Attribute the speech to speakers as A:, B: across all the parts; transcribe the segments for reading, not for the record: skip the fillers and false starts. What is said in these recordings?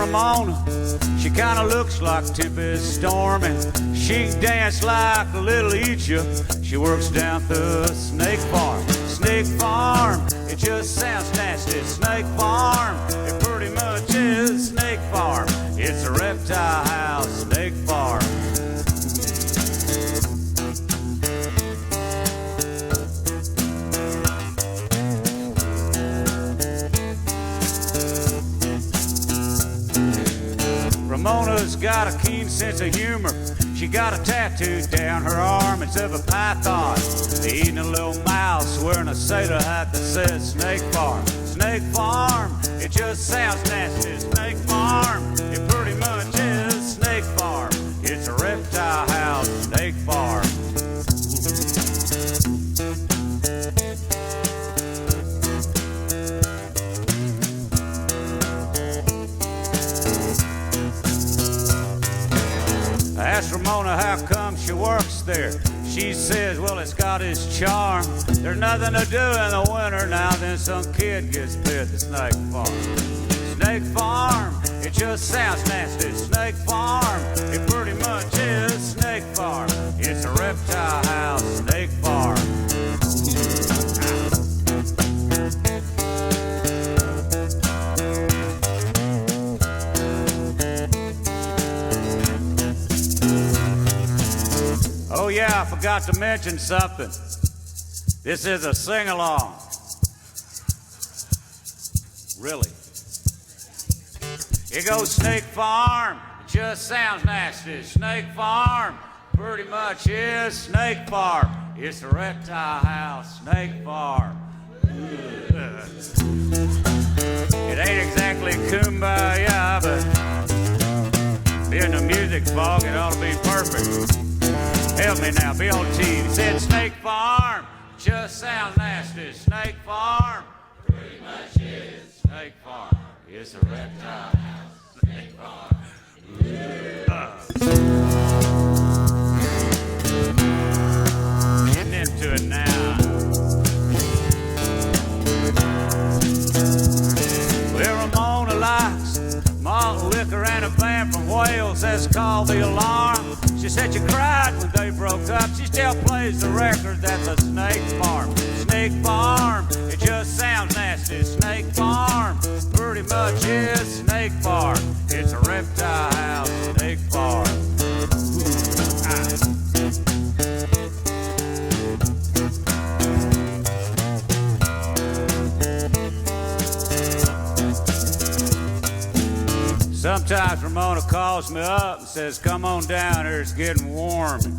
A: Ramona, she kinda looks like Tempest Storm, and she can dance like a little Egypt. She works down the snake farm. Snake farm, it just sounds nasty. Snake farm, it pretty much is snake farm. It's a reptile house, snake farm. Ramona's got a keen sense of humor. She got a tattoo down her arm. It's of a python eating a little mouse, wearing a sailor hat that says Snake Farm. Snake Farm, it just sounds nasty. Snake Farm, it pretty much is Snake Farm. It's a reptile house, Snake Farm. I asked Ramona how come she works there. She says, well, it's got its charm. There's nothing to do in the winter now, then some kid gets bit at the Snake Farm. Snake Farm, it just sounds nasty. Snake Farm, it pretty much is Snake Farm. It's a reptile house, Snake Farm. Oh yeah, I forgot to mention something. This is a sing-along. Really. It goes Snake Farm, it just sounds nasty. Snake Farm, pretty much is Snake Farm. It's a reptile house, Snake Farm. It ain't exactly kumbaya, but being the music fog, it ought to be perfect. Help me now, be on TV. It said Snake Farm, just sounds nasty. Snake Farm, pretty much is Snake Farm. It's a reptile house, Snake Farm. Getting into it now. Well, Ramona likes malt liquor and a band from Wales that's called The Alarm. She said you cried when they broke up. She still plays the record at the Snake Farm. Snake Farm, it just sounds nasty. Snake Farm, pretty much is Snake Farm. It's a reptile house, Snake Farm. Sometimes Ramona calls me up and says, come on down here, it's getting warm. And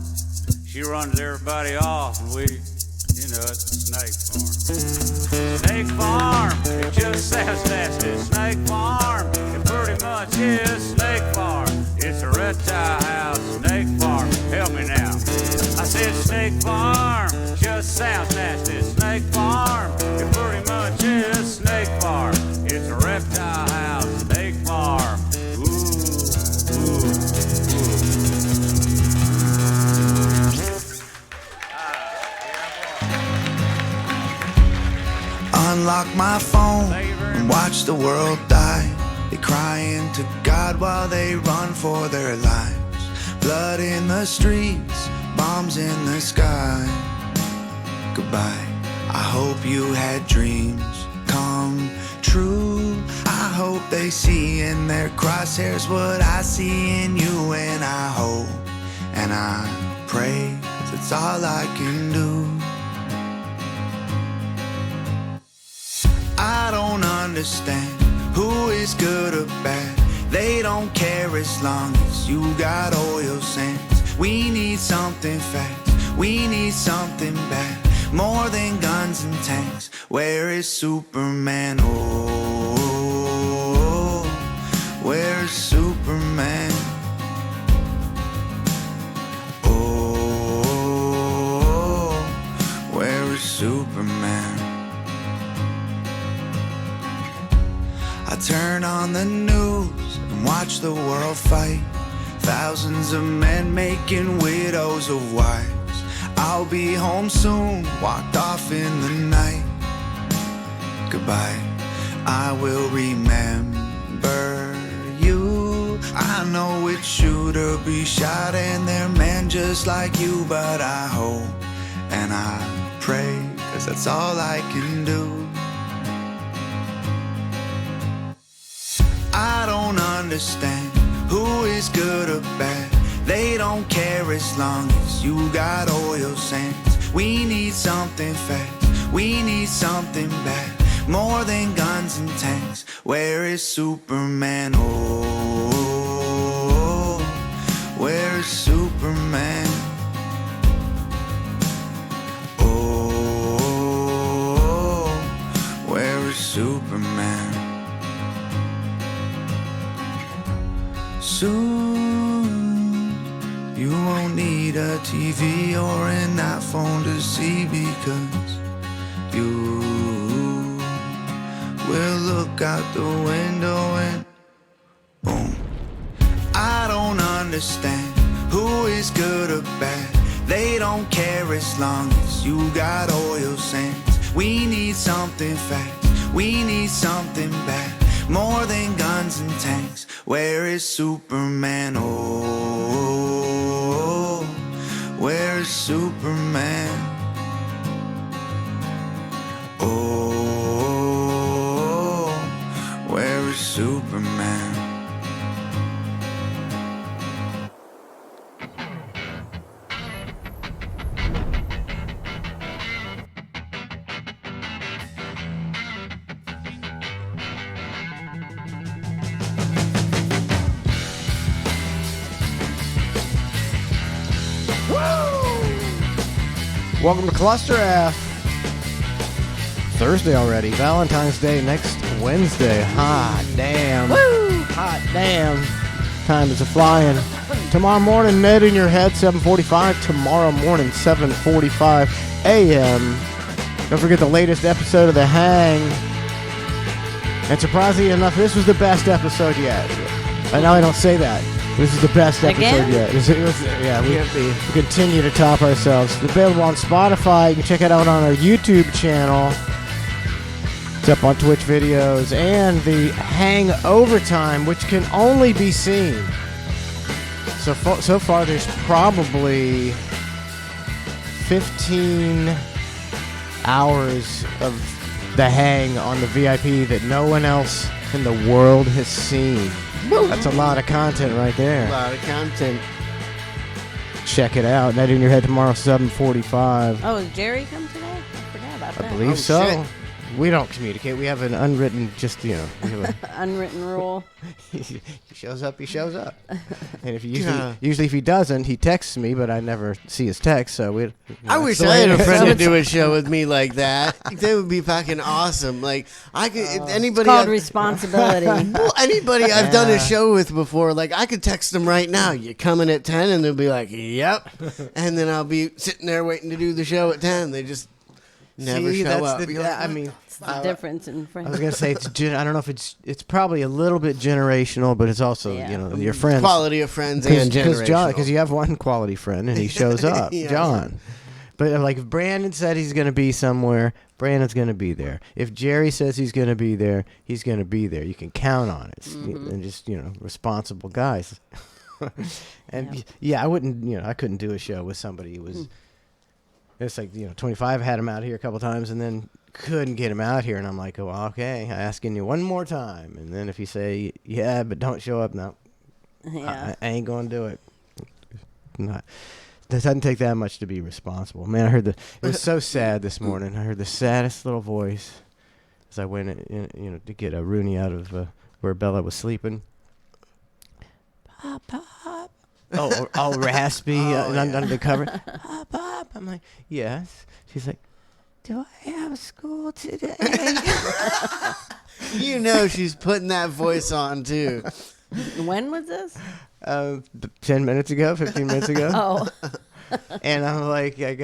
A: she runs everybody off, and we, you know, it's the Snake Farm. Snake Farm, it just sounds nasty. Snake Farm, it pretty much is Snake Farm. It's a reptile house, Snake Farm. Help me now. I said Snake Farm, just sounds nasty. Snake Farm, it pretty much is Snake Farm. It's a reptile house, Snake Farm.
B: Unlock my phone and watch the world die. They crying to God while they run for their lives. Blood in the streets, bombs in the sky. Goodbye. I hope you had dreams come true. I hope they see in their crosshairs what I see in you. And I hope and I pray, 'cause it's all I can do. I don't understand who is good or bad. They don't care as long as you got oil sands. We need something fast, we need something bad. More than guns and tanks. Where is Superman? Oh, where is Superman? Oh, where is Superman? I turn on the news and watch the world fight. Thousands of men making widows of wives. I'll be home soon, walked off in the night. Goodbye, I will remember you. I know it's shoot or be shot, and they're men just like you, but I hope and I pray, 'cause that's all I can do. I don't understand who is good or bad. They don't care as long as you got oil sands. We need something fast, we need something bad, more than guns and tanks. Where is Superman? Oh, where is Superman? Oh, where is Superman? Soon you won't need a TV or an iPhone to see, because you will look out the window and boom. I don't understand who is good or bad. They don't care as long as you got oil sands. We need something fast, we need something bad, more than guns and tanks. Where is Superman? Oh, where is Superman? Oh, where is Superman?
C: Welcome to ClusterF. Thursday already. Valentine's Day next Wednesday. Hot damn. Woo! Hot damn. Time is a-flying. Tomorrow morning, Ned in your head, 7:45. Tomorrow morning, 7:45 a.m. Don't forget the latest episode of The Hang. And surprisingly enough, this was the best episode yet. I know I don't say that. This is the best episode yet. We continue to top ourselves. It's available on Spotify. You can check it out on our YouTube channel. It's up on Twitch videos. And the Hang Overtime, which can only be seen. So far, there's probably 15 hours of the Hang on the VIP that no one else in the world has seen. That's a lot of content right there.
D: A lot of content.
C: Check it out. Net in your head tomorrow, 7:45.
E: Oh, is Jerry come today? I forgot about that.
C: I believe so.
D: Shit.
C: We don't communicate. We have an unwritten, we have
E: Unwritten rule.
C: he shows up, he shows up. And if he usually if he doesn't, he texts me, but I never see his text, so we
D: I wish I had a friend to do a show with me like that. That would be fucking awesome. Like, I could, anybody.
E: It's called responsibility.
D: Well, anybody I've done a show with before, like, I could text them right now. You coming at 10? And they'll be like, yep. And then I'll be sitting there waiting to do the show at 10. They just never show up.
E: It's the difference in friends.
C: I was gonna say I don't know if it's probably a little bit generational, but it's also your friends,
D: quality of friends and generational.
C: Because you have one quality friend and he shows up,
D: Yeah.
C: John. But like if Brandon said he's gonna be somewhere, Brandon's gonna be there. If Jerry says he's gonna be there, he's gonna be there. You can count on it. And just responsible guys. And I wouldn't I couldn't do a show with somebody who was. It's like 25 had him out here a couple times and then couldn't get him out here, and I'm like, oh, okay, asking you one more time, and then if you say yeah but don't show up, no, I ain't gonna do it. Not. It doesn't take that much to be responsible, man. It was so sad this morning. I heard the saddest little voice as I went in, to get a Rooney out of where Bella was sleeping. Pop, pop. all raspy under the cover. Pop, pop. I'm like, yes. She's like, do I have school today?
D: She's putting that voice on too.
E: When was this?
C: 10 minutes ago, 15 minutes ago.
E: Oh.
C: And I'm like, yeah.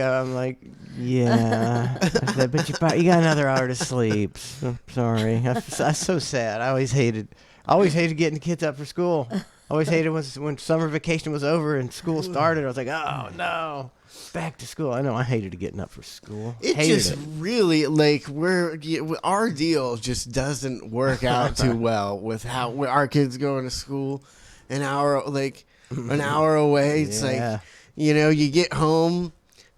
C: I said, but you got another hour to sleep. I'm sorry. I'm so sad. I always hated getting the kids up for school. I always hated when summer vacation was over and school started. I was like, oh no, back to school. I know I hated getting up for school.
D: Really like our deal just doesn't work out too well with how our kids going to school. an hour away. It's
C: Yeah.
D: like, you get home,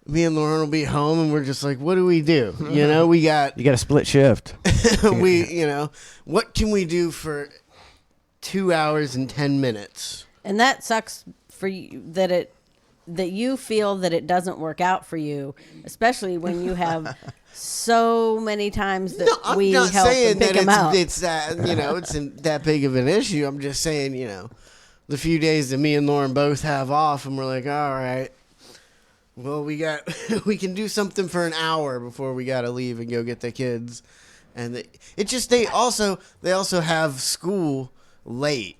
D: me and Lauren will be home, and we're just like, what do we do? We got
C: You got a split shift.
D: what can we do for 2 hours and 10 minutes?
E: And that sucks for you that you feel that it doesn't work out for you, especially when you have so many times that
D: I'm
E: we
D: not
E: help
D: saying
E: and pick
D: that
E: them out.
D: it's that it's that big of an issue. I'm just saying, the few days that me and Lauren both have off, and we're like, all right, well, we can do something for an hour before we got to leave and go get the kids. And they also have school late.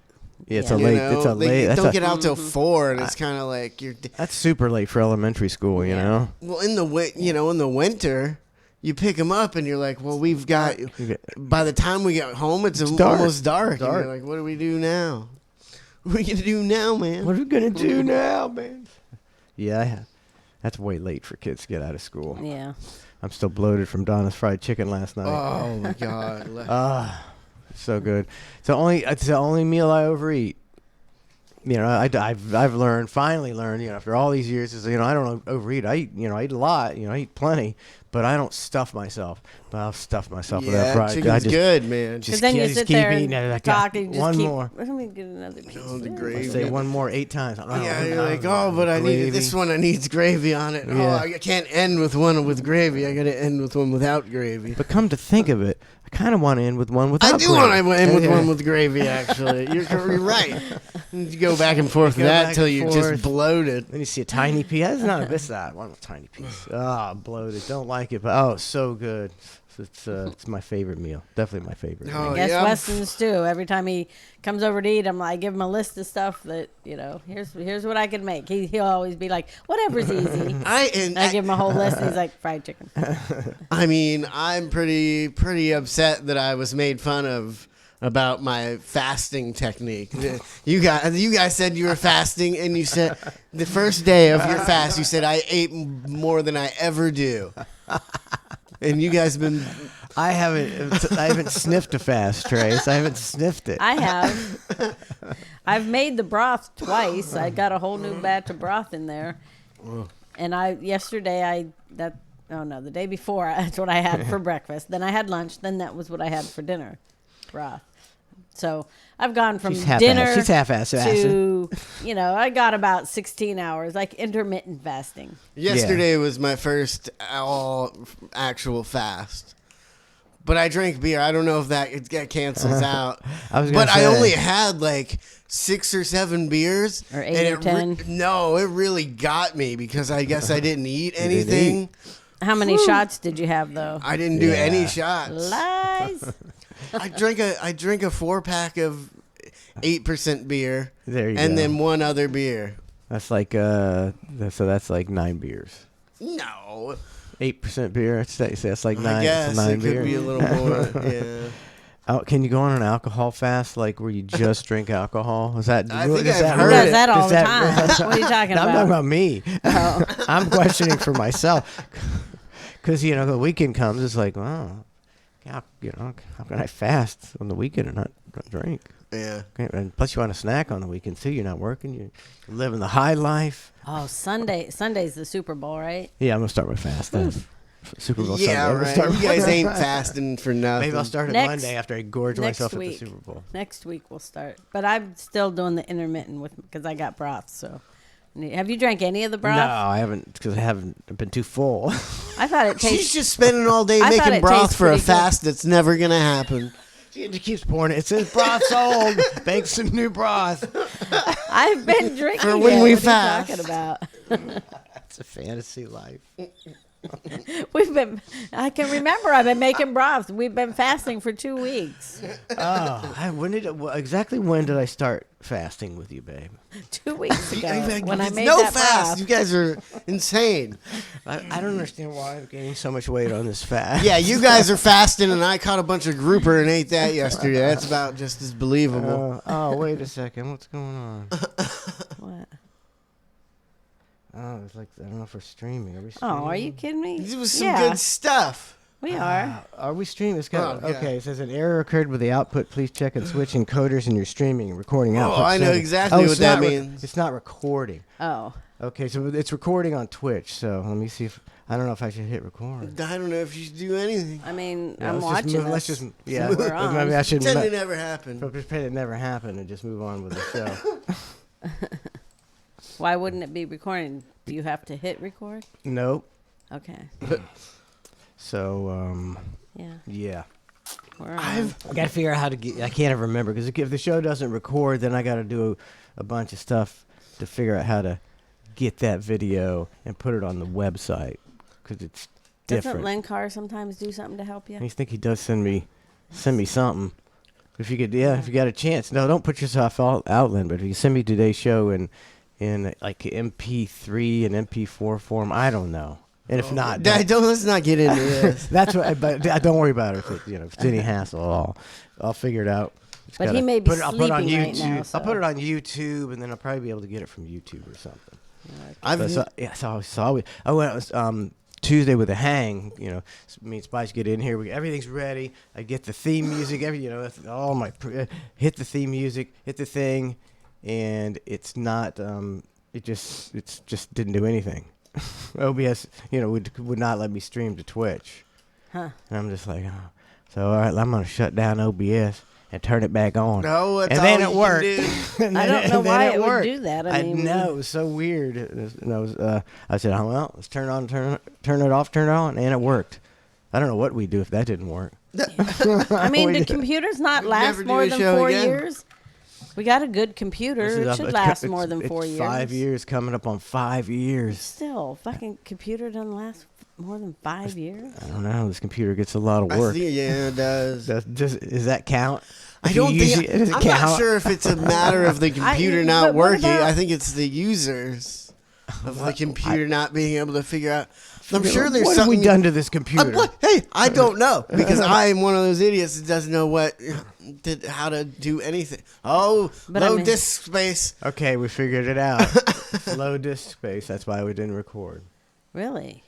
C: Yeah, it's
E: Yeah.
C: a late. It's a
D: They
C: late. That's
D: don't
C: a-
D: get out till 4, and it's kind of like you're.
C: That's super late for elementary school. You know.
D: Well, in the winter, you pick them up, and you're like, well, we've got. By the time we get home, it's
C: dark.
D: almost dark. And
C: Dark.
D: you're like, what do we do now? What are we gonna do now, man?
C: What are we gonna do now, man? Yeah, that's way late for kids to get out of school.
E: Yeah.
C: I'm still bloated from Donna's fried chicken last night.
D: Oh my god.
C: So good. It's the only meal I overeat. I've finally learned, after all these years, is I don't overeat. I eat a lot. I eat plenty, but I don't stuff myself. But I'll stuff myself with that fried.
D: Chicken's good, man.
E: Because then you sit
C: keep
E: there
C: eating it.
E: and
C: Like,
E: talk and just
C: one
E: keep,
C: more.
E: let me get another piece.
D: Oh, the
E: of
D: gravy.
C: Say one more 8 times.
D: You're like, but I need this one. I needs gravy on it.
C: Yeah.
D: Oh, I can't end with one with gravy. I got to end with one without gravy.
C: But come to think of it, I kind of want to end with one without.
D: I do
C: gravy.
D: want to end with
C: Yeah.
D: one with gravy. Actually, you're right. You go back and forth with
C: Go
D: that
C: back
D: till
C: and
D: you're
C: forth.
D: just bloated.
C: Then you see a tiny piece. That's not a bit that one with tiny piece. Bloated. Don't like it, but it's so good. It's my favorite meal. Definitely my favorite.
D: Oh,
C: meal.
E: Guess
D: yeah.
E: Weston's too. Every time he comes over to eat, I give him a list of stuff that here's what I can make. He'll always be like, whatever's easy. I give him a whole list. And he's like, fried chicken.
D: I mean, I'm pretty upset that I was made fun of about my fasting technique. You guys said you were fasting, and you said the first day of your fast, you said I ate more than I ever do. And you guys have been.
C: I haven't sniffed a fast, Trace. I haven't sniffed it.
E: I have. I've made the broth twice. I got a whole new batch of broth in there. And the day before, that's what I had for breakfast. Then I had lunch. Then that was what I had for dinner, broth. So I've gone from dinner
C: She's half-assed.
E: to, I got about 16 hours, like intermittent fasting.
D: Yesterday was my first actual fast. But I drank beer. I don't know if that cancels out. I only had like 6 or 7 beers.
E: Or 8 or 10.
D: No, it really got me because I guess I didn't eat anything.
E: How many shots did you have, though?
D: I didn't do any shots.
E: Lies.
D: I drink a 4-pack of 8% beer.
C: There you
D: and
C: go.
D: then one other beer.
C: That's like so that's like 9 beers.
D: No.
C: 8% beer. That's like 9.
D: I guess
C: 9
D: it
C: beer.
D: could be a little more. Yeah.
C: Can you go on an alcohol fast, like where you just drink alcohol? Is that?
D: I think
C: does
D: I've
C: that
D: heard
E: Who
C: hurt?
E: does that all
C: Does
E: the time? What are you talking
C: No, I'm
E: about?
C: talking about me.
E: Oh.
C: I'm questioning for myself because the weekend comes. It's like, wow, how can I fast on the weekend and not drink?
D: Yeah.
C: Okay, and plus, you want a snack on the weekend too. You're not working. You're living the high life.
E: Oh, Sunday's the Super Bowl, right?
C: Yeah, I'm gonna start with fast then. Super Bowl
D: Yeah,
C: Sunday. I'm gonna
D: right.
C: start
D: You
C: with
D: guys
C: fast.
D: ain't fasting for nothing.
C: Maybe I'll start it
E: Next-
C: Monday after I gorge
E: next
C: myself at
E: week.
C: the Super Bowl.
E: Next week we'll start. But I'm still doing the intermittent because I got broth. So, have you drank any of the broth?
C: No, I haven't because I've been too full.
E: I thought it
D: She's
E: tastes.
D: just spending all day
E: I thought
D: making
E: it
D: broth
E: tastes
D: for a
E: pretty good.
D: fast that's never going to happen.
C: She keeps pouring it. It says broth's old. Make some new broth.
E: I've been drinking
D: For when
E: it.
D: we
E: What
D: fast.
E: are you talking about?
C: It's a fantasy life.
E: I can remember I've been making broth. We've been fasting for 2 weeks.
C: Exactly when did I start fasting with you, babe?
E: 2 weeks ago when I
D: It's
E: made
D: no
E: that
D: fast.
E: broth.
D: You guys are insane.
C: I don't understand why I'm gaining so much weight on this fast.
D: Yeah, you guys are fasting, and I caught a bunch of grouper and ate that yesterday. That's about just as believable.
C: Wait a second. What's going on?
E: What?
C: Oh, it's like I don't know if we're streaming. Are we
E: Oh,
C: streaming?
E: are you kidding me?
D: It was some
E: Yeah.
D: good stuff.
E: We are.
C: Are we streaming? It's got,
D: Oh, yeah.
C: okay, it says an error occurred with the output. Please check and switch encoders in your streaming and recording output.
D: I know
C: settings.
D: exactly what
C: it's
D: that
C: not
D: means.
C: It's not recording.
E: Oh.
C: Okay, so it's recording on Twitch. So let me see if I don't know if I should hit record.
D: I don't know if you should do anything.
E: I mean,
C: Yeah,
E: I'm
C: let's just
E: watching
C: move- let's
E: this.
C: just yeah.
E: So we're on.
C: Maybe I should
D: Pretend it never happened.
C: pretend it never happened and just move on with the show.
E: Why wouldn't it be recording? Do you have to hit record?
C: Nope.
E: Okay.
C: So
E: Yeah. We're on.
C: I got to figure out how to get. I can't ever remember because if the show doesn't record, then I got to do a bunch of stuff to figure out how to get that video and put it on the website because it's different.
E: Doesn't Len Carr sometimes do something to help you?
C: I think he does send me something. If you could, if you got a chance. No, don't put yourself out, Len. But if you send me today's show in like MP3 and MP4 form, I don't know. And if not,
D: Let's not get into this.
C: that's what. But don't worry about it. If it's any hassle at all, I'll figure it out. Just
E: But
C: gotta
E: he may be
C: I'll put it on
E: sleeping
C: YouTube.
E: right now, so.
C: I'll put it on YouTube, and then I'll probably be able to get it from YouTube or something.
D: I've
C: So I went Tuesday with a hang. Me and Spice get in here. Everything's ready. I get the theme music. All my hit the theme music, hit the thing, and it's not. It just didn't do anything. OBS, would not let me stream to Twitch.
E: Huh.
C: And I'm just like, oh. So all right, I'm gonna shut down OBS and turn it back on.
D: No, that's
C: and then
D: all
C: it
D: you
C: worked.
D: can
E: I don't know why it would
C: worked.
E: do that.
C: I
E: I mean,
C: know, it was so weird. I said, oh, well, let's turn it on, turn it off, turn it on, and it worked. I don't know what we'd do if that didn't work.
E: I mean, do computers not last
D: never do
E: more
D: a
E: than
D: show
E: 4
D: again.
E: years? We got a good computer. It should last more than 4 years.
C: 5 years, coming up on 5 years.
E: Still, fucking computer doesn't last more than 5 years.
C: I don't know. This computer gets a lot of work.
D: Yeah, it does.
C: Does that count?
D: I don't think.
C: Does it
D: I'm
C: count?
D: not sure if it's a matter of the computer
E: but
D: not
E: what
D: working.
E: about-
D: I think it's the users of the computer not being able to figure out. I'm sure there's
C: what
D: something
C: have we done to this computer?
D: Hey, I don't know because I am one of those idiots that doesn't know how to do anything. Oh,
E: But
D: low
E: I mean-
D: disk space.
C: Okay, we figured it out. It's low disk space. That's why we didn't record.
E: Really?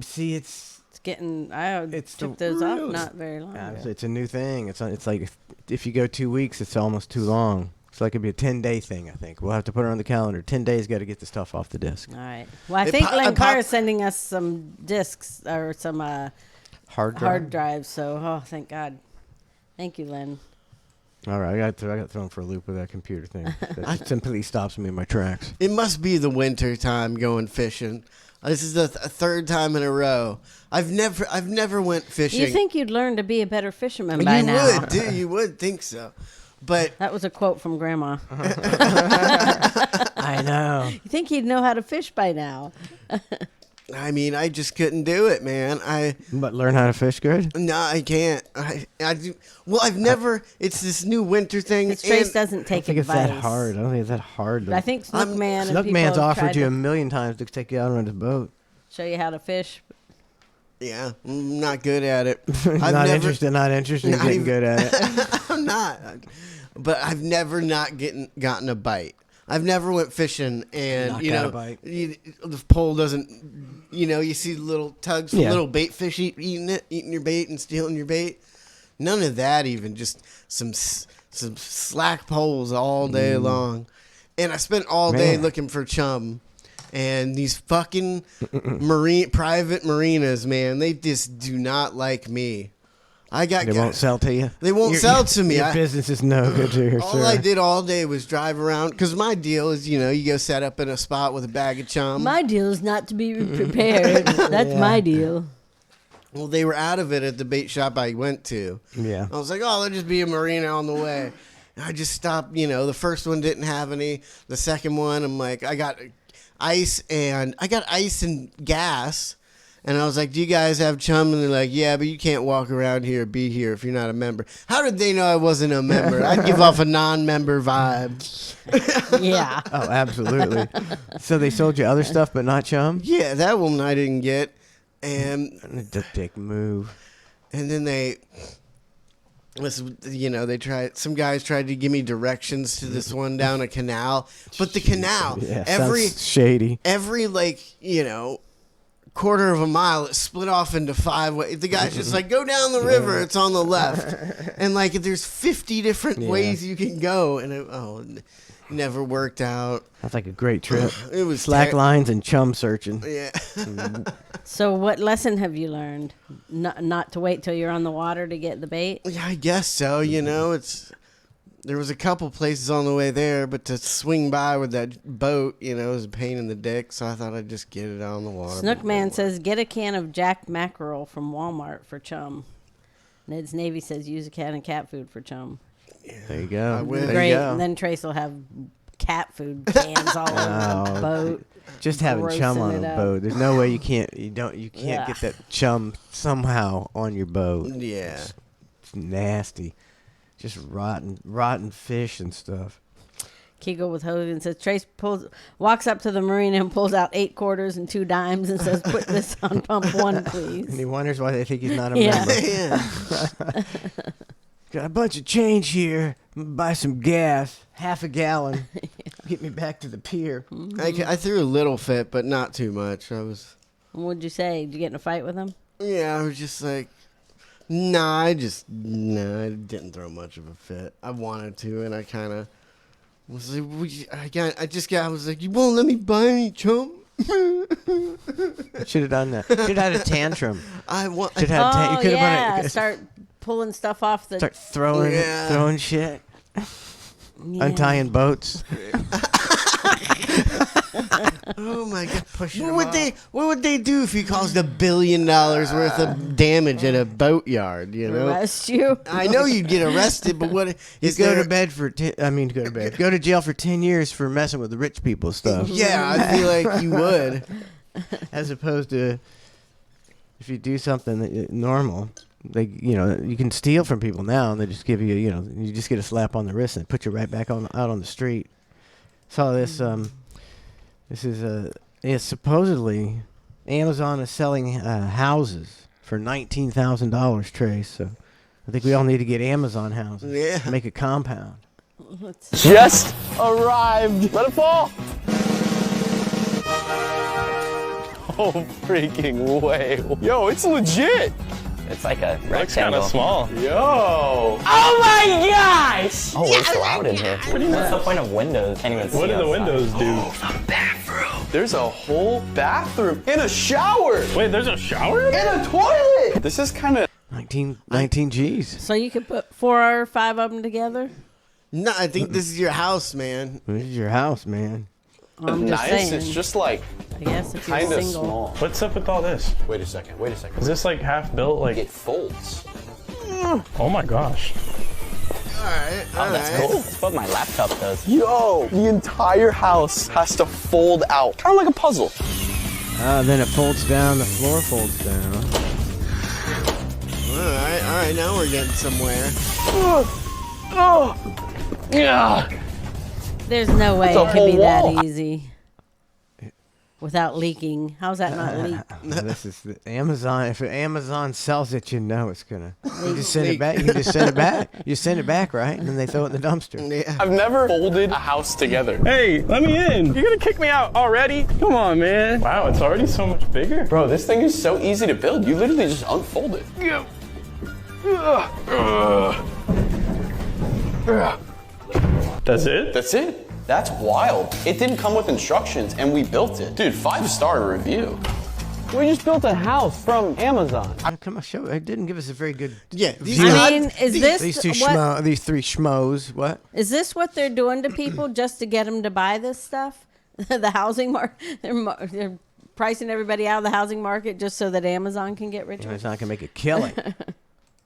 C: See, it's
E: It's getting. I
C: It's
E: took
C: the
E: those off
C: rules.
E: not very long ago.
C: it's a new thing. It's like if you go 2 weeks, it's almost too long. So it could be a 10-day thing. I think we'll have to put it on the calendar. 10 days, got to get the stuff off the disk.
E: All right. Well, I
D: It
E: think
D: po-
E: Len
D: I
E: Carr
D: pop-
E: is sending us some discs or some
C: Hard drive.
E: hard drives. So, thank God. Thank you, Len.
C: All right, I got thrown for a loop with that computer thing. That simply stops me in my tracks.
D: It must be the winter time going fishing. This is the third time in a row. I've never went fishing.
E: You think you'd learn to be a better fisherman by
D: you
E: now?
D: would, you would think so, but
E: That was a quote from Grandma.
C: I know.
E: You think he'd know how to fish by now?
D: I mean, I just couldn't do it, man.
C: But learn how to fish good?
D: No, I can't. I do. Well, I've never. It's this new winter thing.
E: His Trace
D: and
E: doesn't
C: I don't
E: take
C: think
E: advice.
C: it's that hard. I don't think it's that hard.
E: I think Snookman and people
C: Snookman's
E: have
C: offered
E: tried
C: you
E: to
C: a million times to take you out on his boat.
E: show you how to fish.
D: Yeah, I'm not good at it.
C: Not interested in
D: Not
C: getting
D: even-
C: good at it.
D: I'm not. But I've never not gotten a bite. I've never went fishing and
C: Not got a bite.
D: The pole doesn't. You see little tugs from
C: Yeah.
D: little bait fish eating your bait and stealing your bait. None of that. Even just some slack poles all day long, and I spent all day
C: Man.
D: looking for chum. And these fucking private marinas, man, they just do not like me.
C: They won't sell to you?
D: They won't sell to me.
C: Your business is no good to you,
D: All
C: sir.
D: I did all day was drive around because my deal is, you go set up in a spot with a bag of chum.
E: My deal is not to be prepared. That's my deal.
D: Well, they were out of it at the bait shop I went to.
C: Yeah.
D: I was like, oh, there'll just be a marina on the way. And I just stopped. The first one didn't have any. The second one, I'm like, I got ice and gas. And I was like, do you guys have chum? And they're like, yeah, but you can't walk around here or be here if you're not a member. How did they know I wasn't a member? I'd give off a non-member vibe.
E: Yeah.
C: Oh, absolutely. So they sold you other stuff but not chum?
D: Yeah, that one I didn't get. And
C: The dick move.
D: then they tried. Some guys tried to give me directions to this one down a canal, but the canal,
C: Yeah,
D: every
C: sounds shady.
D: quarter of a mile. It split off into 5 ways. The guy's just like, go down the river. It's on the left. And like, there's 50 different ways you can go. And it never worked out.
C: That's like a great trip.
D: It was
C: slack lines and chum searching.
D: Yeah.
E: So what lesson have you learned? Not to wait till you're on the water to get the bait?
D: Yeah, I guess so. You know, there was a couple places on the way there, but to swing by with that boat, you know, was a pain in the dick. So I thought I'd just get it out on the water.
E: Snookman says, get a can of jack mackerel from Walmart for chum. Ned's Navy says, use a can of cat food for chum.
C: There you go.
D: I will.
E: Great. And then Trace will have cat food cans all over the boat.
C: Just having chum on a boat. There's no way you can't get that chum somehow on your boat.
D: Yeah.
C: It's nasty. Just rotten fish and stuff.
E: Kegel with Hogan says Trace walks up to the marina and pulls out 8 quarters and 2 dimes and says, "Put this on pump 1, please."
C: And he wonders why they think he's not a member.
D: Yeah.
C: Got a bunch of change here. I'm gonna buy some gas, half a gallon. Get me back to the pier.
D: I threw a little fit, but not too much.
E: What'd you say? Did you get in a fight with him?
D: Yeah, I was just like, I didn't throw much of a fit. I wanted to, and I kind of was like, I was like, you won't let me buy any chum?
C: Should have done that. Should have had a tantrum.
E: Start pulling stuff off the...
C: Start throwing shit. Yeah. Untying boats.
D: Oh my god! What would they do if he caused $1 billion worth of damage at a boatyard? You know,
E: arrest you.
D: I know you'd get arrested, but what?
C: Go to jail for 10 years for messing with the rich people stuff.
D: Yeah, I feel like you would.
C: As opposed to if you do something normal. You can steal from people now, and they just give you, you just get a slap on the wrist and put you right back out on the street. Saw this. This is supposedly Amazon is selling houses for $19,000, Trace. So I think we all need to get Amazon houses.
D: Yeah.
C: Make a compound.
F: Just arrived. Let it fall. Oh, freaking way. Yo, it's legit.
G: It's like a rectangle.
F: Looks kind of small. Yo. Oh my gosh.
G: Oh, it's loud in here. What's the point of windows? Can't even see
F: What do the windows do?
G: Oh, the bathroom.
F: There's a whole bathroom and a shower. Wait, there's a shower? And a toilet. This is kind of
C: 19 G's.
E: So you could put 4 or 5 of them together?
D: No, I think this is your house, man.
C: This is your house, man.
E: I'm just
F: nice.
E: saying.
F: It's just like
E: I guess if you're
F: kind of
E: single.
F: small.
H: What's up with all this?
F: Wait a second.
H: Is this like half built? Like
F: It folds.
H: Oh my gosh.
D: All right.
G: Oh, that's cool. That's what my laptop does.
F: Yo, the entire house has to fold out, kind of like a puzzle.
C: Then it folds down. The floor folds down.
D: All right. Now we're getting somewhere.
F: Yeah.
E: There's no way
F: That's a
E: it could be
F: whole
E: that easy without leaking. How's that not leak?
C: This is the Amazon. If Amazon sells it, it's gonna. You just send it back. You just send it back. You send it back, right? And then they throw it in the dumpster.
D: Yeah.
F: I've never folded a house together. Hey, let me in. You're gonna kick me out already? Come on, man.
H: Wow, it's already so much bigger.
F: Bro, this thing is so easy to build. You literally just unfold it.
H: That's it?
F: That's it. That's wild. It didn't come with instructions, and we built it. Dude, 5-star review.
I: We just built a house from Amazon.
C: Come on, show. It didn't give us a very good.
D: Yeah.
C: view.
E: I mean, is this
C: these two
E: what?
C: these 3 schmoes? What?
E: Is this what they're doing to people just to get them to buy this stuff? The housing market, they're pricing everybody out of the housing market just so that Amazon can get richer.
C: It's not gonna make a killing.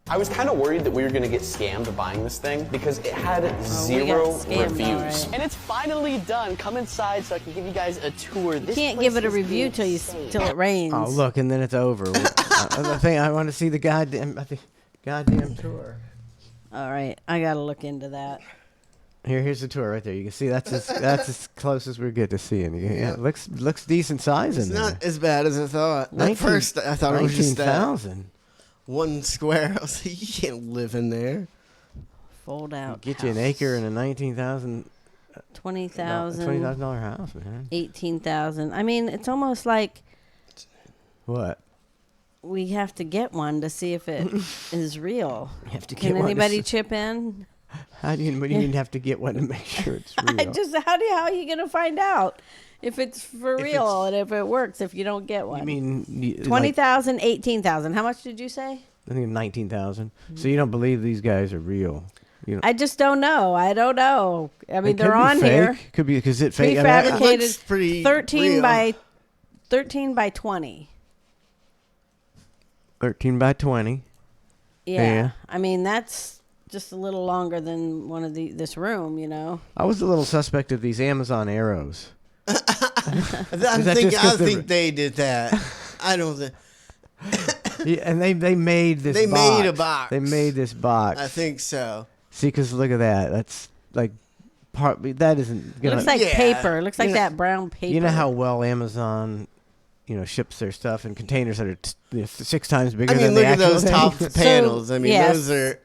F: I was kind of worried that we were going to get scammed buying this thing because it had
E: we got
F: 0
E: scammed,
F: reviews.
E: all right.
I: And it's finally done. Come inside so I can give you guys a tour.
E: You can't give it a review till it rains.
C: Oh, look, and then it's over. The thing I want to see the goddamn tour.
E: All right, I gotta look into that.
C: Here's the tour right there. You can see that's as close as we get to seeing. Yeah, it looks decent size
D: It's
C: in there.
D: not as bad as I thought. At first, I thought it was just
C: 19,000.
D: 1 square. I was like, you can't live in there.
E: Fold out.
C: Get you an acre and a $19,000
E: $20,000,
C: $20,000 house, man.
E: 18,000. I mean, it's almost like
C: What?
E: We have to get one to see if it is real.
C: You have to get
E: Can
C: one to
E: anybody
C: see-
E: chip in?
C: What do you mean have to get one to make sure it's real?
E: How are you gonna find out if it's for real and if it works if you don't get one?
C: You mean
E: 20,000, 18,000. How much did you say?
C: I think 19,000. So you don't believe these guys are real? You know,
E: I just don't know. I don't know. I mean,
C: it
E: they're
C: could be
E: on
C: fake.
E: here.
C: Could be because it fake. I mean,
D: It
E: Prefabricated.
D: looks pretty
E: 13
D: real.
E: 20.
C: 13 by 20.
E: Yeah.
C: Yeah.
E: I mean, that's just a little longer than one of this room, you know.
C: I was a little suspect of these Amazon arrows.
D: I
C: that just 'cause they're-
D: think they did that. I don't think.
C: Yeah, and they made this.
D: They
C: box.
D: made a box.
C: They made this box.
D: I think so.
C: See, because look at that. That's like part. That isn't
E: It
C: gonna.
E: looks like
D: Yeah.
E: paper. It looks like
C: You know-
E: that brown paper.
C: You know how well Amazon, ships their stuff in containers that are 6 times bigger
D: I mean,
C: than
D: look
C: the
D: at
C: actual
D: those
C: thing?
D: top panels. I mean,
E: yes.
D: those are.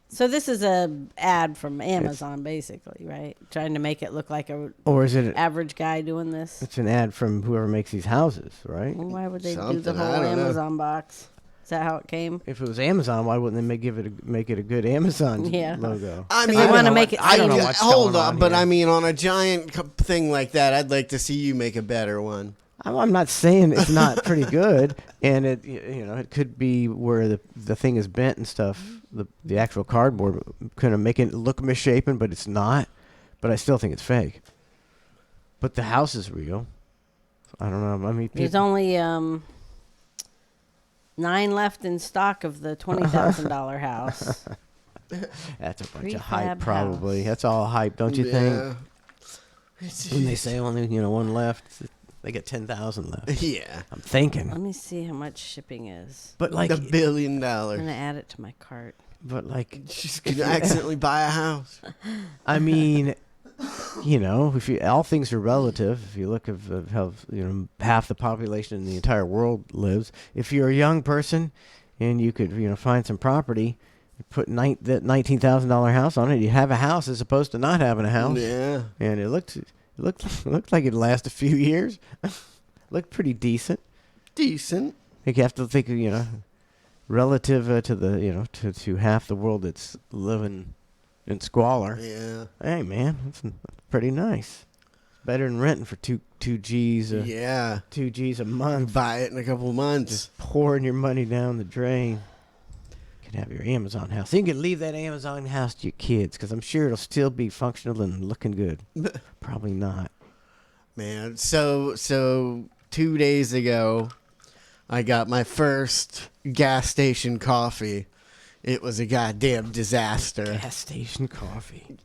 E: So this is a ad from Amazon, basically, right? Trying to make it look like a
C: Or is it?
E: average guy doing this.
C: It's an ad from whoever makes these houses, right?
E: Well, why would they do the
D: Something, I
E: whole
D: don't know.
E: Amazon box? Is that how it came?
C: If it was Amazon, why wouldn't they make it a good Amazon
E: Yeah.
C: logo?
D: I mean,
E: they
D: I
E: wanna
D: don't
E: make
D: know
E: it
D: what- I
E: seem-
D: don't-
C: what's
D: hold
C: going
D: on,
C: on
D: but
C: here.
D: I mean, on a giant thing like that, I'd like to see you make a better one.
C: I'm not saying it's not pretty good, and it could be where the thing is bent and stuff. The actual cardboard kind of making it look misshapen, but it's not. But I still think it's fake. But the house is real. I don't know. I mean,
E: There's only 9 left in stock of the $20,000 house.
C: that's a bunch of
E: Prefab
C: hype, probably.
E: house.
C: That's all hype, don't you think?
D: Yeah. It's-
C: When they say only one left, they get 10,000 left.
D: Yeah.
C: I'm thinking,
E: Let me see how much shipping is.
C: but like,
D: $1 billion.
E: I'm gonna add it to my cart.
C: but like,
D: She's gonna accidentally buy a house.
C: I mean, if all things are relative. If you look at how half the population in the entire world lives, if you're a young person and you could find some property, put that $19,000 house on it, you have a house as opposed to not having a house.
D: Yeah.
C: And it looked like it'd last a few years. Looked pretty decent.
D: Decent.
C: Like you have to think, relative to the to half the world that's living in squalor.
D: Yeah.
C: Hey man, that's pretty nice. Better than renting for two G's.
D: Yeah.
C: 2 G's a month.
D: Buy it in a couple of months.
C: Pouring your money down the drain. You can have your Amazon house. So you can leave that Amazon house to your kids, because I'm sure it'll still be functional and looking good. Probably not.
D: Man, so 2 days ago, I got my first gas station coffee. It was a goddamn disaster.
C: Gas station coffee.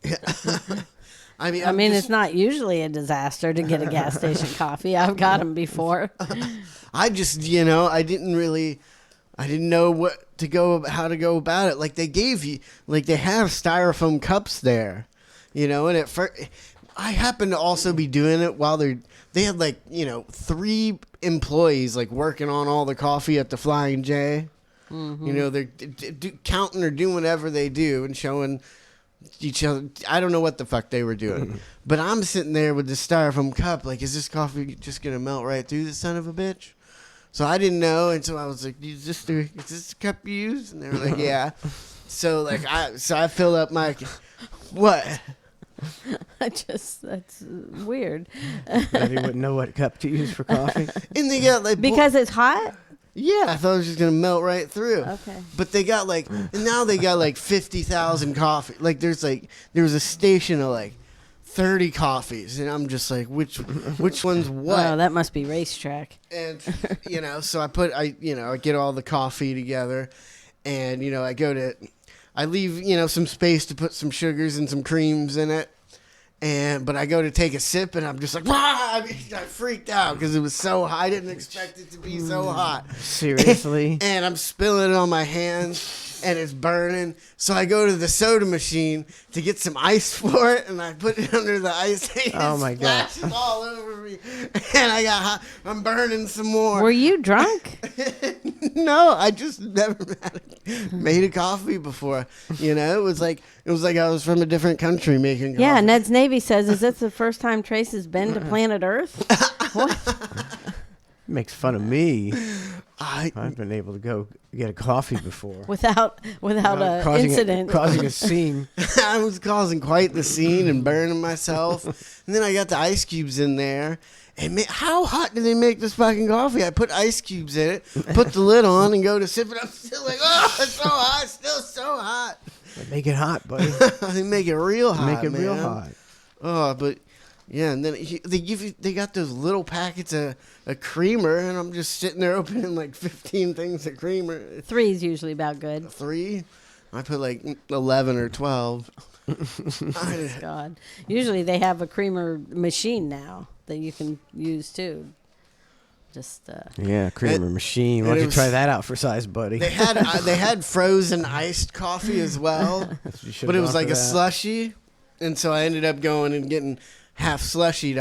D: I mean,
E: I mean, it's not usually a disaster to get a gas station coffee. I've got them before.
D: I just, I didn't know how to go about it. Like they gave you, like they have styrofoam cups there, and at first, I happened to also be doing it while they had 3 employees like working on all the coffee at the Flying J.
E: Mm-hmm.
D: They're counting or doing whatever they do and showing each other. I don't know what the fuck they were doing, but I'm sitting there with the styrofoam cup. Like, is this coffee just gonna melt right through the son of a bitch? So I didn't know, and so I was like, is this the cup you use? And they were like, yeah. So I filled up my what?
E: That's weird.
C: That he wouldn't know what cup to use for coffee.
D: And they got
E: Because it's hot?
D: yeah, I thought it was just gonna melt right through.
E: Okay.
D: But they got and now they got 50,000 coffee. Like there was a station of 30 coffees, and I'm just like, which one's what?
E: Oh, that must be racetrack.
D: And so I get all the coffee together, and I leave some space to put some sugars and some creams in it, but I go to take a sip, and I'm just like, I freaked out because it was so hot. I didn't expect it to be so hot.
C: Seriously?
D: And I'm spilling it on my hands, and it's burning. So I go to the soda machine to get some ice for it, and I put it under the ice. And
C: Oh my God.
D: splashes all over me, and I got hot. I'm burning some more.
E: Were you drunk?
D: No, I just never made a coffee before. It was like I was from a different country making coffee.
E: Yeah, Ned's Navy says, is this the first time Trace has been to planet Earth? What?
C: Makes fun of me. I've been able to go get a coffee before
E: without an incident.
C: Causing a scene.
D: I was causing quite the scene and burning myself. And then I got the ice cubes in there. And how hot do they make this fucking coffee? I put ice cubes in it, put the lid on, and go to sip it. I'm still like, oh, it's so hot. It's still so hot.
C: They make it hot, buddy.
D: They make it real hot.
C: Make it
D: man.
C: real hot.
D: Oh, but yeah, and then they got those little packets of creamer, and I'm just sitting there opening like 15 things of creamer.
E: 3 is usually about good.
D: 3? I put like 11 or 12.
E: God. Usually they have a creamer machine now that you can use too. Just
C: creamer machine. Why don't you try that out for size, buddy?
D: They had frozen iced coffee as well, but it was like a slushy, and so I ended up going and getting half slushy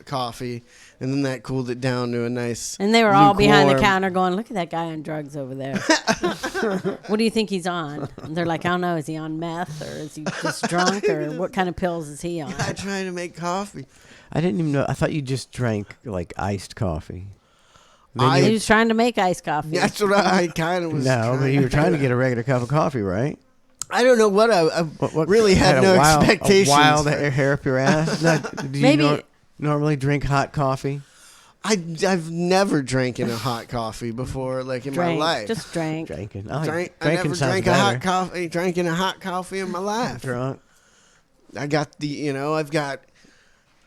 D: coffee, and then that cooled it down to a nice.
E: And they were all behind the counter going, "Look at that guy on drugs over there. What do you think he's on?" And they're like, "I don't know. Is he on meth or is he just drunk or what kind of pills is he on?"
D: I'm trying to make coffee.
C: I didn't even know. I thought you just drank like iced coffee.
E: He was trying to make iced coffee.
D: That's what I kind of was.
C: No, but you were trying to get a regular cup of coffee, right?
D: I don't know what I really had no expectations.
C: A wild hair up your ass. Do you normally drink hot coffee?
D: I've never drank in a hot coffee before, like in my life.
E: Just drank.
C: Drinking.
D: I never drank a hot coffee. Drank in a hot coffee in my life.
C: Drunk.
D: I got I've got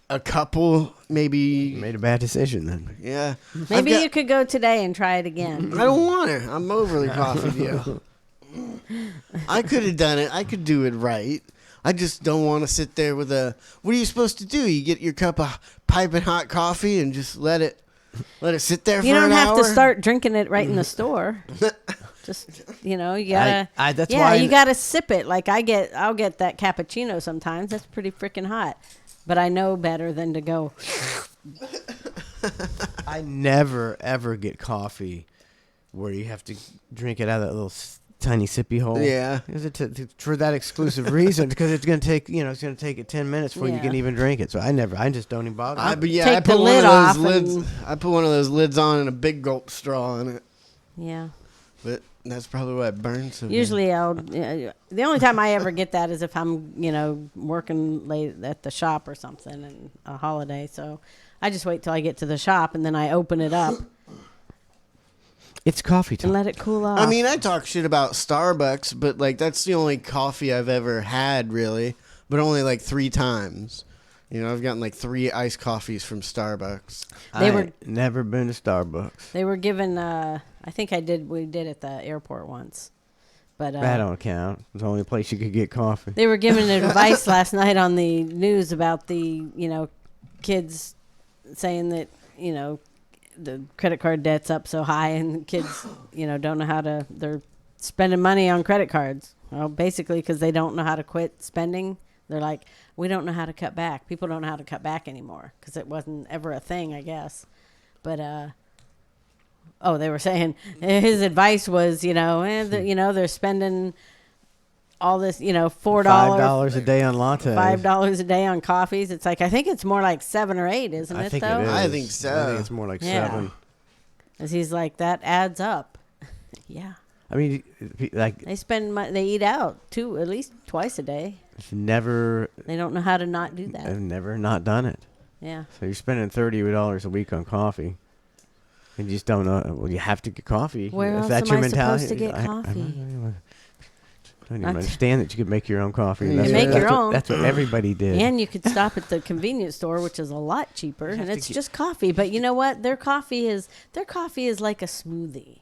D: a couple, maybe.
C: You made a bad decision then.
D: Yeah.
E: Maybe you could go today and try it again.
D: I don't want to. I'm overly coffee deal. I could have done it. I could do it right. I just don't want to sit there with a. What are you supposed to do? You get your cup of piping hot coffee and just let it sit there for an hour?
E: You don't have to start drinking it right in the store. Just you gotta.
C: That's why
E: you gotta sip it. Like I'll get that cappuccino sometimes. That's pretty freaking hot. But I know better than to go.
C: I never ever get coffee where you have to drink it out of that little tiny sippy hole.
D: Yeah,
C: for that exclusive reason, because it's gonna take it 10 minutes before you can even drink it. So I just don't even bother.
D: I put one of those lids. I put one of those lids on and a big gulp straw in it.
E: Yeah,
D: but that's probably why it burns.
E: Usually, the only time I ever get that is if I'm working late at the shop or something and a holiday. So I just wait till I get to the shop and then I open it up.
C: It's coffee time.
E: And let it cool off.
D: I mean, I talk shit about Starbucks, but like that's the only coffee I've ever had, really. But only like 3 times. I've gotten like 3 iced coffees from Starbucks.
C: I've never been to Starbucks.
E: They were given. I think we did at the airport once. But
C: that don't count. It's the only place you could get coffee.
E: They were giving advice last night on the news about the kids saying that the credit card debt's up so high and kids don't know how to. They're spending money on credit cards. Well, basically because they don't know how to quit spending. They're like, we don't know how to cut back. People don't know how to cut back anymore because it wasn't ever a thing, I guess. But they were saying his advice was, they're spending all this, $5
C: a day on lattes,
E: $5 a day on coffees. It's like I think it's more like 7 or 8, isn't it? Though
D: I think so.
C: I think it's more like 7.
E: As he's like that adds up. Yeah.
C: I mean, like
E: they spend, they eat out at least twice a day.
C: It's never.
E: They don't know how to not do that.
C: I've never not done it.
E: Yeah.
C: So you're spending $30 a week on coffee, and you just don't know. Well, you have to get coffee.
E: Where else
C: that's
E: am
C: your
E: I
C: mentality.
E: supposed to get coffee?
C: I don't even understand that you could make your own coffee.
E: You make your own.
C: That's what everybody did.
E: And you could stop at the convenience store, which is a lot cheaper, and it's just coffee. But you know what? Their coffee is like a smoothie.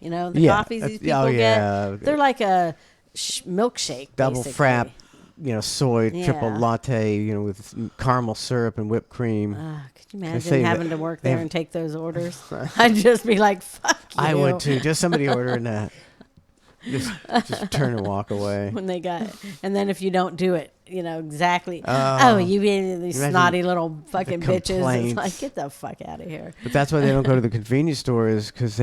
E: The coffees these people get, they're like a milkshake,
C: double
E: basically.
C: frap, soy triple latte, with caramel syrup and whipped cream.
E: Could you imagine having to work there and take those orders? I'd just be like, fuck you.
C: I would too. Just somebody ordering that. Just turn and walk away.
E: When they got it. And then if you don't do it, exactly. You being these snotty little fucking bitches. It's like, get the fuck out of here.
C: But that's why they don't go to the convenience store, is because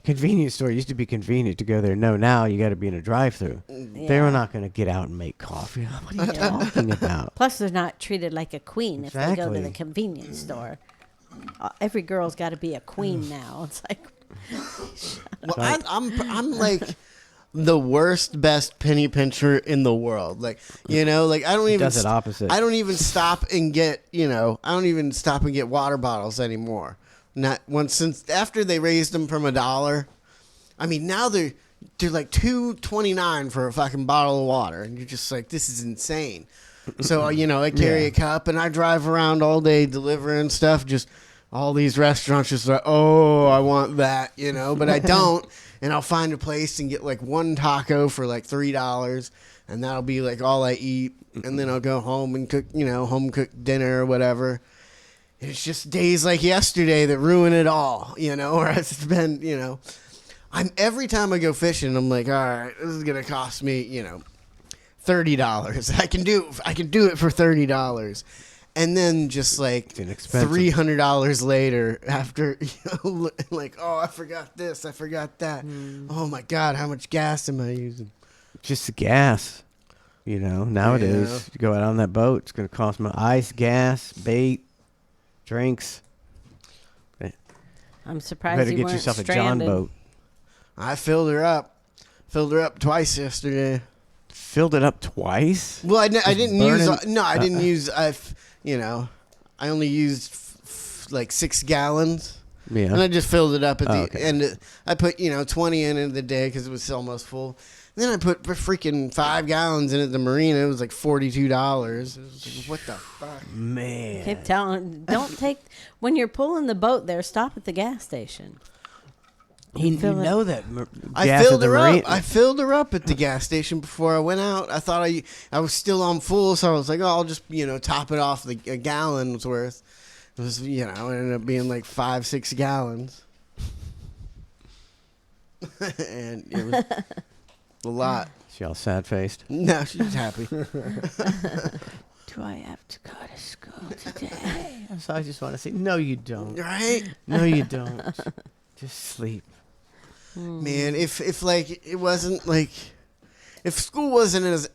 C: convenience store used to be convenient to go there. No, now you got to be in a drive-through. Yeah. They're not going to get out and make coffee. What are you talking about?
E: Plus, they're not treated like a queen if they go to the convenience store. every girl's got to be a queen now. It's like,
D: Well, I'm like the worst best penny pincher in the world. Like, you know, like I don't even
C: does it opposite.
D: I don't even stop and get, you know, I don't even stop and get water bottles anymore. Not once since after they raised them from $1. I mean, now they're like $2.29 for a fucking bottle of water, and you're just like, this is insane. So, you know, I carry a cup and I drive around all day delivering stuff. Just all these restaurants just like, oh, I want that, you know, but I don't. And I'll find a place and get like one taco for like $3, and that'll be like all I eat. And then I'll go home and cook, you know, home cooked dinner or whatever. It's just days like yesterday that ruin it all, you know, or it's been, you know, every time I go fishing, I'm like, all right, this is going to cost me, you know, $30. I can do it for $30. And then just like $300 later after, you know, like, oh, I forgot this, I forgot that. Oh my God, how much gas am I using?
C: Just the gas. You know, nowadays, you go out on that boat, it's going to cost me ice, gas, bait, drinks.
E: I'm surprised
C: Better
E: you
C: get
E: weren't
C: yourself
E: stranded.
C: a John boat.
D: I filled her up. Filled her up twice yesterday.
C: Filled it up twice?
D: Well, I didn't
C: burning?
D: use. No, I didn't use. You know, I only used like 6 gallons.
C: Yeah.
D: And I just filled it up at the
C: okay.
D: end. I put, you know, 20 in the day because it was almost full. And then I put freaking 5 gallons in at the marina. It was like $42. It was like, what the fuck?
C: Man.
E: Keep telling, don't take, when you're pulling the boat there, stop at the gas station.
C: You know that
D: I filled her up. I filled her up at the gas station before I went out. I thought I was still on full, so I was like, oh, I'll just, you know, top it off a gallon's worth. It was, you know, it ended up being like 5-6 gallons. And it was a lot.
C: She all sad-faced?
D: No, she's happy.
E: Do I have to go to school today?
C: So I just want to say, no, you don't.
D: Right?
C: No, you don't. Just sleep.
D: Man, if like it wasn't like, if school wasn't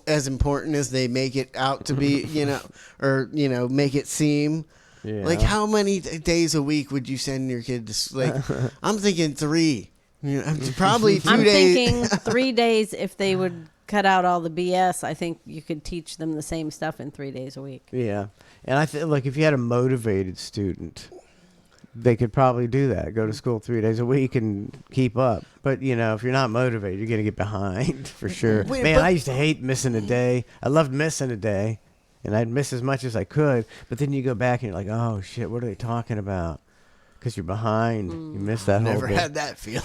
D: as important as they make it out to be, you know, or, you know, make it seem, like how many days a week would you send your kid to, like, I'm thinking 3. You know, probably 2 days.
E: I'm thinking 3 days. If they would cut out all the BS, I think you could teach them the same stuff in 3 days a week.
C: Yeah. And I think, like, if you had a motivated student, they could probably do that. Go to school 3 days a week and keep up. But, you know, if you're not motivated, you're going to get behind for sure. Man, I used to hate missing a day. I loved missing a day, and I'd miss as much as I could. But then you go back and you're like, oh, shit, what are they talking about? Because you're behind. You missed that whole
D: Never
C: bit.
D: had that feeling.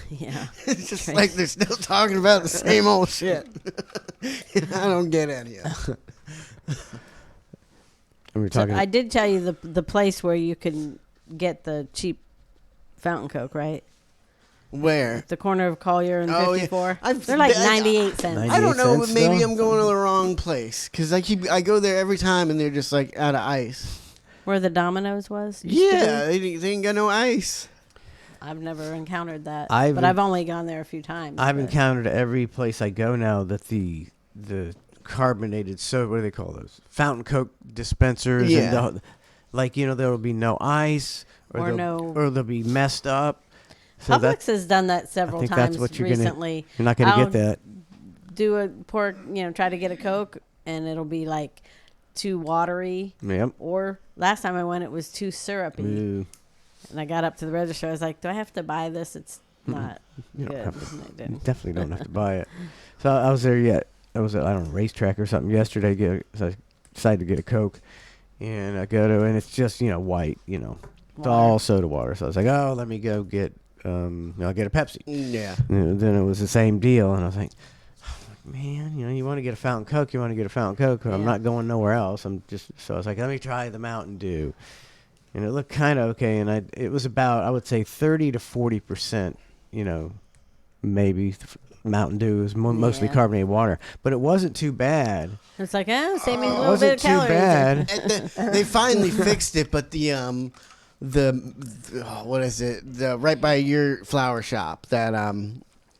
E: Yeah.
D: It's just like they're still talking about the same old shit. I don't get any of it.
C: We were talking.
E: I did tell you the place where you can get the cheap fountain Coke, right?
D: Where?
E: The corner of Collier and
D: Oh, yeah.
E: 54.
D: I've
E: They're like
D: been-
E: 98 cents.
C: 98
D: I don't know, but
C: cents
D: maybe
C: still?
D: I'm going to the wrong place because I go there every time and they're just like out of ice.
E: Where the Domino's was? used to be?
D: Yeah, they ain't got no ice.
E: I've never encountered that,
C: I've
E: but I've only gone there a few times.
C: I've
E: but-
C: encountered every place I go now that the carbonated soda, what do they call those? Fountain Coke dispensers.
D: Yeah.
C: And like, you know, there will be no ice
E: Or
C: or they'll be messed up. So
E: Publix has done that several
C: think
E: times
C: that's what you're
E: recently.
C: you're not going to
E: I'll
C: get that.
E: Do a pork, try to get a Coke, and it'll be like too watery.
C: Yep.
E: Or last time I went, it was too syrupy.
C: Ooh.
E: And I got up to the register. I was like, do I have to buy this? It's not
C: You don't
E: good.
C: have to.
E: And I
C: You
E: didn't.
C: definitely don't have to buy it. So I was there yet. I was at, I don't know, racetrack or something yesterday. So I decided to get a Coke. And I go to, and it's just, white, it's all soda water. So I was like, oh, let me go get, I'll get a Pepsi.
D: Yeah.
C: And then it was the same deal. And I was like, man, you want to get a fountain Coke, you want to get a fountain Coke. I'm not going nowhere else. So I was like, let me try the Mountain Dew. And it looked kind of okay. And it was about, I would say 30 to 40%, maybe Mountain Dew is mostly carbonated water. But it wasn't too bad.
E: It's like, save me a
C: It
E: little bit
C: wasn't
E: of
C: too
E: calories.
C: bad.
D: They finally fixed it, but what is it? The right by your flower shop, that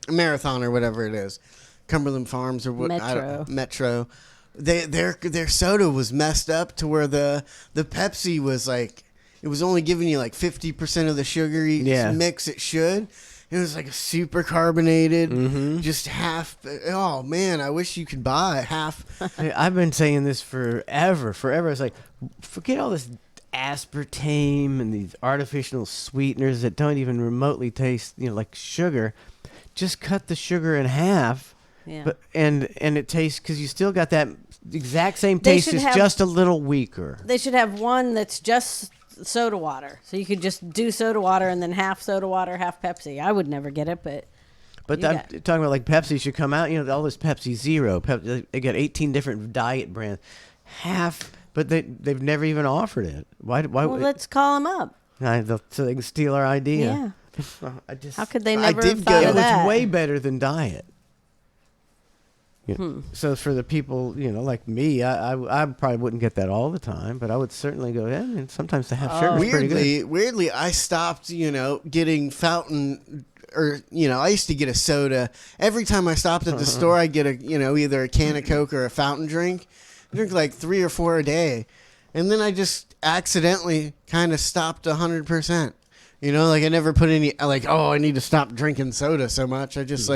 D: Marathon or whatever it is, Cumberland Farms or what?
E: Metro.
D: Metro. their soda was messed up to where the Pepsi was like, it was only giving you like 50% of the sugary mix it should. It was like a super carbonated, just half. Oh man, I wish you could buy half.
C: I've been saying this forever. It's like, forget all this aspartame and these artificial sweeteners that don't even remotely taste, like sugar. Just cut the sugar in half.
E: Yeah.
C: But and it tastes, because you still got that exact same taste. It's just a little weaker.
E: They should have one that's just soda water, so you could just do soda water and then half soda water, half Pepsi. I would never get it, but
C: I'm talking about like Pepsi should come out. All this Pepsi Zero. They got 18 different diet brands. Half, but they've never even offered it. Why?
E: Well, let's call them up.
C: So they can steal our idea.
E: Yeah.
C: How
E: How could they never have thought of that?
C: It's way better than diet. So for the people, like me, I probably wouldn't get that all the time, but I would certainly go ahead, and sometimes the half sugar is pretty good.
D: Weirdly, I stopped, getting fountain, or I used to get a soda every time I stopped at the store. I get either a can of Coke or a fountain drink. I drink like 3 or 4 a day, and then I just accidentally kind of stopped 100%. Like I never put any I need to stop drinking soda so much. I just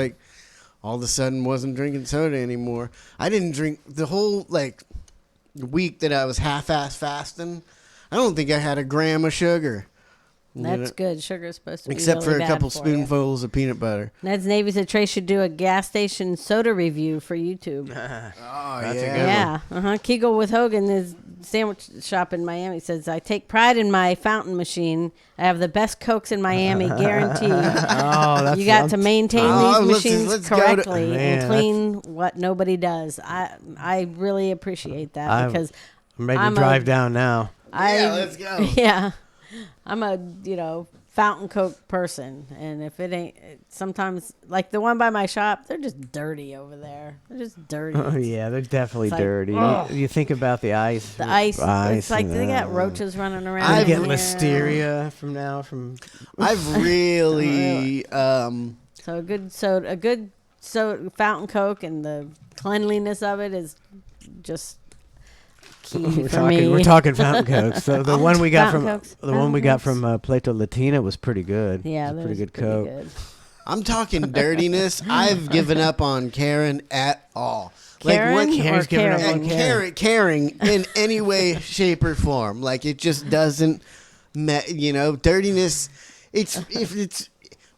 D: all of a sudden wasn't drinking soda anymore. I didn't drink the whole week that I was half-ass fasting. I don't think I had a gram of sugar.
E: That's good. Sugar is supposed to be
D: except
E: really
D: for a couple
E: bad for
D: spoonfuls of peanut butter.
E: Ned's Navy said Trey should do a gas station soda review for YouTube.
D: That's
E: yeah. Kegel with Hogan, his sandwich shop in Miami, says, I take pride in my fountain machine. I have the best Cokes in Miami, guaranteed.
C: That's
E: you got to maintain these machines
D: let's
E: correctly
C: Man,
E: and clean what nobody does. I really appreciate that because
C: I'm ready to drive down now.
D: Let's go.
E: Yeah. I'm a, fountain Coke person. And if it ain't, sometimes, like the one by my shop, they're just dirty over there. They're just dirty.
C: Oh, yeah, they're definitely
E: like,
C: dirty. You think about the ice.
E: The ice. It's like they got roaches running around.
C: I get
E: in
C: listeria from.
D: I've really.
E: So a good soda, fountain Coke, and the cleanliness of it is just key for me.
C: We're talking fountain Cokes. So the one we got
E: from
C: Plato Latina was pretty good.
E: Yeah,
C: it was
E: that
C: pretty
E: was
C: good
E: pretty
C: Coke.
E: good.
D: I'm talking dirtiness. I've given up on Karen at all.
E: Karen
C: Karen's giving up on
D: caring in any way, shape, or form. Like it just doesn't, dirtiness.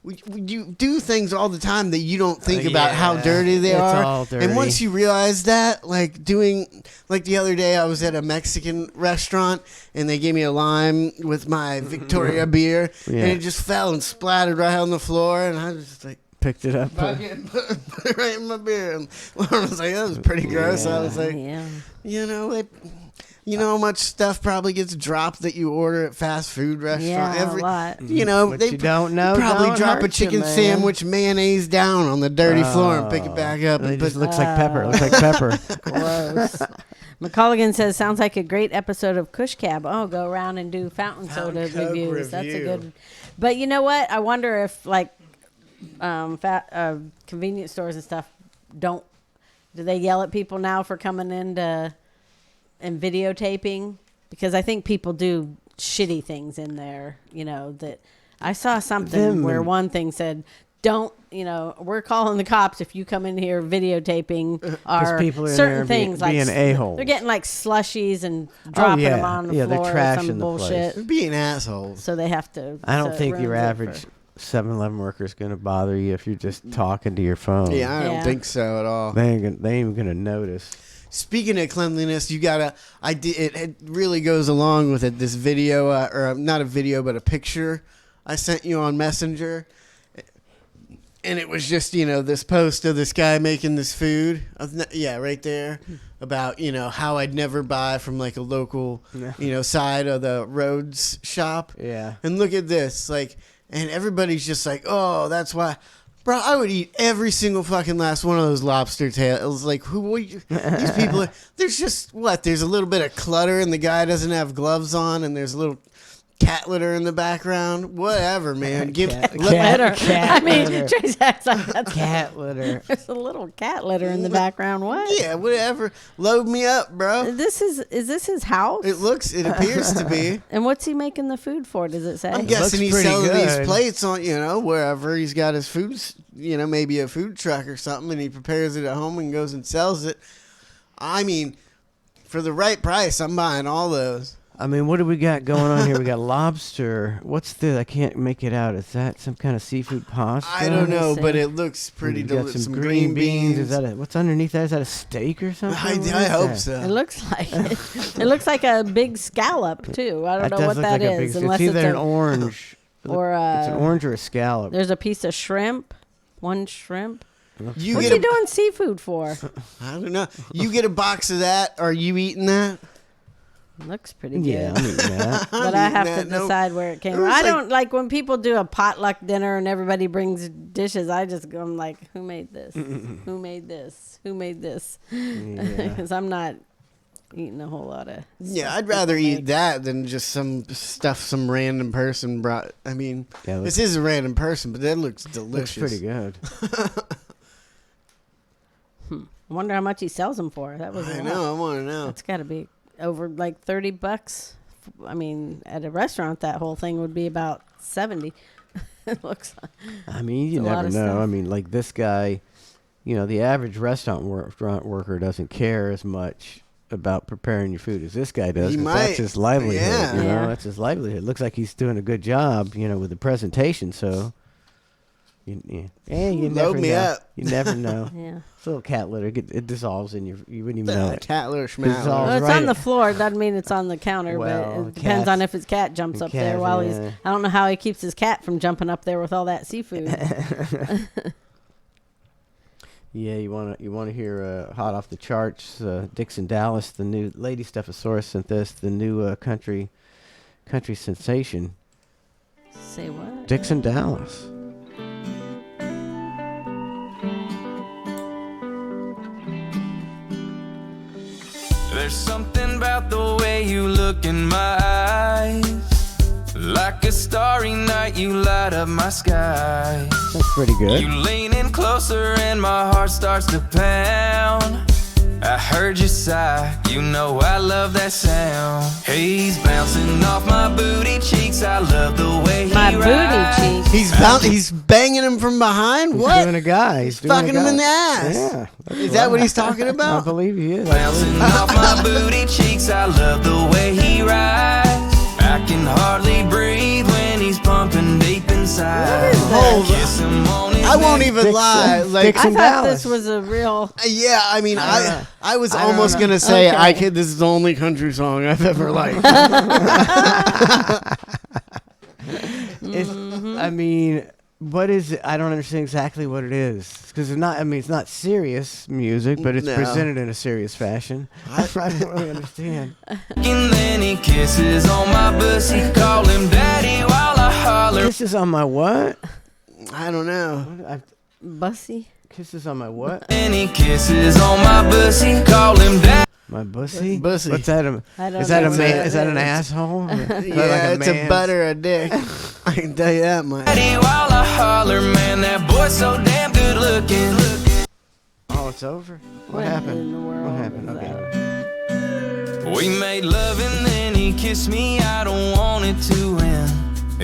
D: You do things all the time that you don't think about how dirty they are.
C: All dirty.
D: And once you realize that, the other day I was at a Mexican restaurant and they gave me a lime with my Victoria beer and it just fell and splattered right on the floor and I was just like,
C: picked it up.
D: put it right in my beer. And Lauren was like, that was pretty gross. I was like, you know how much stuff probably gets dropped that you order at fast food restaurants?
E: Yeah, a lot.
C: What
D: they
C: you don't know
D: probably
C: don't
D: drop a
C: hurt you,
D: chicken
C: man.
D: sandwich mayonnaise down on the dirty floor and pick it back up.
C: It
D: And
C: just
D: put,
C: looks like pepper. It looks like pepper.
E: Gross. McColligan says, sounds like a great episode of Kush Cab. Oh, go around and do fountain soda
D: Coke
E: reviews. That's a
D: review.
E: good. But you know what? I wonder if convenience stores and stuff do they yell at people now for coming in and videotaping? Because I think people do shitty things in there, that I saw something where one thing said, don't, we're calling the cops if you come in here videotaping our
C: people are in
E: certain
C: there
E: things.
C: being a-holes.
E: They're getting like slushies and dropping them on the
C: they're
E: floor or
C: trashing
E: some
C: the
E: bullshit.
C: place.
D: being assholes.
E: So they have to.
C: I don't
E: so it
C: think your
E: ruins it
C: average 7-Eleven worker is going to bother you if you're just talking to your phone.
D: Yeah, I don't think so at all.
C: They ain't even going to notice.
D: Speaking of cleanliness, it really goes along with it. This video, or not a video, but a picture I sent you on Messenger. And it was just, this post of this guy making this food. Right there. About, how I'd never buy from like a local, side of the roads shop.
C: Yeah.
D: And look at this. And everybody's just like, oh, that's why. Bro, I would eat every single fucking last one of those lobster tails. Like, these people, there's just, there's a little bit of clutter and the guy doesn't have gloves on and there's a little cat litter in the background. Whatever, man.
C: Cat
E: Litter.
C: cat
E: I mean,
C: litter.
E: Trace acts like that's
C: Cat litter.
E: There's a little cat litter in the background. What?
D: Yeah, whatever. Load me up, bro.
E: Is this his house?
D: It appears to be.
E: And what's he making the food for? Does it say?
D: I'm guessing he's
C: pretty
D: selling these
C: good.
D: plates on, wherever he's got his foods, maybe a food truck or something, and he prepares it at home and goes and sells it. I mean, for the right price, I'm buying all those.
C: I mean, what do we got going on here? We got lobster. What's this? I can't make it out. Is that some kind of seafood pasta?
D: I don't know,
E: see.
D: but it looks pretty
C: We got
D: delicious.
C: some green beans. Is that what's underneath that? Is that a steak or something?
D: I
C: What is
D: hope
C: that?
D: so.
E: It looks like it. It looks like a big scallop too. I don't know
C: does
E: what
C: look
E: that
C: like a
E: is,
C: big-
E: unless
C: it's either an
E: a,
C: orange
E: or
C: it's an orange or a scallop.
E: There's a piece of shrimp. One shrimp.
D: You
E: What's
D: get
E: he doing seafood for?
D: I don't know. You get a box of that. Are you eating that?
E: Looks pretty good.
C: Yeah, I'm eating that.
E: But I
D: eating
E: have
D: that.
E: to
D: Nope.
E: decide where it came
D: It
E: from.
D: was
E: I
D: like-
E: don't like when people do a potluck dinner and everybody brings dishes. I'm like, who made this? Who made this? Who made this?
C: Yeah.
E: Because I'm not eating a whole lot of.
D: Yeah,
E: stuff
D: I'd rather
E: people
D: eat
E: make.
D: that than just some stuff some random person brought. I mean,
C: Yeah,
D: this is a random person, but that looks delicious.
C: Looks pretty good.
E: I wonder how much he sells them for. That was.
D: I know. I want to know.
E: It's got to be over like $30. I mean, at a restaurant, that whole thing would be about 70. It looks like.
C: I mean, you
E: It's a lot
C: never
E: of
C: know.
E: stuff.
C: I mean, like this guy, the average restaurant worker doesn't care as much about preparing your food as this guy does.
D: He
C: 'Cause
D: might.
C: that's his livelihood.
D: Yeah.
E: Yeah.
C: That's his livelihood. Looks like he's doing a good job, with the presentation. So, you
D: Load
C: never
D: me
C: know.
D: up.
C: You never know.
E: Yeah.
C: It's a little cat litter. It dissolves in your. You wouldn't even know it.
D: Cat litter,
C: Dissolve.
D: schmat
E: Well, it's
C: right.
E: on the floor. It doesn't mean it's on the counter,
C: Well,
E: but it depends
C: cats-
E: on if his cat jumps up there
C: cats,
E: while he's.
C: yeah.
E: I don't know how he keeps his cat from jumping up there with all that seafood.
C: Yeah, you wanna hear hot off the charts? Dixon Dallas, the new Lady Stephosaurus sent this, the new country sensation.
E: Say what?
C: Dixon Dallas.
J: There's something about the way you look in my eyes. Like a starry night, you light up my sky.
C: That's pretty good.
J: You lean in closer and my heart starts to pound. I heard you sigh, I love that sound. He's bouncing off my booty cheeks, I love the way he
E: My booty
J: rides.
E: cheeks.
D: He's banging him from behind.
C: He's
D: What?
C: doing a guy. He's doing
D: Fucking
C: a
D: him
C: guy.
D: in the ass.
C: Yeah. that's
D: Is that
C: right.
D: what he's talking
C: I
D: about?
C: believe he is.
J: Bouncing off my booty cheeks, I love the way he rides. I can hardly breathe when he's pumping deep inside.
D: Hold
J: I kiss him on his
D: I won't
J: neck.
D: even lie. Like,
E: I
C: Dixon
E: thought
C: Dallas.
E: this was a real.
D: yeah, I mean, I was
C: I don't
D: almost
C: know.
D: gonna say
E: Okay.
D: this is the only country song I've ever liked.
C: It's, I mean, what is it? I don't understand exactly what it is because it's not. I mean, it's not serious music, but it's
D: No.
C: presented in a serious fashion. I don't really understand.
J: And then he kisses on my pussy, call him daddy while I holler.
C: Kisses on my what?
D: I don't know.
E: Bussy.
C: Kisses on my what?
J: And he kisses on my pussy, call him daddy.
C: My bussy?
D: Bussy.
C: What's that?
E: I don't
C: Is that a
E: know.
C: man? Is that an asshole? Is that
D: Yeah, it's a
C: man's-
D: butter a dick. I can tell you that much.
J: Daddy while I holler, man, that boy's so damn good looking.
C: Oh, it's over. What
E: in
C: happened?
E: the world
C: What happened?
E: is
C: Okay.
J: We made love and then he kissed me, I don't want it to end.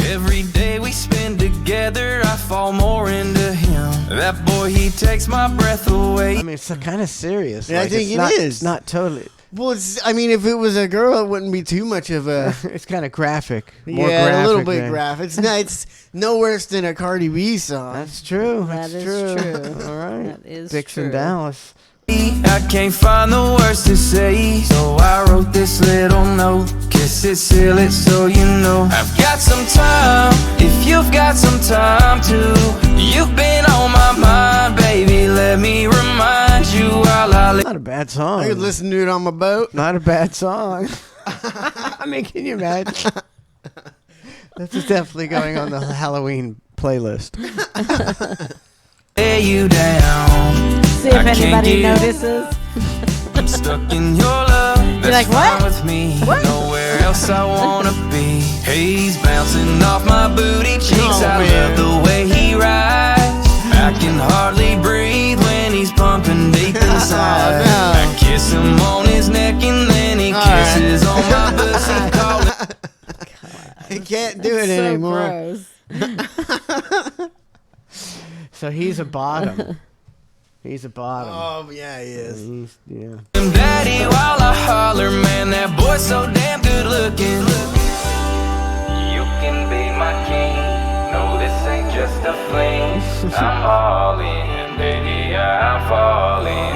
J: Every day we spend together, I fall more into him. That boy, he takes my breath away.
C: I mean, it's kind of serious.
D: Yeah, I think
C: it's
D: it
C: not,
D: is.
C: It's not totally.
D: Well, I mean, if it was a girl, it wouldn't be too much of a.
C: It's kind of graphic. More
D: Yeah,
C: graphic
D: a little bit
C: than-
D: graphic. It's no worse than a Cardi B song.
C: That's true.
E: That
C: That's
E: is
C: true.
E: true.
C: All right.
E: That is
C: Dixon
E: true.
C: Dallas.
J: I can't find the words to say, so I wrote this little note. Kiss it, seal it, so you know I've got some time, if you've got some time too. You've been on my mind, baby, let me remind you while I live.
C: Not a bad song.
D: I could listen to it on my boat.
C: Not a bad song. I mean, can you imagine? This is definitely going on the Halloween playlist.
J: Lay you down.
E: See if
J: I can't
E: anybody
J: get-
E: notices.
J: I'm stuck in your love.
E: Just like,
J: fine
E: what?
J: with me. Nowhere else I wanna be. He's bouncing off my booty cheeks. I love the way he rides. I can hardly breathe when he's pumping deep inside. I kiss him on his neck and then he kisses on my pussy. Call it.
D: I can't do it
E: So
D: anymore.
E: gross.
C: So he's a bottom. He's a bottom.
D: Oh yeah, he is.
C: Yeah.
J: Daddy, while I holler, man, that boy's so damn good looking. You can be my king. No, this ain't just a fling. I'm all in, baby, I'm falling.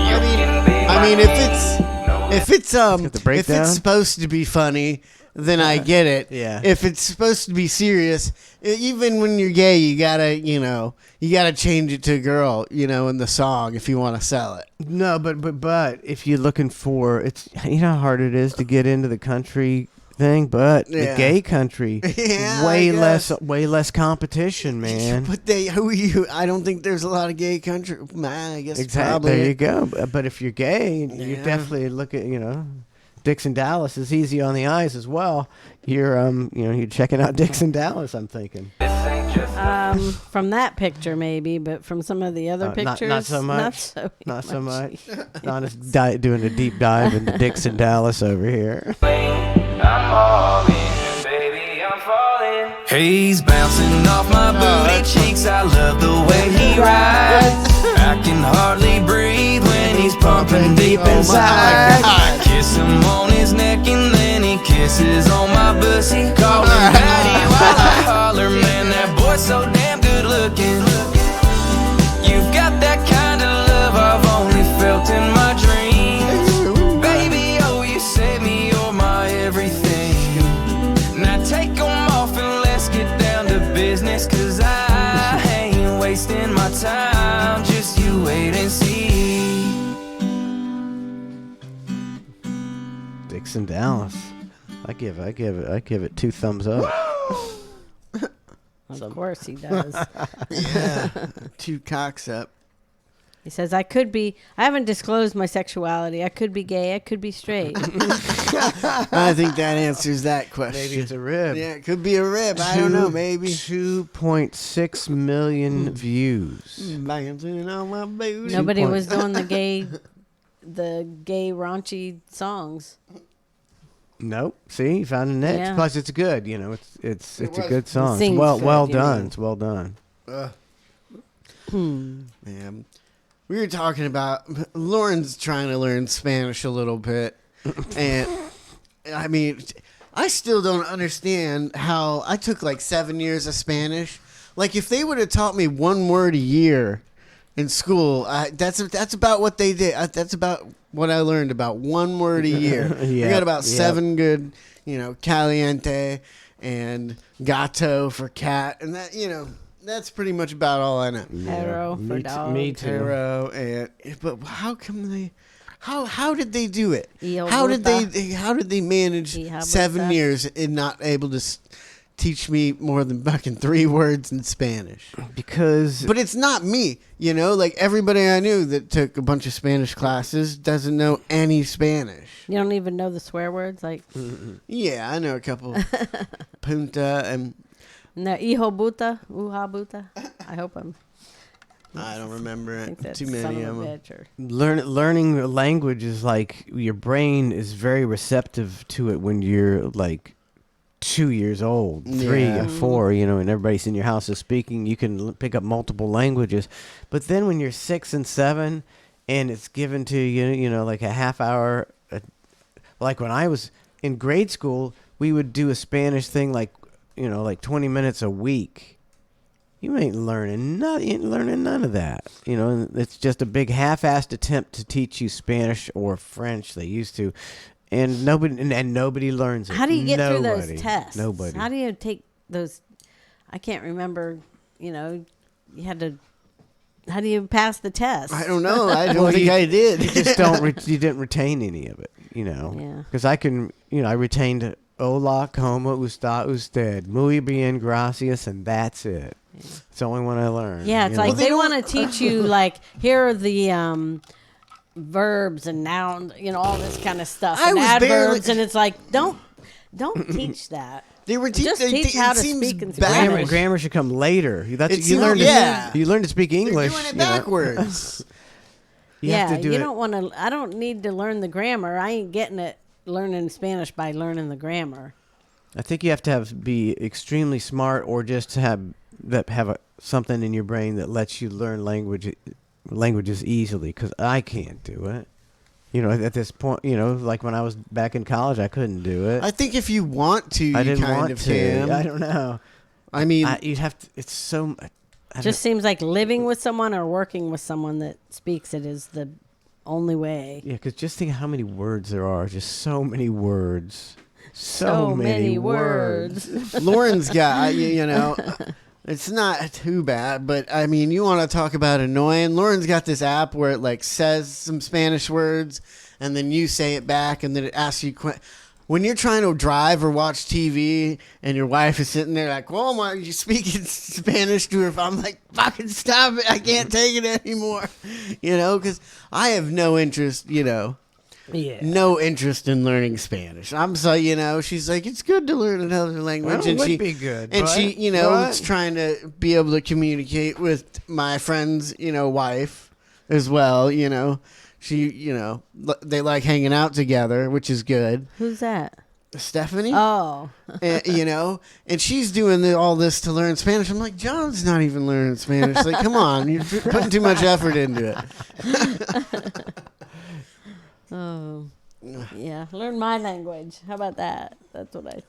J: You can be my
D: I mean, if
C: the
D: if
C: breakdown.
D: it's supposed to be funny, then I get it.
C: Yeah.
D: If it's supposed to be serious, even when you're gay, you gotta change it to a girl, in the song if you want to sell it.
C: No, but if you're looking for, it's how hard it is to get into the country thing, but the
D: Yeah.
C: gay country,
D: Yeah,
C: way
D: I
C: less competition, man.
D: But I don't think there's a lot of gay country. Man, I guess
C: Exactly.
D: probably.
C: There you go. But if you're gay, you
D: Yeah.
C: definitely look at Dixon Dallas is easy on the eyes as well. You're you're checking out Dixon Dallas. I'm thinking.
E: From that picture, maybe, but from some of the other pictures,
C: not so much.
E: Not so much.
C: Donna's doing a deep dive into Dixon Dallas over here.
J: I'm all in, baby, I'm falling. He's bouncing off my booty cheeks. I love the way he rides. I can hardly breathe when he's pumping deep inside. I kiss him on his neck and then he kisses on my pussy. Call him daddy while I holler, man, that boy's so damn good looking. You've got that kind of love I've only felt in my dreams. Baby, oh, you save me, you're my everything. Now take 'em off and let's get down to business, 'cause I ain't wasting my time. Just you wait and see.
C: Dixon Dallas. I give it 2 thumbs up.
E: Of course he does.
D: Yeah, 2 cocks up.
E: He says, I haven't disclosed my sexuality. I could be gay. I could be straight.
D: I think that answers that question.
C: Maybe it's a rib.
D: Yeah, it could be a rib. I don't know. Maybe
C: 2.6 million views.
D: bouncing on my booty.
E: Nobody was doing the gay raunchy songs.
C: Nope. See, you found a niche.
E: Yeah.
C: Plus, it's good. It's a good song.
E: Sings
C: It's well
E: good,
C: done. It's well done.
D: Man, we were talking about Lauren's trying to learn Spanish a little bit, and I mean, I still don't understand how I took like 7 years of Spanish. Like, if they would have taught me 1 word a year in school, that's about what they did. That's about what I learned, about 1 word a year. We got about 7 good, caliente and gato for cat, and that, that's pretty much about all I know.
E: Hetero for dog.
C: Me too.
D: Hetero, but how come they? How did they do it?
E: Hijo
D: How did
E: puta.
D: they manage
E: Hija
D: 7
E: puta.
D: years and not able to teach me more than fucking 3 words in Spanish?
C: Because
D: But it's not me, like everybody I knew that took a bunch of Spanish classes doesn't know any Spanish.
E: You don't even know the swear words? Like,
D: Yeah, I know a couple. Punta and
E: no, hijo buta, uha buta. I hope
D: I don't remember
E: I think
D: it.
E: that's
D: Too
E: son
D: many
E: of
D: of
E: a
D: them.
E: bitch. Or,
C: learning a language is like your brain is very receptive to it when you're like 2 years old, 3
D: Yeah.
C: or 4, and everybody's in your house is speaking. You can pick up multiple languages, but then when you're 6 and 7, and it's given to you, like a half hour. Like when I was in grade school, we would do a Spanish thing like 20 minutes a week. You ain't learning none of that. And it's just a big half-assed attempt to teach you Spanish or French. They used to, and nobody learns it.
E: how do you get through
C: Nobody.
E: those tests?
C: Nobody.
E: How do you take those? I can't remember. You had to. How do you pass the test?
D: I don't know. I don't think I did.
C: You just don't. You didn't retain any of it.
E: Yeah.
C: Because I can. I retained hola, como, está usted, muy bien, gracias, and that's it. It's the only one I learned.
E: Yeah, it's like they want to teach you like here are the verbs and nouns, all this kind of stuff,
D: I
E: and
D: was
E: adverbs,
D: barely-
E: and it's like don't teach that.
D: They were
E: Just teach how to speak and
C: Grammar,
E: Spanish.
C: grammar should come later. That's
D: It's
C: you learn.
D: yeah.
C: You learn to speak English.
D: They're doing it
C: you know.
D: backwards.
C: You have to do
E: you
C: it.
E: don't want to. I don't need to learn the grammar. I ain't getting it learning Spanish by learning the grammar.
C: I think you have to be extremely smart, or just to have something in your brain that lets you learn languages easily. Because I can't do it. At this point, like when I was back in college, I couldn't do it.
D: I think if you want to, you
C: I didn't
D: kind
C: want
D: of
C: to.
D: can.
C: I don't know.
D: I mean,
C: you'd have to. It's so.
E: Just seems like living with someone or working with someone that speaks it is the only way.
C: Yeah, because just think how many words there are. Just so many words.
E: So many words.
D: Lauren's got, it's not too bad, but I mean, you want to talk about annoying. Lauren's got this app where it like says some Spanish words and then you say it back and then it asks you when you're trying to drive or watch TV and your wife is sitting there like, well, why are you speaking Spanish to her? I'm like, fucking stop it. I can't take it anymore. Because I have no interest, no interest in learning Spanish. I'm so, she's like, it's good to learn another language.
C: Well,
D: and
C: it would
D: she,
C: be good,
D: And
C: but-
D: she, is trying to be able to communicate with my friend's, wife as well, She, they like hanging out together, which is good.
E: Who's that?
D: Stephanie.
E: Oh.
D: And she's doing all this to learn Spanish. I'm like, John's not even learning Spanish. Like, come on, you're putting too much effort into it.
E: Oh. Yeah, learn my language. How about that? That's what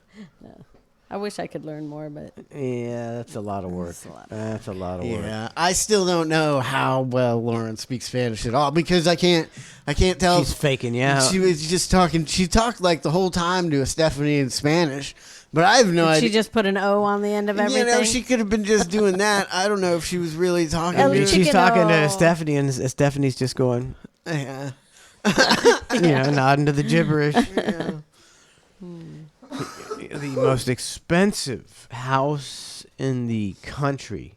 E: I wish I could learn more, but
C: Yeah, that's a lot of work. That's a lot of work.
D: Yeah, I still don't know how well Lauren speaks Spanish at all because I can't tell.
C: She's faking you out.
D: She was just talking. She talked like the whole time to a Stephanie in Spanish, but I have no
E: Did
D: idea.
E: she just put an O on the end of everything?
D: She could have been just doing that. I don't know if she was really talking.
E: At
D: to
E: least
C: She's
E: can
C: talking
E: know.
C: to Stephanie, and Stephanie's just going,
D: Yeah.
C: nodding to the gibberish. The most expensive house in the country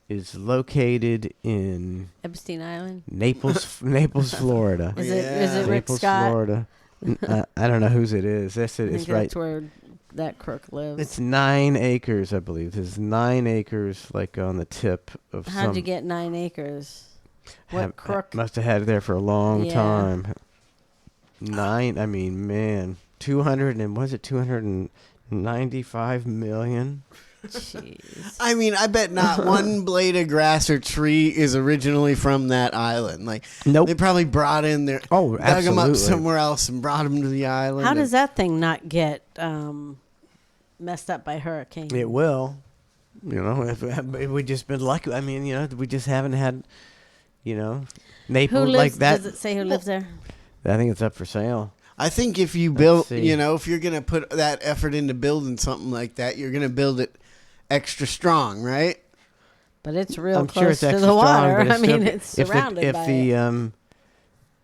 C: is located in
E: Epstein Island.
C: Naples, Florida.
E: Is it Rick
C: Naples,
E: Scott?
C: Florida. I don't know whose it is. That's it.
E: I
C: It's
E: think
C: right.
E: that's where that crook lives.
C: It's 9 acres, I believe. There's 9 acres, like on the tip of some.
E: How'd you get 9 acres? What crook?
C: Must have had it there for a long
E: Yeah.
C: time. 9. I mean, man, 295 million.
E: Jeez.
D: I mean, I bet not one blade of grass or tree is originally from that island. Like,
C: Nope.
D: they probably brought in their
C: Oh,
D: dug them up
C: absolutely.
D: somewhere else and brought them to the island.
E: How does that thing not get messed up by hurricane?
C: It will. If we just been lucky. I mean, we just haven't had, Naples
E: Who lives?
C: like that.
E: Does it say who lives there?
C: I think it's up for sale.
D: I think if you build,
C: see.
D: if you're gonna put that effort into building something like that, you're gonna build it extra strong, right?
E: But it's real
C: I'm
E: close
C: sure it's
E: to
C: extra
E: the water.
C: strong, but
E: I mean,
C: still,
E: it's surrounded
C: if
E: by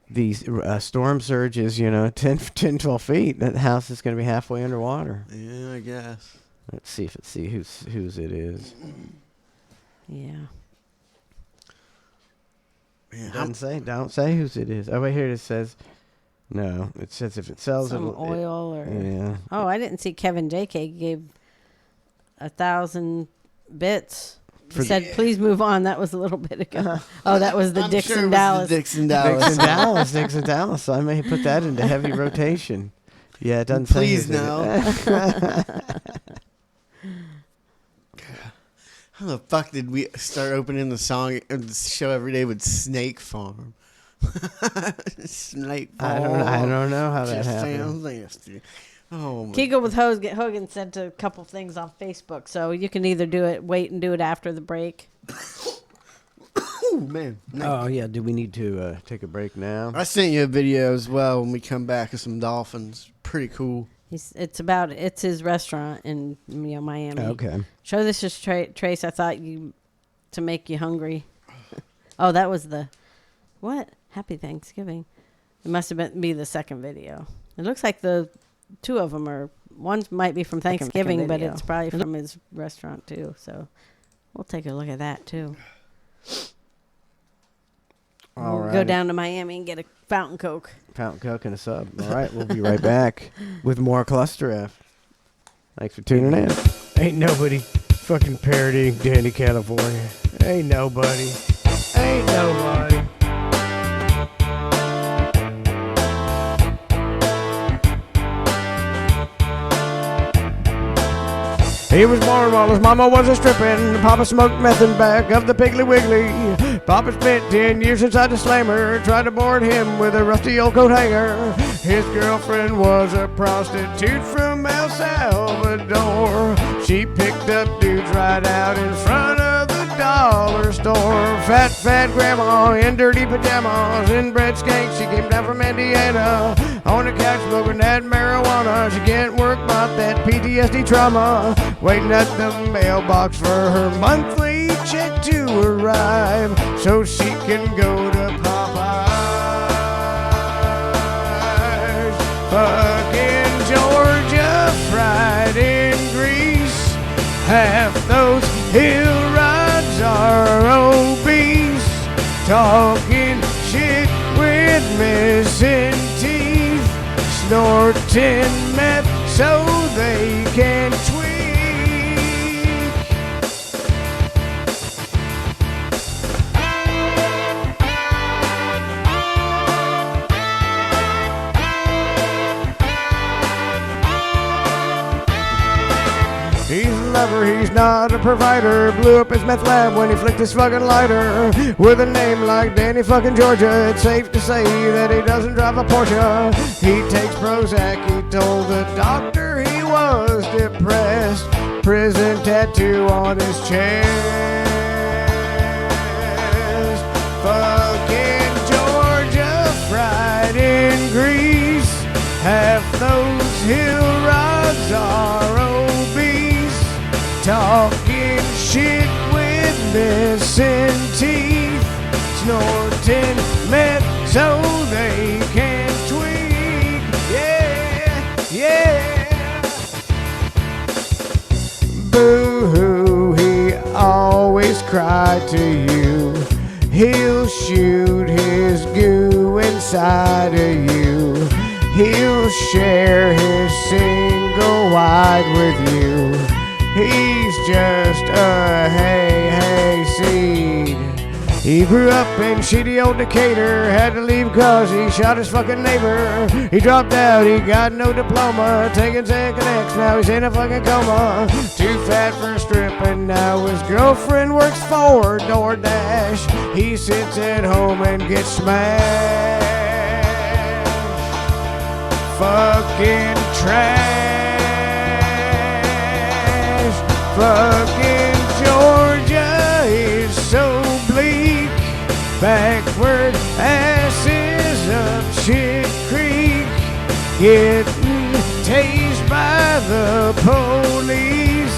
C: the
E: it.
C: storm surge is 10, 12 feet, that house is going to be halfway underwater.
D: Yeah, I guess.
C: Let's see whose it is.
E: Yeah.
D: Yeah,
C: Don't say whose it is. Oh wait, here it says. No, it says if it sells
E: Some
C: it'll-
E: oil or.
C: Yeah.
E: Oh, I didn't see Kevin J.K. gave 1,000 bits. He said, "Please move on." That was a little bit ago. Oh, that was the
D: I'm
E: Dixon
D: sure it was
E: Dallas.
D: the Dixon Dallas.
C: Dixon Dallas. So I may put that into heavy rotation. Yeah, it doesn't say.
D: Please
C: whose it
D: no.
C: is.
D: How the fuck did we start opening the show every day with Snake Farm? Snake Farm.
C: I don't know how that
D: Just
C: happened.
D: sounds nasty. Oh my.
E: Kegel with Hogan sent a couple things on Facebook, so you can either wait and do it after the break.
D: Oh man.
C: Oh yeah. Do we need to take a break now?
D: I sent you a video as well when we come back of some dolphins. Pretty cool.
E: It's his restaurant in Miami.
C: Okay.
E: Show this to Trace. I thought to make you hungry. Oh, that was what? Happy Thanksgiving. It must have be the second video. It looks like the two of them are. One might be from Thanksgiving, but
C: video.
E: it's probably from his restaurant too. So we'll take a look at that too.
C: All
E: Go down to Miami and get a fountain Coke.
C: Fountain Coke and a sub. All right, we'll be right back with more ClusterF. Thanks for tuning in. Ain't nobody fucking parodying Danny California. Ain't nobody. Ain't nobody. He was born while his mama was a strippin'. Papa smoked meth in back of the Piggly Wiggly. Papa spent 10 years inside the slammer. Tried to board him with a rusty old coat hanger. His girlfriend was a prostitute from El Salvador. She picked up dudes right out in front of the dollar store. Fat grandma in dirty pajamas, inbred skank. She came down from Indiana. On the couch smoking that marijuana. She can't work about that PTSD trauma. Waiting at the mailbox for her monthly check to arrive, so she can go to Popeyes. Fucking Georgia, fried in grease. Half those hill rods are obese. Talking shit with missing teeth. Snorting meth so they can tweak. He's a lover, he's not a provider. Blew up his meth lab when he flicked his fucking lighter. With a name like Danny fucking Georgia, it's safe to say that he doesn't drive a Porsche. He takes Prozac, he told the doctor he was depressed. Prison tattoo on his chest. Fucking Georgia, fried in grease. Half those hill rods are obese. Talking shit with missing teeth. Snorting meth so they can tweak. Yeah. Boo-hoo, he always cried to you. He'll shoot his goo inside of you. He'll share his single wide with you. He's just a hey seed. He grew up in shitty old Decatur, had to leave cause he shot his fucking neighbor. He dropped out, he got no diploma, taking Xanax, now he's in a fucking coma. Too fat for stripping, now his girlfriend works for DoorDash. He sits at home and gets smashed. Fucking trash. Fucking Georgia is so bleak. Backward asses up shit creek. Getting tased by the police.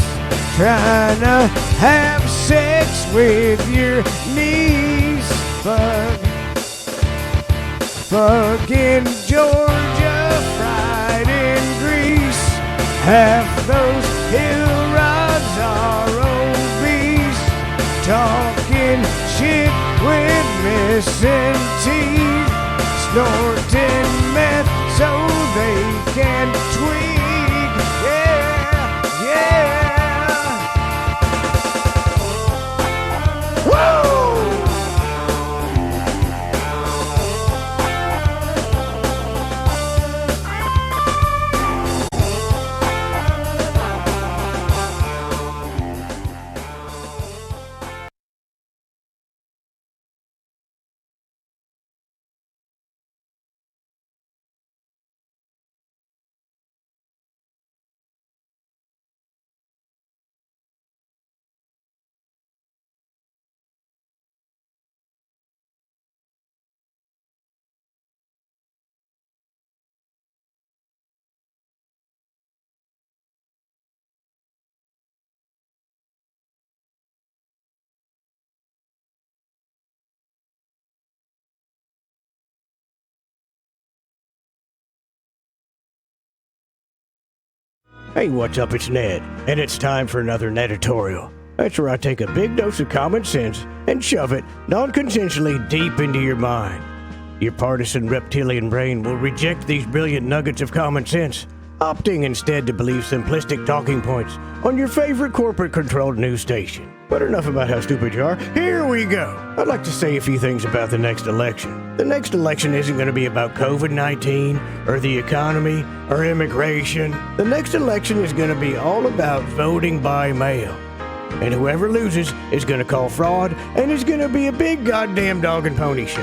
C: Trying to have sex with your niece. Fucking Georgia, fried in grease. Half those hill rods are obese. Talking shit with missing teeth. Snorting meth so they can tweak. Yeah. Woo! Hey, what's up? It's Ned, and it's time for another Neditorial.
K: That's where I take a big dose of common sense and shove it non-consensually deep into your mind. Your partisan reptilian brain will reject these brilliant nuggets of common sense, opting instead to believe simplistic talking points on your favorite corporate-controlled news station. But enough about how stupid you are. Here we go. I'd like to say a few things about the next election. The next election isn't going to be about COVID-19 or the economy or immigration. The next election is going to be all about voting by mail. And whoever loses is going to call fraud, and it's going to be a big goddamn dog and pony show.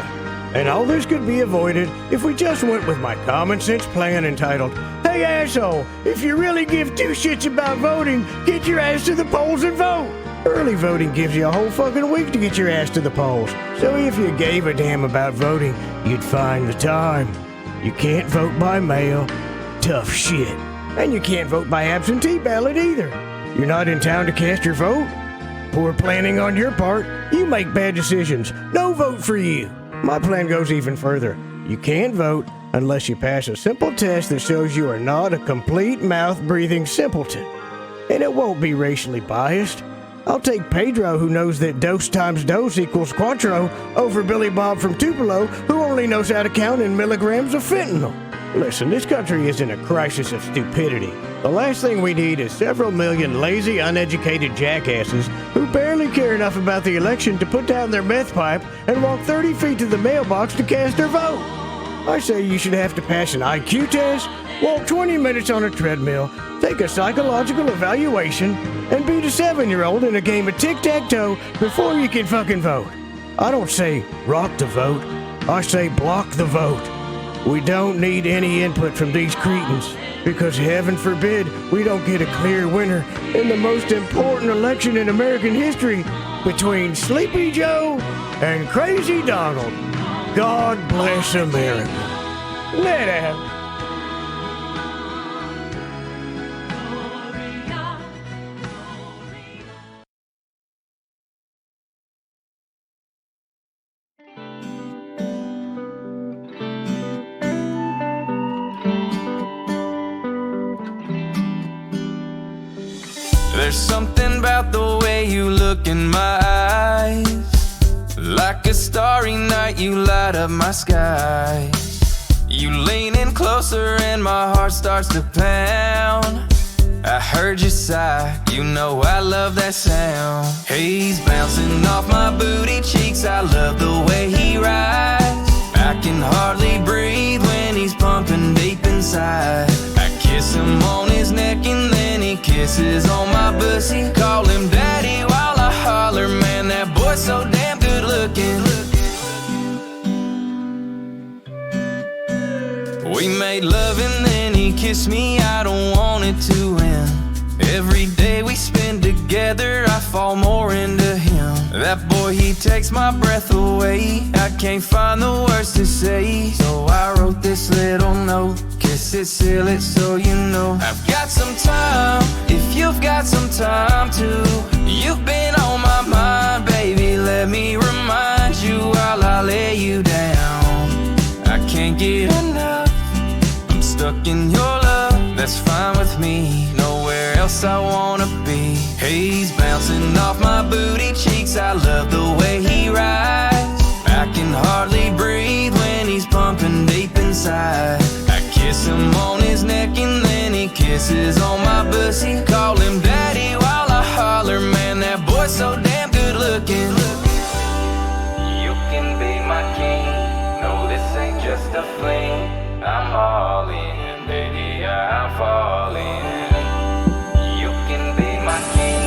K: And all this could be avoided if we just went with my common sense plan entitled, "Hey asshole, if you really give two shits about voting, get your ass to the polls and vote." Early voting gives you a whole fucking week to get your ass to the polls. So if you gave a damn about voting, you'd find the time. You can't vote by mail. Tough shit. And you can't vote by absentee ballot either. You're not in town to cast your vote? Poor planning on your part. You make bad decisions. No vote for you. My plan goes even further. You can't vote unless you pass a simple test that shows you are not a complete mouth-breathing simpleton. And it won't be racially biased. I'll take Pedro, who knows that dose times dose equals quattro, over Billy Bob from Tupelo, who only knows how to count in milligrams of fentanyl. Listen, this country is in a crisis of stupidity. The last thing we need is several million lazy, uneducated jackasses who barely care enough about the election to put down their meth pipe and walk 30 feet to the mailbox to cast their vote. I say you should have to pass an IQ test, walk 20 minutes on a treadmill, take a psychological evaluation, and beat a 7-year-old in a game of tic-tac-toe before you can fucking vote. I don't say rock the vote, I say block the vote. We don't need any input from these cretins, because heaven forbid we don't get a clear winner in the most important election in American history between Sleepy Joe and Crazy Donald. God bless America. Let out.
J: There's something about the way you look in my eyes. Like a starry night, you light up my sky. You lean in closer and my heart starts to pound. I heard you sigh, you know I love that sound. Haze bouncing off my booty cheeks, I love the way he rides. I can hardly breathe when he's pumping deep inside. I kiss him on his neck and then he kisses on my pussy. Call him daddy while I holler, man, that boy's so damn good looking. We made love and then he kissed me, I don't want it to end. Every day we spend together, I fall more into him. That boy, he takes my breath away. I can't find the words to say, so I wrote this little note. Kiss it, seal it, so you know I've got some time, if you've got some time too. You've been on my mind, baby, let me remind you while I lay you down. I can't get enough, I'm stuck in your love, that's fine with me. Nowhere else I wanna be. Haze bouncing off my booty cheeks, I love the way he rides. I can hardly breathe when he's pumping deep inside. I kiss him on his neck and then he kisses on my pussy. Call him daddy while I holler, man, that boy's so damn good looking. You can be my king, no, this ain't just a fling. I'm all in, baby, I'm falling. You can be my king,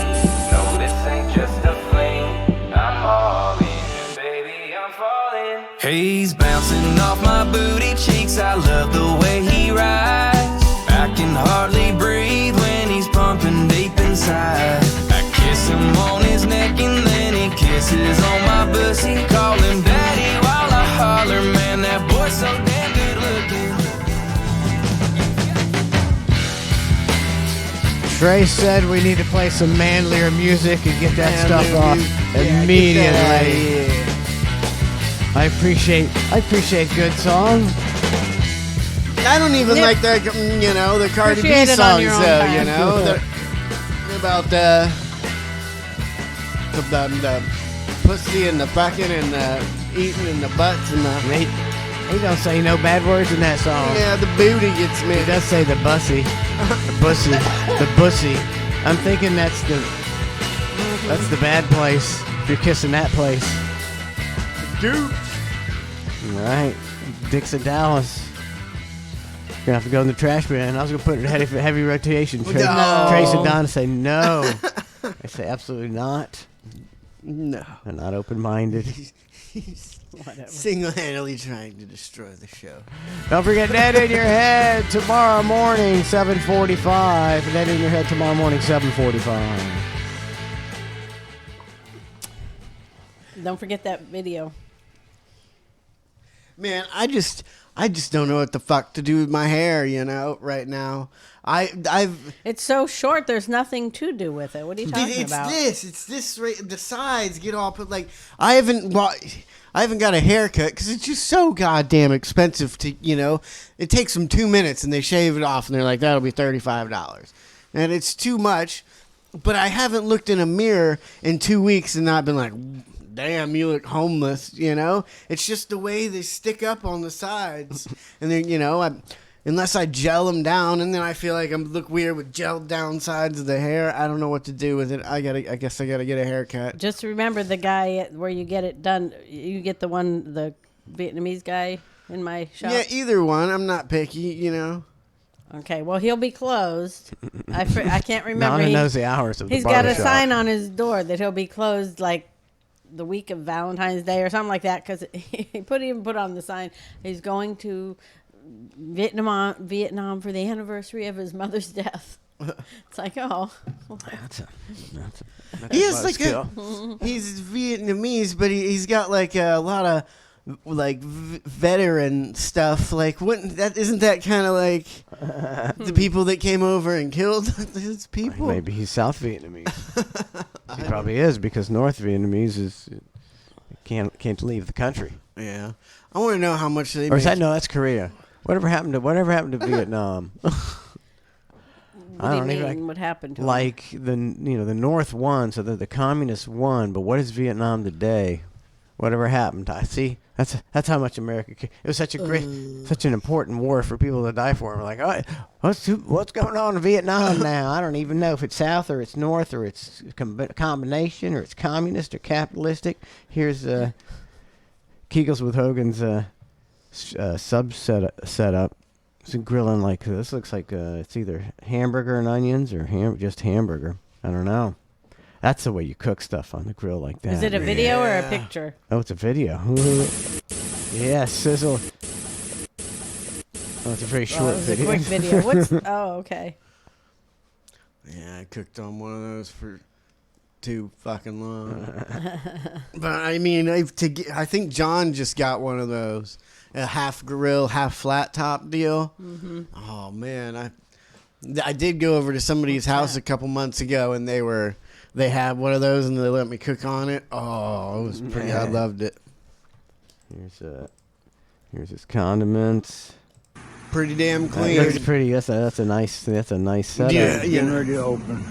J: no, this ain't just a fling. I'm all in, baby, I'm falling. Haze bouncing off my booty cheeks, I love the way he rides. I can hardly breathe when he's pumping deep inside. I kiss him on his neck and then he kisses on my pussy. Call him daddy while I holler, man, that boy's so damn good looking.
C: Trey said we need to play some manlier music and get that stuff off immediately. I appreciate good song.
D: I don't even like the, the Cardi B songs, though, about The pussy and the fucking and the eating and the butts and the.
C: He don't say no bad words in that song.
D: Yeah, the booty gets me.
C: He does say the bussy, the bussy, the bussy. I'm thinking that's the bad place. If you're kissing that place,
D: Dude.
C: all right, Dicks of Dallas. You're gonna have to go in the trash bin. I was gonna put it in heavy rotation. Trace and Donna say no. I say absolutely not.
D: No.
C: They're not open-minded.
D: Single-handedly trying to destroy the show.
C: Don't forget Dead in Your Head tomorrow morning, 7:45. Dead in Your Head tomorrow morning, 7:45.
E: Don't forget that video.
D: Man, I just don't know what the fuck to do with my hair, right now.
E: It's so short. There's nothing to do with it. What are you talking about?
D: It's this. The sides get all put like I haven't got a haircut because it's just so goddamn expensive to It takes them 2 minutes and they shave it off and they're like that'll be $35, and it's too much. But I haven't looked in a mirror in 2 weeks and not been like, damn, you look homeless. It's just the way they stick up on the sides, and then unless I gel them down, and then I feel like I look weird with gelled down sides of the hair. I don't know what to do with it. I guess I gotta get a haircut.
E: Just remember the guy where you get it done. You get the Vietnamese guy in my shop.
D: Yeah, either one. I'm not picky.
E: Okay, well he'll be closed. I can't remember.
C: Nana knows the hours of the
E: He's got a
C: barbershop.
E: sign on his door that he'll be closed like the week of Valentine's Day or something like that, because he put on the sign he's going to Vietnam for the anniversary of his mother's death. It's like, oh,
D: he's Vietnamese, but he's got like a lot of like veteran stuff. Like, isn't that kind of like the people that came over and killed his people?
C: Maybe he's South Vietnamese. He probably is, because North Vietnamese can't leave the country.
D: Yeah, I want to know how much they.
C: Or is that that's Korea? Whatever happened to Vietnam?
E: What do you mean? What happened to
C: like
E: him?
C: the North won, so the communists won. But what is Vietnam today? Whatever happened? That's how much America. It was such an important war for people to die for. We're like, oh, what's going on in Vietnam now? I don't even know if it's South or it's North or it's a combination or it's communist or capitalistic. Here's Kegels with Hogan's sub setup. It's grilling like this. Looks like it's either hamburger and onions or just hamburger. I don't know. That's the way you cook stuff on the grill like that.
E: Is it a video or a picture?
C: Oh, it's a video. Yeah, sizzle. Oh, it's a very short video.
E: It's a quick video. Oh, okay.
D: Yeah, I cooked on one of those for too fucking long. But I mean, I think John just got one of those, a half grill, half flat top deal. Mm-hmm. Oh man, I did go over to somebody's house a couple months ago, and they had one of those, and they let me cook on it. Oh, it was pretty. I loved it.
C: Here's his condiments.
D: Pretty damn clean.
C: That's pretty. That's a nice setup.
D: Yeah,
K: Getting ready to open.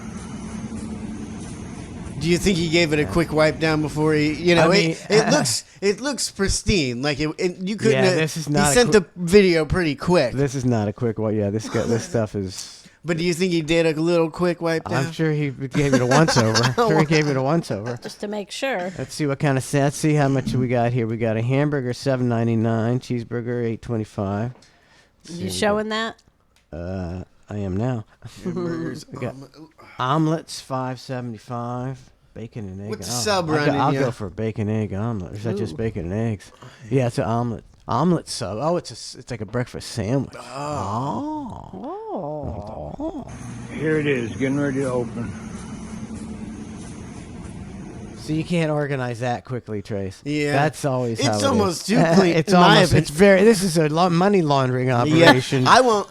D: Do you think he gave it a quick wipe down before he? It looks pristine. Like you couldn't.
C: Yeah, this is not.
D: He sent the video pretty quick.
C: This is not a quick wipe. Yeah, this stuff is.
D: But do you think he did a little quick wipe down?
C: I'm sure he gave it a once over.
E: Just to make sure.
C: Let's see what kind of. Let's see how much we got here. We got a hamburger $7.99, cheeseburger $8.25.
E: You showing that?
C: I am now.
D: Hamburgers.
C: We got omelets $5.75. Bacon and egg.
D: What's the sub running?
C: I'll go for a bacon egg omelet. Or is that just bacon and eggs? Yeah, it's an omelet. Omelet sub. Oh, it's like a breakfast sandwich. Oh.
K: Here it is, getting ready to open.
C: So you can't organize that quickly, Trace.
D: Yeah,
C: that's always. How
D: it's
C: it
D: almost
C: is.
D: too clean.
C: It's very. This is a money laundering operation.
D: Yeah, I won't.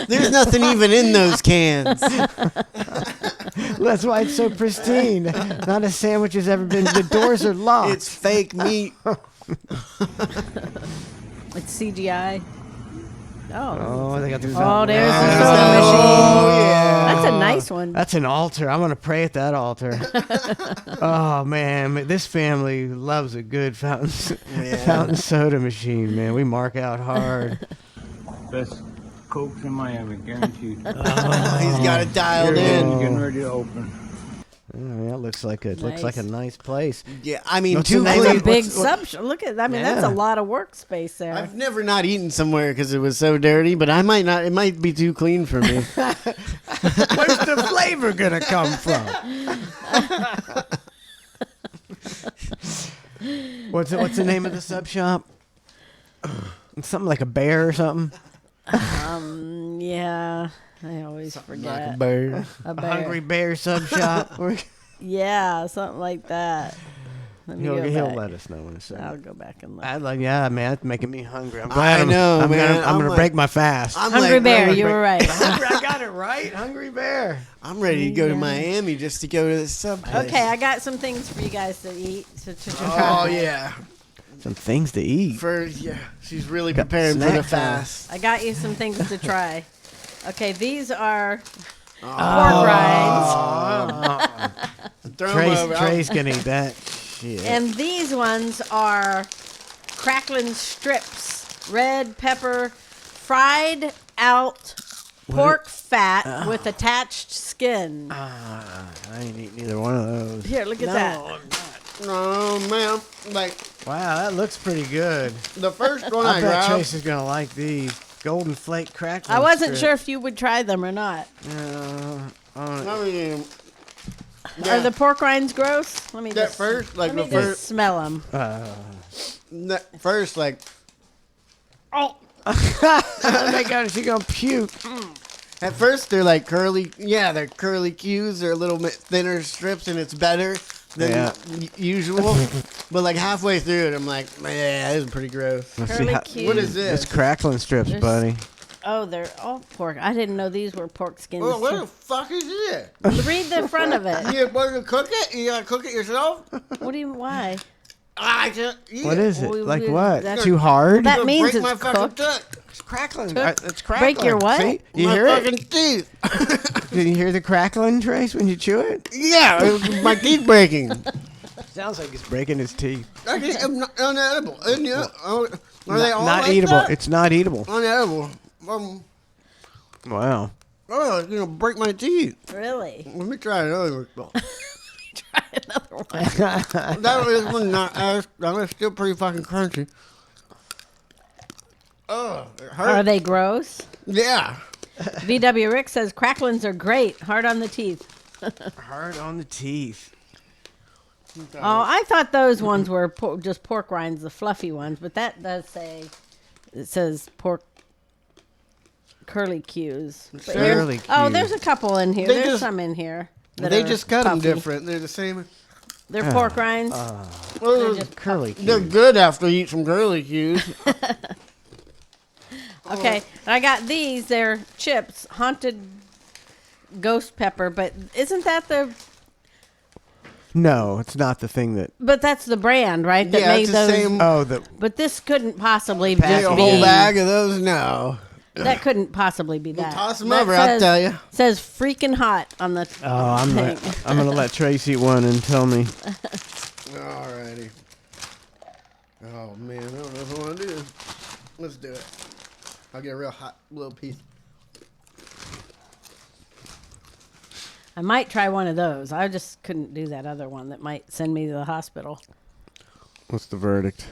D: There's nothing even in those cans.
C: That's why it's so pristine. Not a sandwich has ever been. The doors are locked.
D: It's fake meat.
E: It's CGI. Oh,
C: they got the
E: there's
C: fountain.
E: the soda machine.
D: Oh, yeah.
E: That's a nice one.
C: That's an altar. I'm gonna pray at that altar. Oh man, this family loves a good fountain soda machine. Man, we mark out hard.
L: Best Cokes in Miami, guaranteed.
D: He's got it dialed in.
L: Getting ready to open.
C: Yeah, looks like a nice place.
D: Yeah, I mean,
C: What's
D: too
C: the name
D: clean.
C: of-
E: Big
C: what's-
E: sub. Look at. I mean, that's
C: Yeah.
E: a lot of workspace there.
D: I've never not eaten somewhere because it was so dirty, but I might not. It might be too clean for me.
C: Where's the flavor gonna come from? What's the name of the sub shop? Something like a bear or something.
E: Yeah, I always forget.
D: Like a bird.
E: A
C: A
E: bear.
C: Hungry Bear sub shop.
E: Yeah, something like that. Let me go
C: He'll
E: back.
C: let us know in a second.
E: I'll go back and look.
C: Man, that's making me hungry. I'm
D: I
C: glad
D: know,
C: I'm
D: man.
C: gonna
D: I'm
C: break
D: like-
C: my fast.
D: I'm
E: Hungry
D: like,
E: Bear,
D: I'm
E: you were right.
C: I got it right. Hungry Bear.
D: I'm ready to go to Miami just to go to the sub place.
E: Okay, I got some things for you guys to eat. To try.
D: Oh yeah.
C: Some things to eat.
D: She's really preparing for the
C: snack time.
D: fast.
E: I got you some things to try. Okay, these are
C: Oh.
E: pork rinds.
D: Throw 'em over.
C: Trey's gonna eat that shit.
E: And these ones are crackling strips, red pepper, fried out pork fat with attached skin.
C: I ain't eating either one of those.
E: Here, look at that.
D: No, man. Like
C: Wow, that looks pretty good.
D: the first one
C: I
D: I
C: bet
D: grabbed.
C: Chase is gonna like these golden flake crackling.
E: I wasn't
C: strips.
E: sure if you would try them or not.
D: I mean,
E: Are the pork rinds gross? Let me
D: that
E: just,
D: first, like
E: let
D: the
E: me just
D: first,
E: smell them.
D: that first, like
E: Oh,
C: Oh my god, is she gonna puke?
D: at first they're like curly. Yeah, they're curly cues. They're a little bit thinner strips, and it's better than usual. But like halfway through it, I'm like, man, this is pretty gross.
C: Let's see
E: curly
C: how-
E: cubes.
D: What is this?
C: It's crackling strips,
E: There's-
C: buddy.
E: Oh, they're all pork. I didn't know these were pork skins.
D: Oh, what the fuck is it?
E: Read the front of it.
D: You want to cook it? You gotta cook it yourself?
E: What do you? Why?
D: I just eat
C: What
D: it.
C: is it? Like
E: we-
C: what?
E: that's-
C: Too hard?
E: That
D: Gonna
E: means
D: break my
E: it's
D: fucking
E: cooked.
D: tongue.
C: It's crackling.
E: Took-
C: It's crackling.
E: Break your what?
C: See? You
D: My
C: hear
D: fucking
C: it?
D: teeth.
C: Did you hear the crackling, Trace, when you chew it?
D: Yeah, it was my teeth breaking.
C: Sounds like he's breaking his teeth.
D: I'm not unedible. And, you know, are they all
C: Not
D: like
C: eatable.
D: that?
C: It's not eatable.
D: Unedible.
C: Wow.
D: Oh, it's gonna break my teeth.
E: Really?
D: Let me try another one.
E: Try another one.
D: That was not as. That was still pretty fucking crunchy. Oh, it hurt.
E: Are they gross?
D: Yeah.
E: VW Rick says cracklins are great. Hard on the teeth.
C: Hard on the teeth.
E: Oh, I thought those ones were just pork rinds, the fluffy ones, but that does say, it says pork curly cues. But here-
C: Curly
E: Oh,
C: cues.
E: there's a couple in here.
D: They
E: There's
D: just-
E: some in here. that
D: They
E: are
D: just cut them
E: puffy.
D: different. They're the same.
E: They're pork rinds.
D: They're,
E: just
C: Curly
D: they're
C: cues.
D: good after you eat some curly cues.
E: Okay, and I got these. They're chips, haunted ghost pepper, but isn't that the?
C: No, it's not the thing that.
E: But that's the brand, right? That
D: Yeah,
E: made
D: it's the
E: those.
D: same.
C: Oh, the.
E: But this couldn't possibly
D: Take
E: just
D: a
E: be.
D: whole bag of those? No.
E: That couldn't possibly be that.
D: Toss 'em
E: That
D: over, I'll
E: says-
D: tell ya.
E: Says freaking hot on the
C: Oh,
E: thing.
C: I'm gonna let Tracy eat one and tell me.
D: Alrighty. Oh man, I don't know if I want to do this. Let's do it. I'll get a real hot little piece.
E: I might try one of those. I just couldn't do that other one that might send me to the hospital.
C: What's the verdict?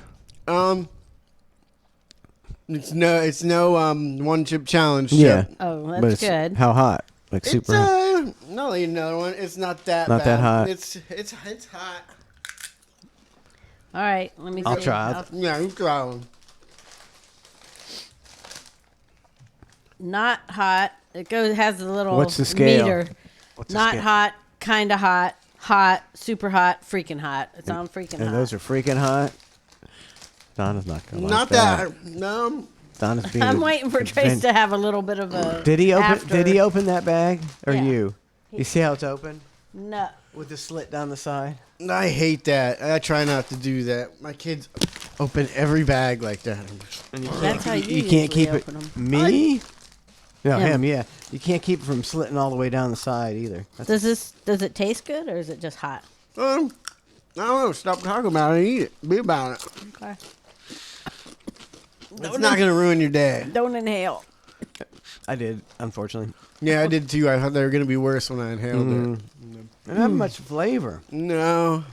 D: It's no one chip challenge.
C: Yeah.
D: chip.
E: Oh,
C: But
E: that's
C: it's
E: good.
C: how hot? Like
D: It's
C: super hot.
D: no, eat another one. It's not that
C: Not
D: bad.
C: that hot.
D: It's hot.
E: All right, let me.
C: I'll
E: see.
C: try it.
D: Yeah, you try one.
E: Not hot. It has a little.
C: What's the scale?
E: Meter.
C: What's the
E: Not
C: scale?
E: hot. Kind of hot. Hot. Super hot. Freaking hot. It's on freaking
C: And
E: hot.
C: those are freaking hot. Donna's not gonna like
D: Not that. No.
C: Donna's being.
E: I'm waiting for Trace to have a little bit of a.
C: Did he open?
E: after-
C: Did he open that bag or
E: Yeah.
C: you? You see how it's open
E: No.
C: with the slit down the side?
D: I hate that. I try not to do that. My kids Open every bag like that.
C: And you
E: That's how you
C: can't keep
E: usually
C: it.
E: open 'em.
C: Me? No,
E: Him.
C: him. Yeah. You can't keep it from slitting all the way down the side either.
E: Does it taste good or is it just hot?
D: I don't know. Stop talking about it. Eat it. Be about it.
E: Okay.
D: It's not gonna ruin your day.
E: Don't inhale.
C: I did, unfortunately.
D: Yeah, I did too. I thought they were gonna be worse when I inhaled it.
C: It doesn't have much flavor.
D: No,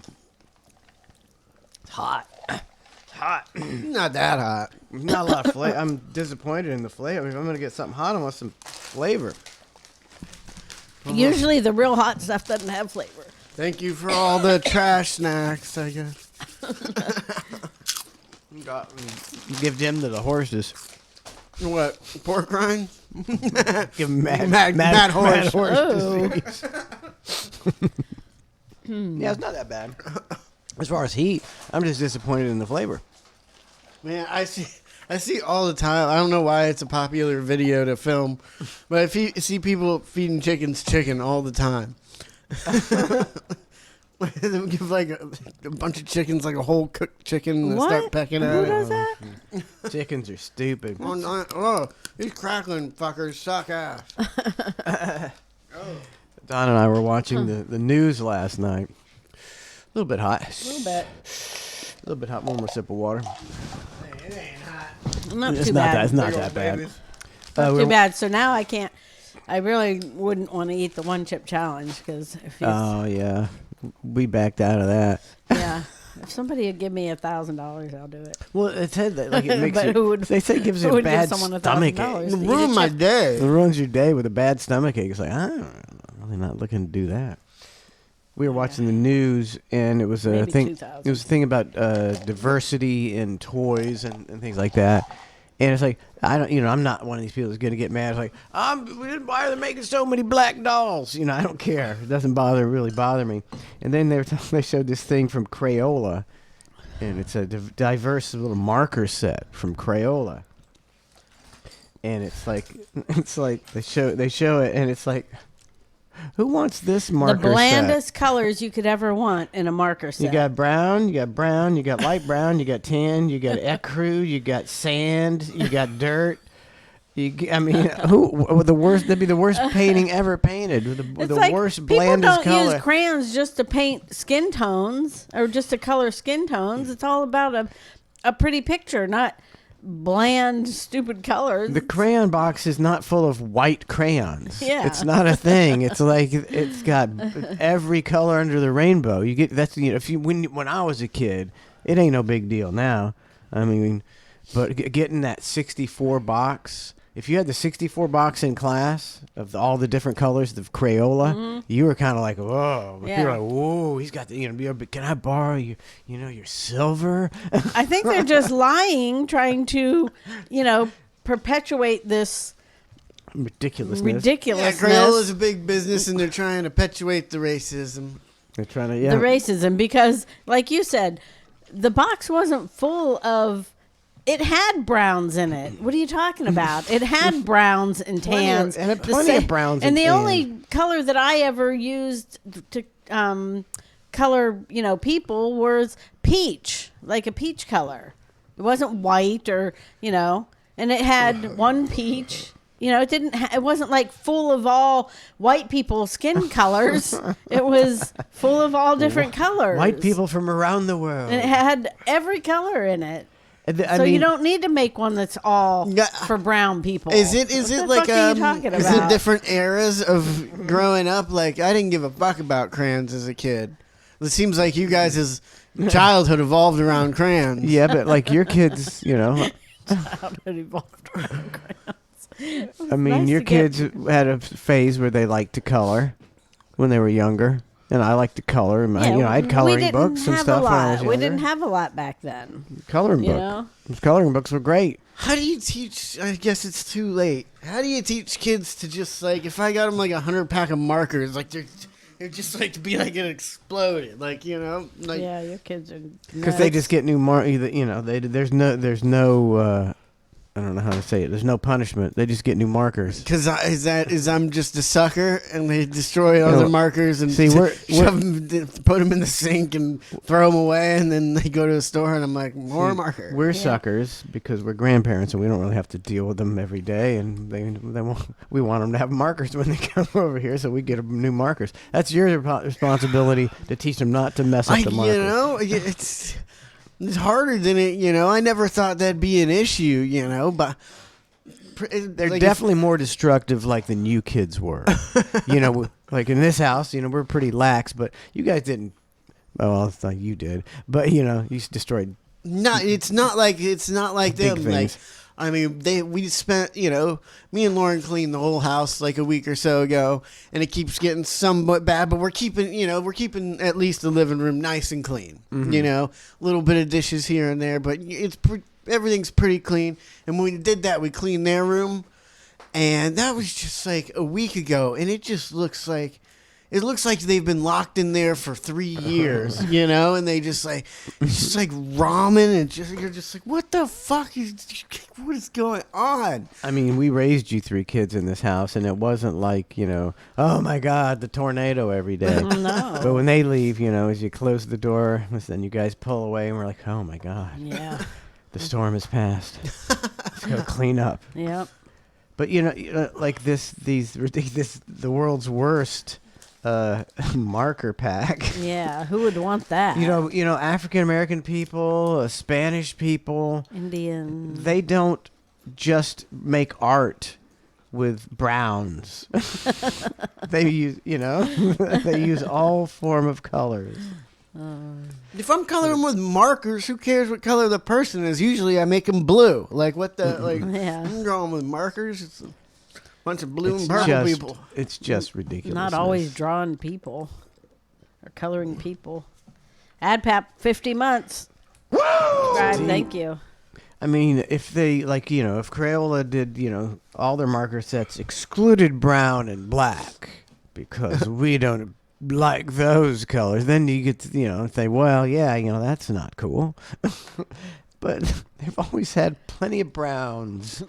C: It's hot. Hot.
D: not that hot.
C: Not a lot of flavor. I'm disappointed in the flavor. If I'm gonna get something hot, I want some flavor.
E: Usually the real hot stuff doesn't have flavor.
D: Thank you for all the trash snacks. I guess.
C: You give them to the horses.
D: What? Pork rinds?
C: Give them
D: Mad horse.
E: Oh.
C: Yeah, it's not that bad. As far as heat, I'm just disappointed in the flavor.
D: Man, I see all the time. I don't know why it's a popular video to film, but if you see people feeding chickens chicken all the time. They give like a bunch of chickens like a whole cooked chicken and they start pecking at
E: Who
D: it.
E: does that?
C: Chickens are stupid.
D: Oh, these crackling fuckers suck ass.
C: Don and I were watching the news last night. A little bit hot.
E: A little bit.
C: A little bit hot. One more sip of water.
E: Not
C: It's
E: too
C: not
E: bad.
C: that. It's not that bad.
E: Not too
C: we're-
E: bad. So now I can't. I really wouldn't want to eat the one chip challenge because if it's,
C: Oh yeah, we backed out of that.
E: yeah, if somebody would give me $1,000, I'll do it.
C: Well, it said that like it makes
E: But
C: you.
E: who would-
C: They say it gives
E: who
C: you a
E: would give
C: bad
E: someone
C: stomach
E: $1,000
C: ache.
E: to eat a
D: Ruin my
E: chip?
D: day.
C: It ruins your day with a bad stomach ache. It's like I'm really not looking to do that. We were watching the news, and it was a
E: Maybe
C: thing.
E: 2,000.
C: It was a thing about diversity in toys and things like that. And it's like I'm not one of these people that's going to get mad. It's like why are they making so many black dolls? I don't care. It doesn't really bother me. And then they showed this thing from Crayola, and it's a diverse little marker set from Crayola. And it's like they show it, and it's like, who wants this marker
E: The
C: set?
E: blandest colors you could ever want in a marker set.
C: You got brown, you got light brown, you got tan, you got ecru, you got sand, you got dirt. Who the worst? That'd be the worst painting ever painted.
E: It's
C: The
E: like
C: worst,
E: people
C: blandest
E: don't
C: color.
E: use crayons just to paint skin tones or just to color skin tones. It's all about a pretty picture, not bland, stupid colors.
C: The crayon box is not full of white crayons.
E: Yeah.
C: It's not a thing. It's like it's got every color under the rainbow. You get when I was a kid, it ain't no big deal now. But getting that 64 box, if you had the 64 box in class of all the different colors of Crayola, you were kind of like, whoa.
E: Yeah.
C: You're like, whoa, he's got the, can I borrow your silver?
E: I think they're just lying, trying to, perpetuate this
C: Ridiculousness.
D: Yeah,
E: ridiculousness.
D: Crayola's a big business, and they're trying to perpetuate the racism.
C: They're trying to,
E: The racism, because, like you said, the box wasn't full of. It had browns in it. What are you talking about? It had browns and tans.
C: Plenty of browns
E: and
C: and
E: the
C: tans.
E: only color that I ever used to color, people was peach, like a peach color. It wasn't white or, and it had one peach. It didn't. It wasn't like full of all white people's skin colors. It was full of all different colors.
C: White people from around the world.
E: And it had every color in it.
C: I
E: So you
C: mean-
E: don't need to make one that's all for brown people.
D: Is it
E: What
D: like
E: the fuck are you talking
D: is
E: about?
D: it different eras of growing up? Like I didn't give a fuck about crayons as a kid. It seems like you guys' childhood evolved around crayons.
C: Yeah, but like your kids,
E: Childhood evolved around crayons. Nice
C: your
E: to get-
C: kids had a phase where they liked to color when they were younger, and I liked to color. I had
E: we
C: coloring
E: didn't
C: books and
E: have
C: stuff
E: a
C: when I
E: lot.
C: was younger.
E: We didn't have a lot back then.
C: Coloring
E: you
C: book.
E: know?
C: Those coloring books were great.
D: How do you teach? I guess it's too late. How do you teach kids to just like if I got them like 100 pack of markers, like they're just like to be like it exploded, like like
E: Yeah, your kids are
C: Because they just get new there's no I don't know how to say it. There's no punishment. They just get new markers.
D: Because I'm just a sucker, and they destroy all their markers and
C: see,
D: put them in the sink and throw them away, and then they go to the store, and I'm like, more marker.
C: We're suckers because we're grandparents, and we don't really have to deal with them every day, and we want them to have markers when they come over here, so we get them new markers. That's your responsibility to teach them not to mess up the markers.
D: You know, it's harder than it, you know. I never thought that'd be an issue, you know, but
C: they're like definitely more destructive like than you kids were. You know, like in this house, you know, we're pretty lax, but you guys didn't. Well, it's like you did, but you know, you destroyed.
D: It's not like them.
C: Things.
D: Like, I mean, we spent, you know, me and Lauren cleaned the whole house like a week or so ago, and it keeps getting somewhat bad, but we're keeping at least the living room nice and clean.
C: Mm-hmm.
D: You know, a little bit of dishes here and there, but everything's pretty clean. And when we did that, we cleaned their room, and that was just like a week ago, and it just looks like they've been locked in there for 3 years, you know, and they just like, it's just like ramen, and you're just like, what the fuck what is going on?
C: I mean, we raised you 3 kids in this house, and it wasn't like, you know, oh my God, the tornado every day.
E: No.
C: But when they leave, you know, as you close the door, then you guys pull away, and we're like, oh my God.
E: Yeah.
C: The storm has passed. Let's go clean up.
E: Yep.
C: But, you know, like the world's worst marker pack.
E: Yeah, who would want that?
C: You know, African American people, Spanish people,
E: Indian.
C: They don't just make art with browns. They use, you know, they use all form of colors.
D: If I'm coloring with markers, who cares what color the person is? Usually, I make them blue. Like what the
E: Yeah.
D: I'm drawing with markers. It's a bunch of blue and purple people.
C: It's just ridiculous.
E: Not always drawing people or coloring people. AdPap 50 months. Subscribe, thank you.
C: I mean, if they, like, you know, if Crayola did, you know, all their marker sets excluded brown and black because we don't like those colors, then you get to, you know, say, well, yeah, you know, that's not cool. But they've always had plenty of browns,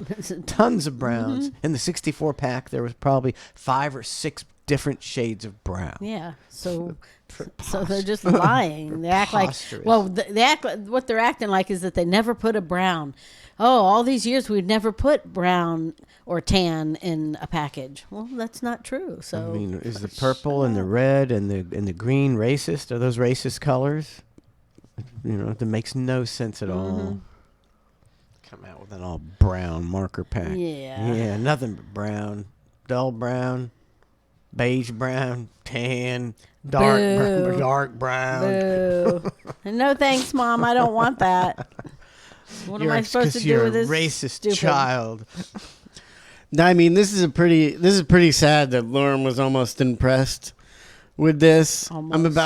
C: tons of browns. In the 64 pack, there was probably 5 or 6 different shades of brown.
E: Yeah, so they're just lying. They act like, well, what they're acting like is that they never put a brown. Oh, all these years we've never put brown or tan in a package. Well, that's not true. So
C: I mean, is the purple and the red and the green racist? Are those racist colors? You know, that makes no sense at all. Come out with an all brown marker pack. Yeah, nothing but brown, dull brown, beige brown, tan, dark brown.
E: Boo. No thanks, Mom. I don't want that. What am I supposed to do with this?
C: You're a racist child.
D: I mean, this is pretty sad that Lauren was almost impressed with this.
E: Almost.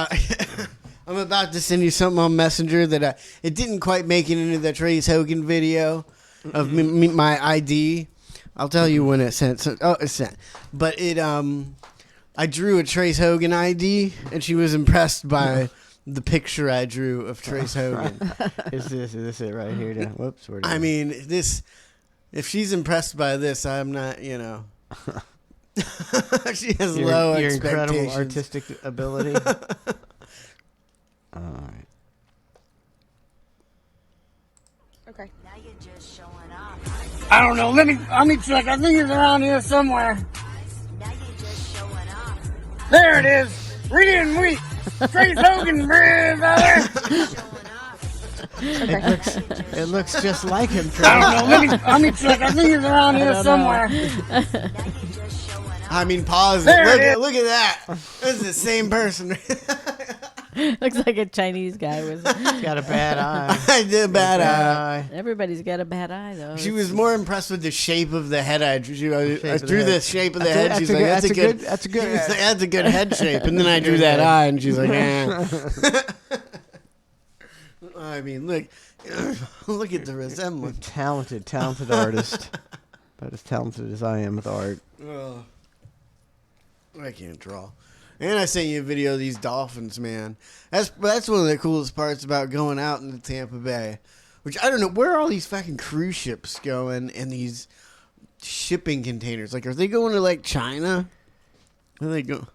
D: I'm about to send you something on Messenger that it didn't quite make it into the Trace Hogan video of my ID. I'll tell you when it's sent. It's sent. But I drew a Trace Hogan ID, and she was impressed by the picture I drew of Trace Hogan.
C: Is this it right here? Whoops.
D: I mean, if she's impressed by this, I'm not, you know. She has low
C: your
D: expectations.
C: incredible artistic ability. All right.
M: Okay. Now you're just showing up.
N: I don't know. Let me check. I think it's around here somewhere.
M: Now you're just showing up.
N: There it is. Read it and wheat. Trace Hogan, brother.
C: It looks just like him.
N: I don't know. Let me check. I think it's around here somewhere.
D: I mean, pause it. Look at that. This is the same person.
E: Looks like a Chinese guy with.
C: He's got a bad eye.
D: I did a bad eye.
E: Everybody's got a bad eye, though.
D: She was more impressed with the shape of the head I drew. I drew the shape of the head. She's like,
C: that's a good.
D: That's a good head shape. And then I drew that eye, and she's like, I mean, look at the resemblance.
C: Talented artist. About as talented as I am with art.
D: I can't draw. And I sent you a video of these dolphins, man. That's one of the coolest parts about going out into Tampa Bay. Which I don't know. Where are all these fucking cruise ships going and these shipping containers? Like, are they going to like China? Where are they go?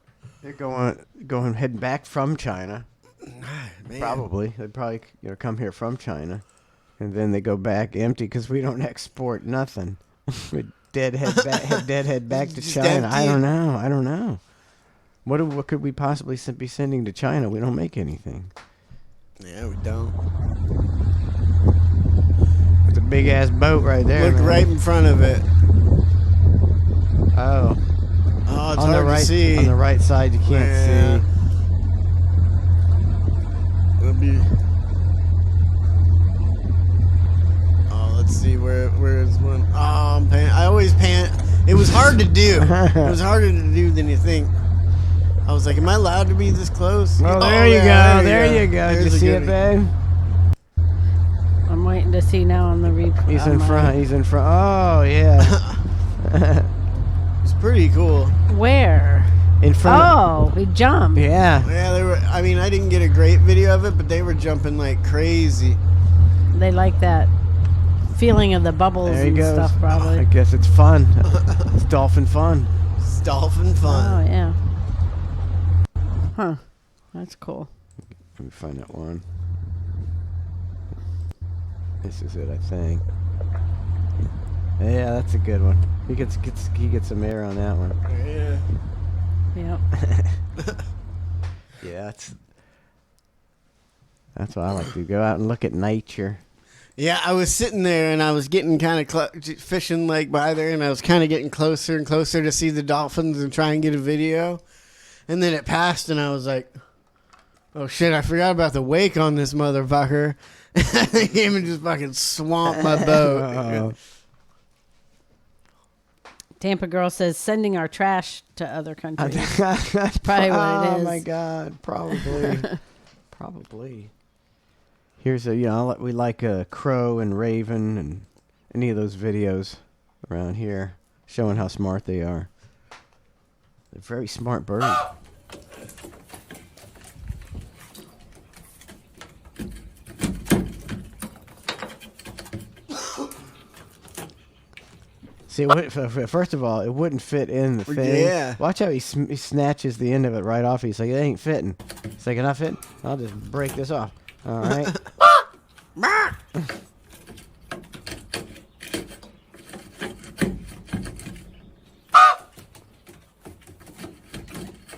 C: They're going heading back from China.
D: Man.
C: Probably. They'd probably come here from China, and then they go back empty because we don't export nothing. We deadhead back to
D: Just
C: China.
D: empty
C: I
D: it.
C: don't know. What could we possibly be sending to China? We don't make anything.
D: Yeah, we don't.
C: It's a big ass boat right there.
D: Look
C: man.
D: right in front of it.
C: Oh.
D: Oh, it's
C: on
D: hard
C: the right,
D: to see.
C: On the right side, you can't see.
D: It'll be. Oh, let's see where is one. Oh, I'm paying. I always pant. It was hard to do. It was harder to do than you think. I was like, am I allowed to be this close?
C: Oh, there you go. There you go. Did you
D: There's a
C: see it,
D: goodie.
C: babe?
E: I'm waiting to see now on the replay.
C: He's in front. He's in front. Oh, yeah.
D: It's pretty cool.
E: Where?
C: In front.
E: Oh, we jumped.
C: Yeah.
D: Yeah, they were. I mean, I didn't get a great video of it, but they were jumping like crazy.
E: They like that feeling of the bubbles
C: There he
E: and
C: goes.
E: stuff, probably.
C: I guess it's fun. It's dolphin fun.
D: It's dolphin fun.
E: Oh, yeah. Huh. That's cool.
C: Let me find that one. This is it, I think. Yeah, that's a good one. He gets some air on that one.
D: Yeah.
E: Yep.
C: Yeah, that's what I like to do. Go out and look at nature.
D: Yeah, I was sitting there and I was getting kind of fishing like by there, and I was kind of getting closer and closer to see the dolphins and try and get a video. And then it passed, and I was like, "Oh shit! I forgot about the wake on this motherfucker." They came and just fucking swamped my boat.
E: Tampa girl says sending our trash to other countries. That's probably what it is.
C: Oh my god, probably, probably. Here's a we like Crow and Raven and any of those videos around here showing how smart they are. They're very smart birds. See, first of all, it wouldn't fit in the thing.
D: Yeah.
C: Watch how he snatches the end of it right off. He's like, it ain't fitting. It's like, not fitting? I'll just break this off. All right.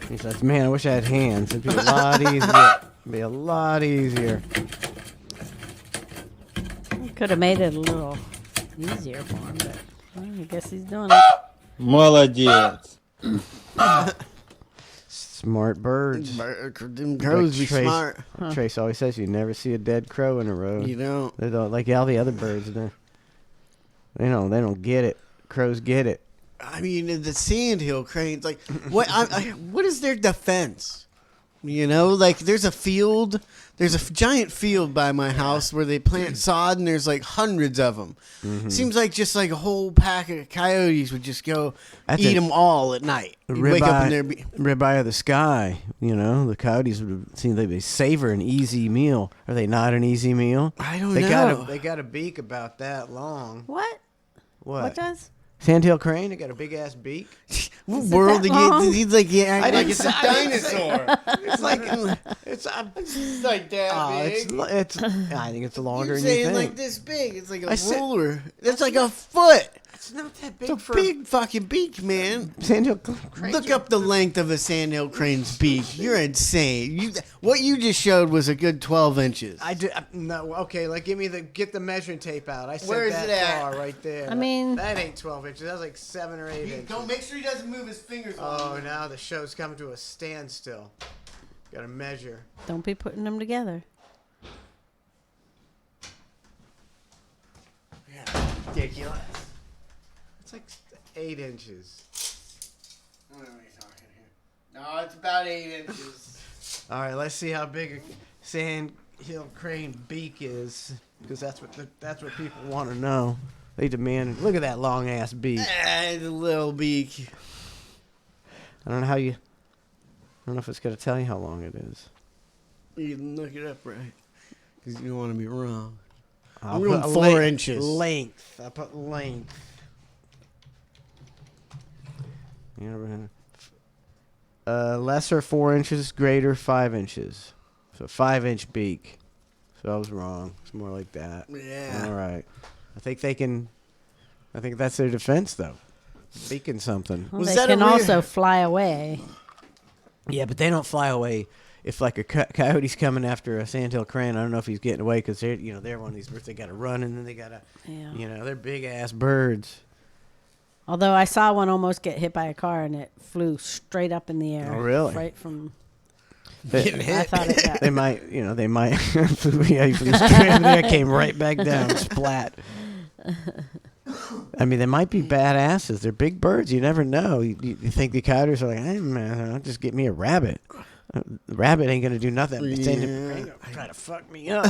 C: He says, man, I wish I had hands. It'd be a lot easier. It'd be a lot easier.
E: Could have made it a little easier for him, but well, I guess he's doing it.
L: Молодец.
C: Smart birds.
D: Them crows be smart.
C: Trace always says you never see a dead crow in a row.
D: You don't.
C: They don't like all the other birds. They don't get it. Crows get it.
D: I mean, the sandhill cranes. Like, what? What is their defense? You know, like there's a field. There's a giant field by my house where they plant sod, and there's like hundreds of them.
C: Mm-hmm.
D: Seems like just like a whole pack of coyotes would just go eat them all at night. You wake up and they're
C: ribeye of the sky. You know, the coyotes would seem like they savor an easy meal. Are they not an easy meal?
D: I don't
C: know.
D: They
C: got a beak about that long.
E: What?
C: What
E: does?
C: Sandhill crane? They got a big ass beak.
D: What world did he's like, yeah, like it's a
C: dinosaur. It's like it's
D: like that big.
C: It's I think it's longer
D: You're
C: than you
D: saying
C: think.
D: like this big. It's like a ruler. That's like a foot.
C: It's not that big.
D: It's a big fucking beak, man.
C: Sandhill crane.
D: Look up the length of a sandhill crane's beak. You're insane. What you just showed was a good 12 inches.
C: I do no. Okay, like get the measuring tape out. I said
D: Where is
C: that
D: it at?
C: far right there.
E: I mean,
C: that ain't 12 inches. That's like 7 or 8 inches.
D: Don't make sure he doesn't move his fingers.
C: Oh, now the show's coming to a standstill. Got to measure.
E: Don't be putting them together.
D: Yeah, ridiculous.
C: It's like 8 inches.
D: What are we talking here? No, it's about 8 inches.
C: All right, let's see how big a sandhill crane beak is, because that's what people want to know. They demand. Look at that long ass beak.
D: The little beak.
C: I don't know if it's gonna tell you how long it is.
D: You can look it up, right? Because you don't want to be wrong. I'm going 4 inches.
C: Length. I put length. Lesser 4 inches, greater 5 inches. So 5-inch beak. So I was wrong. It's more like that.
D: Yeah.
C: All right. I think that's their defense, though. Beaking something.
E: Well, they can also fly away.
C: Yeah, but they don't fly away. If like a coyote's coming after a sandhill crane, I don't know if he's getting away because they're one of these birds. They got to run and then they got to, they're big ass birds.
E: Although I saw one almost get hit by a car and it flew straight up in the air.
C: Oh, really?
E: Right from
D: getting hit.
E: I thought it got.
C: They might. He flew straight up there, came right back down, splat. I mean, they might be badasses. They're big birds. You never know. You think the coyotes are like, hey, man, I'll just get me a rabbit. The rabbit ain't going to do nothing. Try to fuck me up.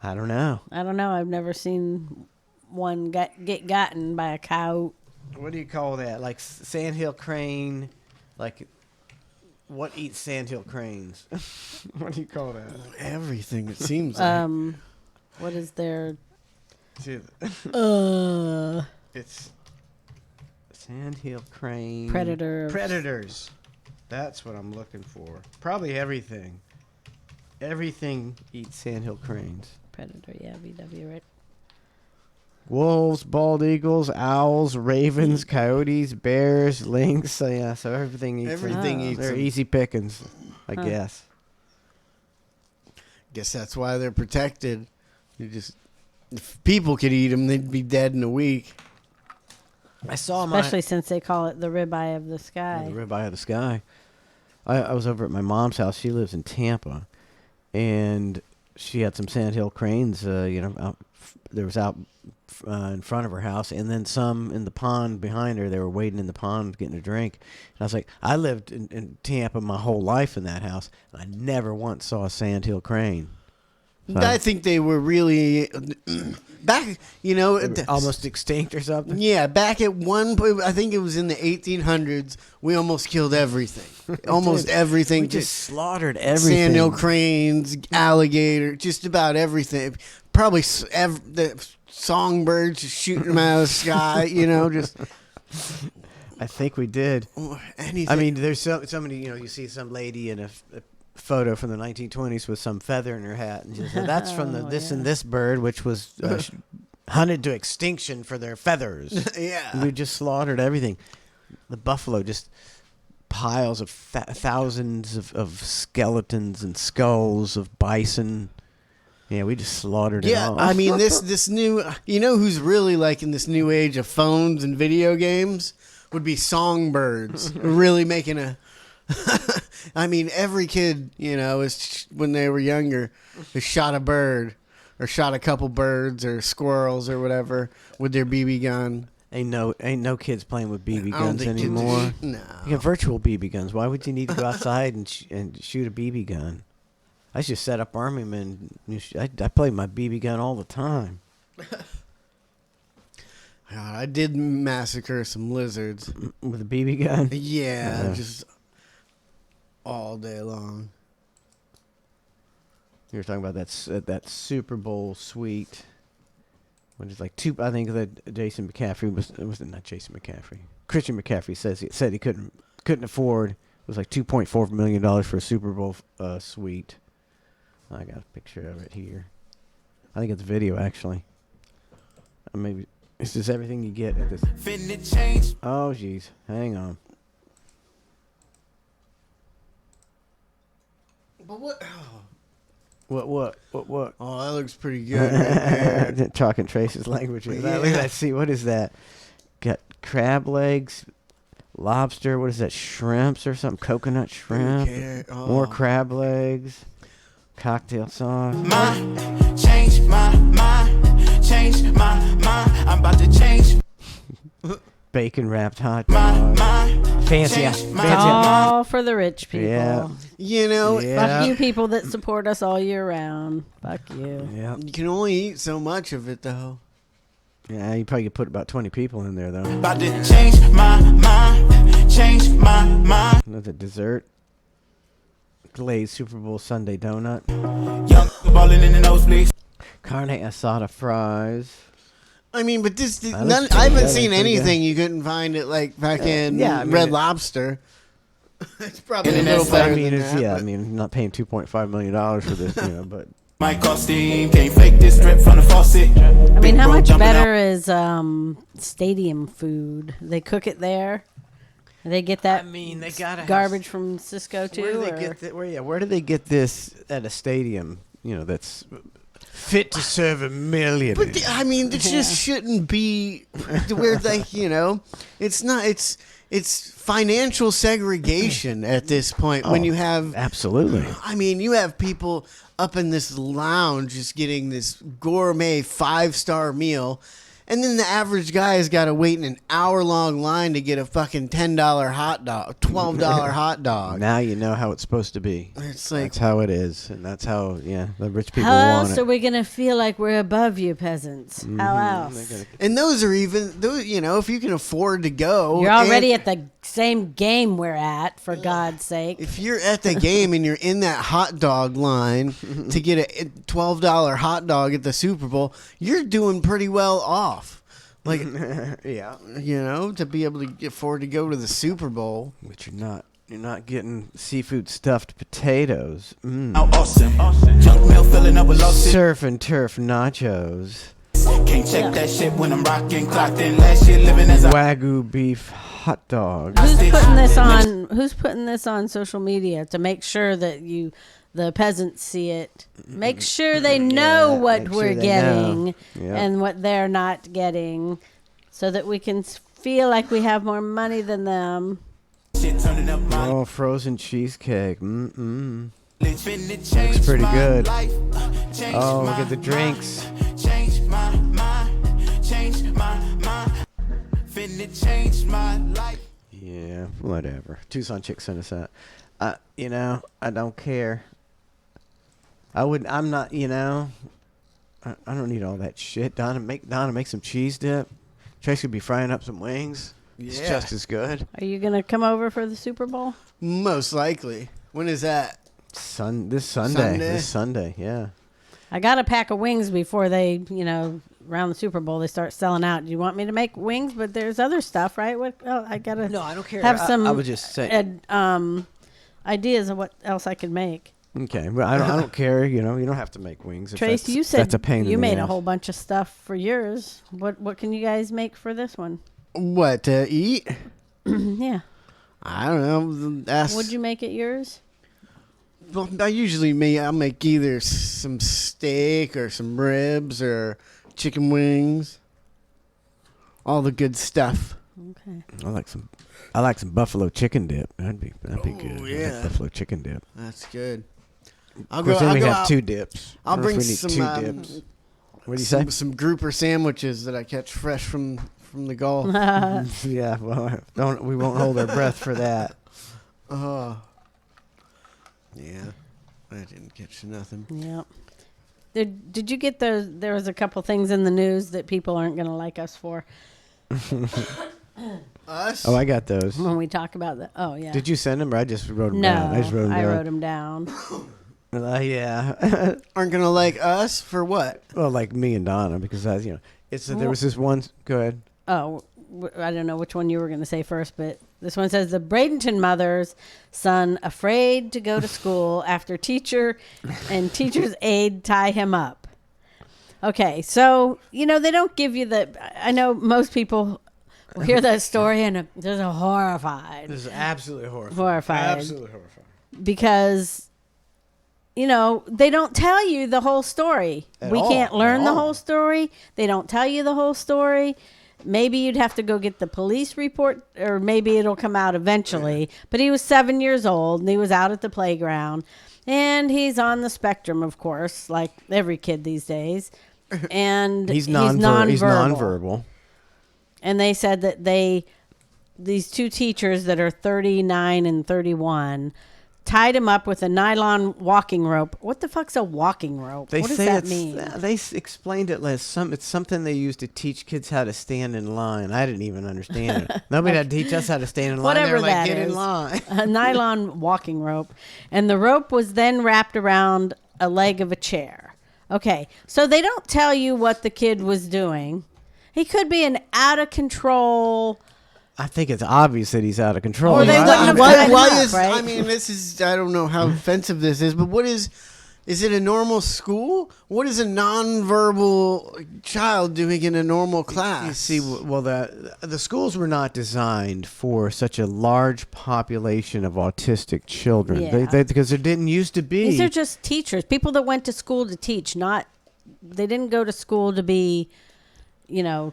C: I don't know.
E: I've never seen one get gotten by a cow.
C: What do you call that? Like sandhill crane? Like, what eats sandhill cranes? What do you call that?
D: Everything, it seems like.
E: What is their...
C: It's sandhill crane.
E: Predators.
C: That's what I'm looking for. Probably everything. Everything eats sandhill cranes.
E: Predator, yeah, VW, right?
C: Wolves, bald eagles, owls, ravens, coyotes, bears, lynx. So everything eats them.
D: Eats
C: They're
D: them.
C: easy pickings, I guess.
D: Guess that's why they're protected. If people could eat them, they'd be dead in a week.
C: I saw
E: Especially since they call it the ribeye of the sky.
C: The ribeye of the sky. I was over at my mom's house. She lives in Tampa, and she had some sandhill cranes. Out in front of her house, and then some in the pond behind her. They were wading in the pond getting a drink. And I was like, I lived in Tampa my whole life in that house, and I never once saw a sandhill crane.
D: I think they were really back,
C: almost extinct or something.
D: Yeah, back at one point, I think it was in the 1800s, we almost killed everything. Almost everything.
C: We just slaughtered everything.
D: Sandhill cranes, alligator, just about everything. Probably the songbirds, just shooting them out of the sky, just...
C: I think we did.
D: Anything.
C: I mean, there's so many, you see some lady in a photo from the 1920s with some feather in her hat, and she said, that's from and this bird, which was hunted to extinction for their feathers.
D: Yeah.
C: We just slaughtered everything. The buffalo, just piles of thousands of skeletons and skulls of bison. Yeah, we just slaughtered it all.
D: I mean, this new, who's really like in this new age of phones and video games would be songbirds. Really making a... I mean, every kid, is when they were younger, has shot a bird or shot a couple birds or squirrels or whatever with their BB gun.
C: Ain't no kids playing with BB guns anymore.
D: No.
C: You got virtual BB guns. Why would you need to go outside and shoot a BB gun? I just set up army men. I play my BB gun all the time.
D: God, I did massacre some lizards
C: with a BB gun.
D: Yeah, just all day long.
C: You were talking about that Super Bowl suite. When it's like I think that Jason McCaffrey was not Jason McCaffrey. Christian McCaffrey said he couldn't afford. It was like $2.4 million for a Super Bowl suite. I got a picture of it here. I think it's video actually. Maybe this is everything you get at this. Oh jeez, hang on.
D: But what?
C: What?
D: Oh, that looks pretty good right there.
C: Talking Trace's language. Look at that. See, what is that? Got crab legs, lobster. What is that? Shrimps or something? Coconut shrimp. More crab legs. Cocktail sauce.
J: Change my mind. I'm about to change.
C: Bacon wrapped hot dog. Fancy.
E: All for the rich people.
C: Yeah.
E: Fuck you people that support us all year round. Fuck you.
C: Yeah.
D: You can only eat so much of it, though.
C: Yeah, you probably could put about 20 people in there, though.
J: About to change my mind. Change my mind.
C: Another dessert. glazed Super Bowl Sunday donut.
J: Young balling in the nosebleeds.
C: Carne asada fries.
D: I mean, but this
C: That
D: none,
C: looks
D: I
C: pretty
D: haven't
C: good,
D: seen
C: pretty good.
D: anything you couldn't find at like fucking
C: yeah, I mean,
D: Red Lobster. It's probably a little better than that.
C: Yeah,
D: but-
C: I mean, I'm not paying $2.5 million for this, but
J: Might cost steam, can't fake this drip from the faucet.
E: I mean, how much better is stadium food? They cook it there. They get that.
C: I mean, they gotta have
E: garbage from Cisco too.
C: where do they
E: or-
C: get where do they get this at a stadium? That's fit to serve a million.
D: But I mean, it just shouldn't be where it's not. It's financial segregation at this point when you have
C: absolutely.
D: I mean, you have people up in this lounge just getting this gourmet 5-star meal. And then the average guy has got to wait in an hour-long line to get a fucking $10 hot dog, $12 hot dog.
C: Now you know how it's supposed to be.
D: It's like
C: that's how it is, and that's how the rich people
E: How
C: want
E: else
C: it.
E: are we gonna feel like we're above you peasants? How else?
D: And those are even those. If you can afford to go,
E: You're already at the same game we're at, for God's sake.
D: If you're at the game and you're in that hot dog line to get a $12 hot dog at the Super Bowl, you're doing pretty well off. Like,
C: yeah,
D: to be able to afford to go to the Super Bowl,
C: but you're not. You're not getting seafood stuffed potatoes.
J: Awesome. Junk mail filling up with lawsuits.
C: Surf and turf nachos.
J: Can't check that shit when I'm rocking. Clocked in last year, living as a
C: Wagyu beef hot dog.
E: Who's putting this on social media to make sure that the peasants see it? Make sure they know what
C: make
E: we're
C: sure they
E: getting
C: know. Yep.
E: and what they're not getting, so that we can feel like we have more money than them.
C: Oh, frozen cheesecake. Mm-mm. Looks pretty good. Oh, look at the drinks.
J: Change my mind. Change my mind. Finna change my life.
C: Yeah, whatever. Tucson Chick sent us that. I don't care. I'm not, I don't need all that shit. Donna, make some cheese dip. Trace could be frying up some wings. It's
D: Yeah.
C: just as good.
E: Are you gonna come over for the Super Bowl?
D: most likely. When is that?
C: This Sunday.
D: Sunday?
C: This Sunday, yeah.
E: I got a pack of wings before they, around the Super Bowl they start selling out. Do you want me to make wings? But there's other stuff, right? I gotta.
C: No, I don't care.
E: Have some.
C: I would just say
E: ideas of what else I could make.
C: Okay, well, I don't care. You don't have to make wings. If
E: Trace,
C: that's,
E: you said
C: that's a pain
E: you
C: in the
E: made a
C: ass.
E: whole bunch of stuff for yours. What can you guys make for this one?
D: What to eat?
E: Yeah.
D: I don't know.
E: Would you make it yours?
D: Well, I'll make either some steak or some ribs or chicken wings. All the good stuff.
E: Okay.
C: I like some buffalo chicken dip. That'd be good. I like
D: yeah.
C: buffalo chicken dip.
D: That's good.
C: Of course, then we have two dips.
D: I'll
C: I don't know if
D: bring
C: we need
D: some.
C: two dips. What do you say?
D: Some grouper sandwiches that I catch fresh from the Gulf.
C: Yeah, well, we won't hold our breath for that.
D: Yeah, I didn't catch nothing.
E: Yep. Did you get there was a couple things in the news that people aren't going to like us for.
D: Us?
C: Oh, I got those.
E: When we talk about the, oh yeah.
C: Did you send them, or I just wrote them
E: No,
C: down? I just wrote them
E: I
C: down.
E: wrote them down.
C: Yeah.
D: Aren't gonna like us for what?
C: Well, like me and Donna, because there was this one. Go ahead.
E: Oh, I don't know which one you were going to say first, but this one says the Bradenton mother's son afraid to go to school after teacher and teacher's aide tie him up. Okay, so they don't give you I know most people will hear that story and they're horrified.
C: This is absolutely horrified.
E: Horrified.
C: Absolutely horrified.
E: Because they don't tell you the whole story. We can't learn the whole story. They don't tell you the whole story. Maybe you'd have to go get the police report, or maybe it'll come out eventually. But he was 7 years old, and he was out at the playground. And he's on the spectrum, of course, like every kid these days. And
C: He's
E: nonverbal.
C: He's nonverbal.
E: And they said that these two teachers that are 39 and 31 tied him up with a nylon walking rope. What the fuck's a walking rope?
C: They
E: What does
C: say
E: that
C: it's,
E: mean?
C: They explained it last. It's something they use to teach kids how to stand in line. I didn't even understand it. Nobody had to teach us how to stand in line.
E: Whatever
C: They're like,
E: that
C: get in
E: is.
C: line.
E: A nylon walking rope. And the rope was then wrapped around a leg of a chair. Okay, so they don't tell you what the kid was doing. He could be an out of control.
C: I think it's obvious that he's out of control.
E: Or they
C: Right?
E: wouldn't have tied him up, right?
D: I mean, this is, I don't know how offensive this is, but what is it a normal school? What is a nonverbal child doing in a normal class?
C: You see, well, the schools were not designed for such a large population of autistic children.
E: Yeah.
C: Because there didn't used to be.
E: These are just teachers, people that went to school to teach, they didn't go to school to be,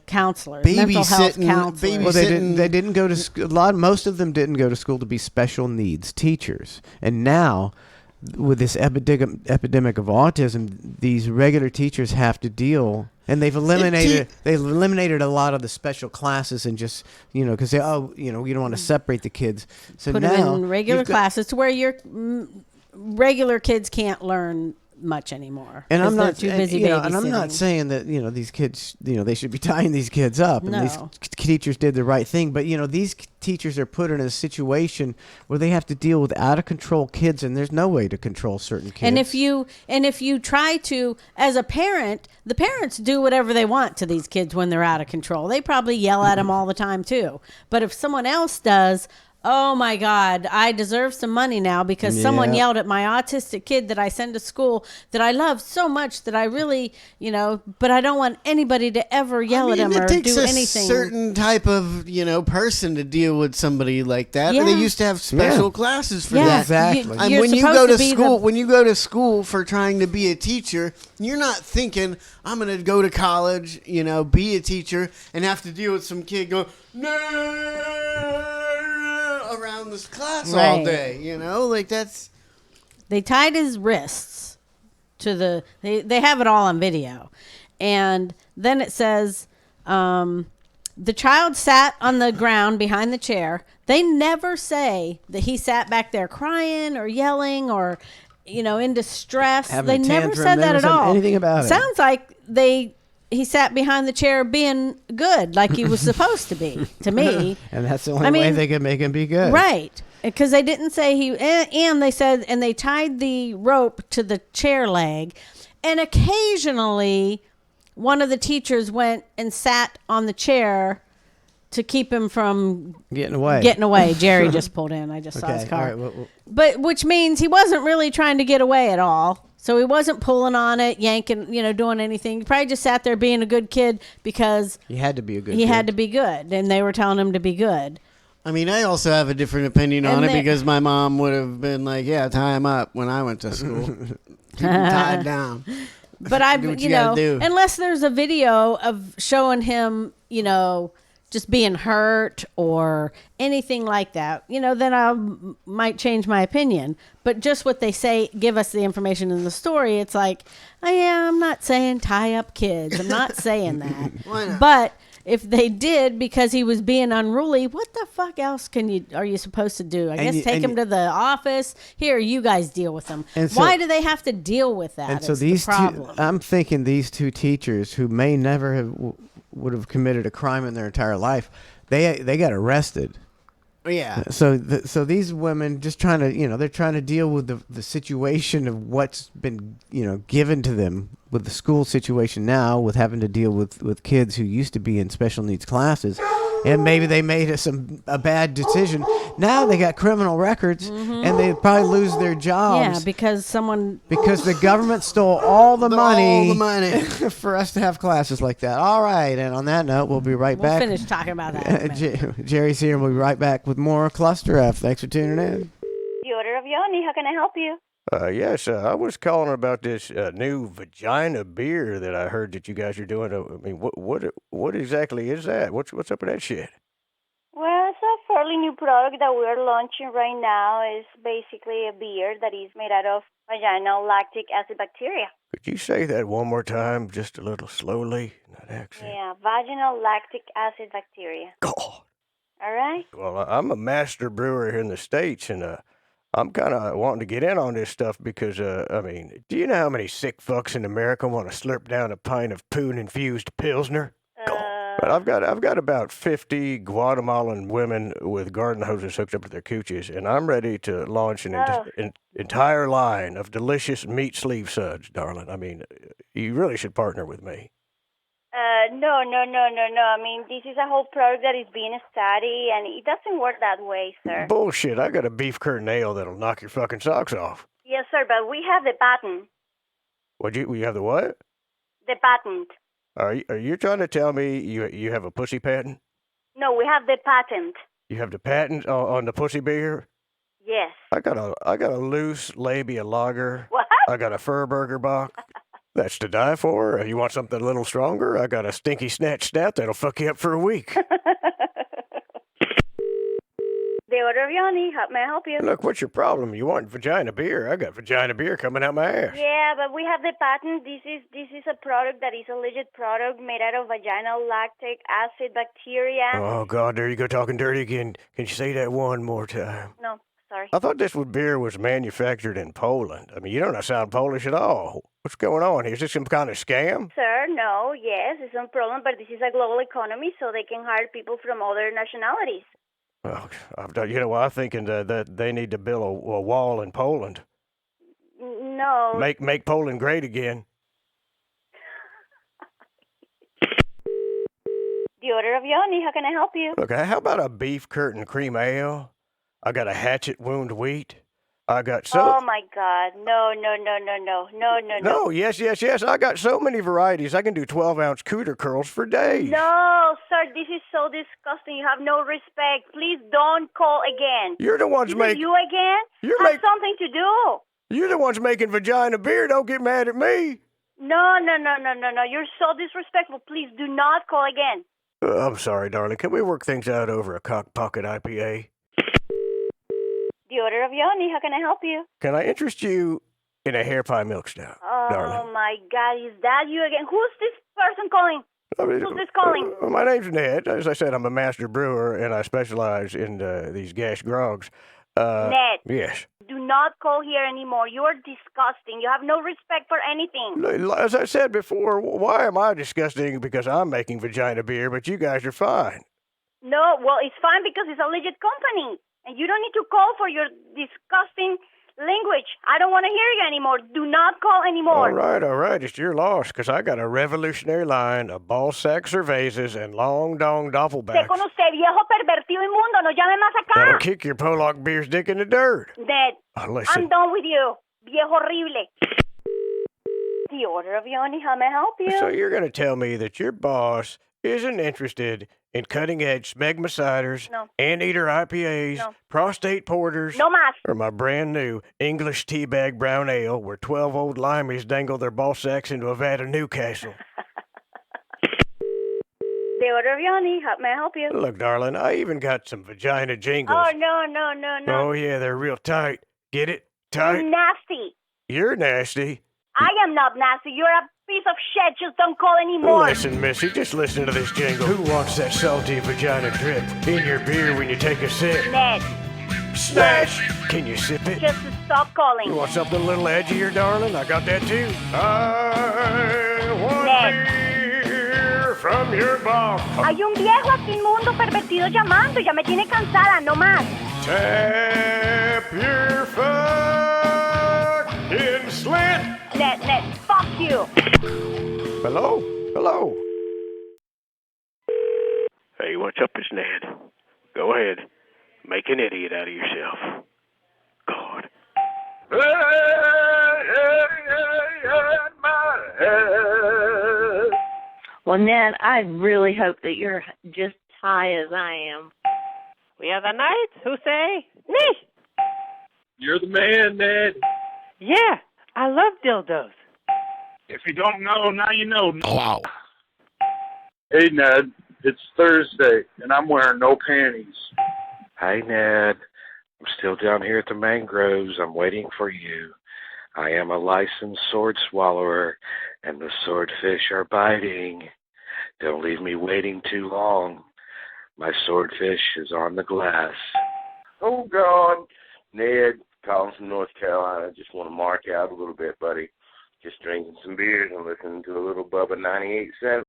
E: counselors, mental health counselors.
C: Well, they didn't go to school. Most of them didn't go to school to be special needs teachers. And now, with this epidemic of autism, these regular teachers have to deal, and they've eliminated a lot of the special classes and just because you don't want to separate the kids. So
E: put
C: now
E: them in regular classes to where your regular kids can't learn much anymore.
C: And I'm not
E: too busy
C: and I'm not
E: babysitting.
C: saying that these kids they should be tying these kids up. And these
E: No.
C: teachers did the right thing, but these teachers are put in a situation where they have to deal with out of control kids, and there's no way to control certain kids.
E: And if you try to, as a parent, the parents do whatever they want to these kids when they're out of control. They probably yell at them all the time too. But if someone else does, oh my God, I deserve some money now because someone yelled at my autistic kid that I send to school that I love so much that I really, but I don't want anybody to ever yell at him or do anything.
D: It takes a certain type of, person to deal with somebody like that.
E: Yeah.
D: They used to have special classes for
E: Yeah,
D: that.
C: Exactly.
D: And
E: You're
D: when you
E: supposed
D: go
E: to
D: to
E: be
D: school, when you go to school for trying to be a teacher, you're not thinking I'm going to go to college, be a teacher and have to deal with some kid going around this class all day, that's.
E: They tied his wrists to they have it all on video. And then it says, the child sat on the ground behind the chair. They never say that he sat back there crying or yelling or, in distress.
C: Having
E: They
C: a
E: never
C: tantrum,
E: said that
C: never
E: at
C: said
E: all.
C: anything about it.
E: Sounds like he sat behind the chair being good, like he was supposed to be, to me.
C: And that's the only way they can make him be good.
E: Right. Because they didn't say and they said, and they tied the rope to the chair leg. And occasionally, one of the teachers went and sat on the chair to keep him from
C: Getting away.
E: Jerry just pulled in. I just saw his car.
C: All right,
E: But which means he wasn't really trying to get away at all. So he wasn't pulling on it, yanking, doing anything. He probably just sat there being a good kid because
C: he had to be a good
E: he
C: kid.
E: had to be good. And they were telling him to be good.
D: I mean, I also have a different opinion on
E: And
D: it because my mom would have been like, yeah, tie him up when I went to school. Keep him tied down.
E: But I,
D: Do what you gotta do.
E: unless there's a video of showing him, just being hurt or anything like that, then I might change my opinion. But just what they say, give us the information in the story. It's like, oh yeah, I'm not saying tie up kids. I'm not saying that.
D: Why not?
E: But if they did because he was being unruly, what the fuck else are you supposed to do? I guess take him to the office. Here, you guys deal with them. Why do they have to deal with that?
C: And so
E: is
C: these
E: the problem.
C: I'm thinking these two teachers who may never would have committed a crime in their entire life, they got arrested.
D: Yeah.
C: So these women just trying to they're trying to deal with the situation of what's been given to them with the school situation now, with having to deal with kids who used to be in special needs classes, and maybe they made a bad decision. Now they got criminal records, and they probably lose their jobs.
E: Yeah, because
C: the government stole all the money for us to have classes like that. All right, and on that note, we'll be right back.
E: We'll finish talking about that. in a minute.
C: Jerry's here, and we'll be right back with more ClusterF. Thanks for tuning in.
O: The Order of Yoni, how can I help you?
K: Yes, I was calling about this new vagina beer that I heard that you guys are doing. I mean, what exactly is that? What's up with that shit?
O: Well, it's a fairly new product that we're launching right now. It's basically a beer that is made out of vaginal lactic acid bacteria.
K: Could you say that one more time, just a little slowly? Not accent.
O: Yeah, vaginal lactic acid bacteria.
K: God.
O: All right?
K: Well, I'm a master brewer here in the States, and I'm kind of wanting to get in on this stuff because, I mean, do you know how many sick fucks in America want to slurp down a pint of poon-infused Pilsner? But I've got about 50 Guatemalan women with garden hoses hooked up to their cooches, and I'm ready to launch an entire line of delicious meat sleeve suds, darling. I mean, you really should partner with me.
O: No. I mean, this is a whole product that is being studied, and it doesn't work that way, sir.
K: Bullshit! I got a beef curtain ale that'll knock your fucking socks off.
O: Yes, sir, but we have the patent.
K: You have the what?
O: The patent.
K: Are you trying to tell me you have a pussy patent?
O: No, we have the patent.
K: You have the patent on the pussy beer?
O: Yes.
K: I got a loose labia lager.
O: What?
K: I got a Furburger Bock. That's to die for. You want something a little stronger? I got a stinky snatch stout that'll fuck you up for a week.
O: The order of Yanni, how may I help you?
K: Look, what's your problem? You want vagina beer? I got vagina beer coming out my ass.
O: Yeah, but we have the patent. This is a product that is a legit product made out of vaginal lactic acid bacteria.
K: Oh, God, there you go talking dirty again. Can you say that one more time?
O: No, sorry.
K: I thought this beer was manufactured in Poland. I mean, you don't sound Polish at all. What's going on here? Is this some kind of scam?
O: Sir, no, yes, it's no problem, but this is a global economy, so they can hire people from other nationalities.
K: Well, I'm thinking that they need to build a wall in Poland.
O: No.
K: Make Poland great again.
O: The order of Yanni, how can I help you?
K: Look, how about a beef curtain cream ale? I got a hatchet wound wheat. I got
O: Oh my God! No!
K: No, yes. I got so many varieties. I can do 12-ounce cooter curls for days.
O: No, sir, this is so disgusting. You have no respect. Please don't call again.
K: You're the ones
O: making you again. Have something to do.
K: You're the ones making vagina beer. Don't get mad at me.
O: No. You're so disrespectful. Please do not call again.
K: I'm sorry, darling. Can we work things out over a cock pocket IPA?
O: The order of Yanni, how can I help you?
K: Can I interest you in a hair pie milk stout, darling?
O: Oh my God, is that you again? Who's this person calling? Who's this calling?
K: My name's Ned. As I said, I'm a master brewer, and I specialize in these gas grogs.
O: Ned.
K: Yes.
O: Do not call here anymore. You are disgusting. You have no respect for anything.
K: As I said before, why am I disgusting? Because I'm making vagina beer, but you guys are fine.
O: No, well, it's fine because it's a legit company. And you don't need to call for your disgusting language. I don't want to hear you anymore. Do not call anymore.
K: All right. It's your loss, because I got a revolutionary line of ball sack cervezas and long dong doppelbacks.
O: Sé con usted, viejo pervertido inmundo. No llame más acá.
K: That'll kick your Pollock beer's dick in the dirt.
O: Ned,
K: listen.
O: I'm done with you. Viejo horrible. The order of Yanni, how may I help you?
K: So you're going to tell me that your boss isn't interested in cutting-edge smegma ciders, anteater IPAs, prostate porters,
O: no más,
K: or my brand-new English teabag brown ale where 12 old limeys dangle their ball sacks into a vat of Newcastle.
O: The order of Yanni, how may I help you?
K: Look, darling, I even got some vagina jingles.
O: Oh, no.
K: Oh, yeah, they're real tight. Get it? Tight?
O: You're nasty.
K: You're nasty.
O: I am not nasty. You're a piece of shit. Just don't call anymore.
K: Listen, missy, just listen to this jingle. Who wants that salty vagina drip in your beer when you take a sip?
O: Ned.
K: Snatch! Can you sip it?
O: Just stop calling.
K: You want something a little edgier, darling? I got that too. I want beer from your box.
O: Hay un viejo aquí inmundo pervertido llamando. Ya me tiene cansada, no más.
K: Tap your fucking slit.
O: Ned, fuck you.
K: Hello?
P: Hey, what's up, it's Ned. Go ahead. Make an idiot out of yourself. God.
Q: Well, Ned, I really hope that you're just high as I am.
R: We are the knights who say, me.
S: You're the man, Ned.
R: Yeah, I love dildos.
S: If you don't know, now you know.
P: Wow.
S: Hey, Ned, it's Thursday, and I'm wearing no panties.
P: Hey, Ned. I'm still down here at the mangroves. I'm waiting for you. I am a licensed sword swallower, and the swordfish are biting. Don't leave me waiting too long. My swordfish is on the glass.
S: Oh, God.
P: Ned,
T: calling from North Carolina. Just want to mark out a little bit, buddy. Just drinking some beers and listening to a little Bubba 98.7.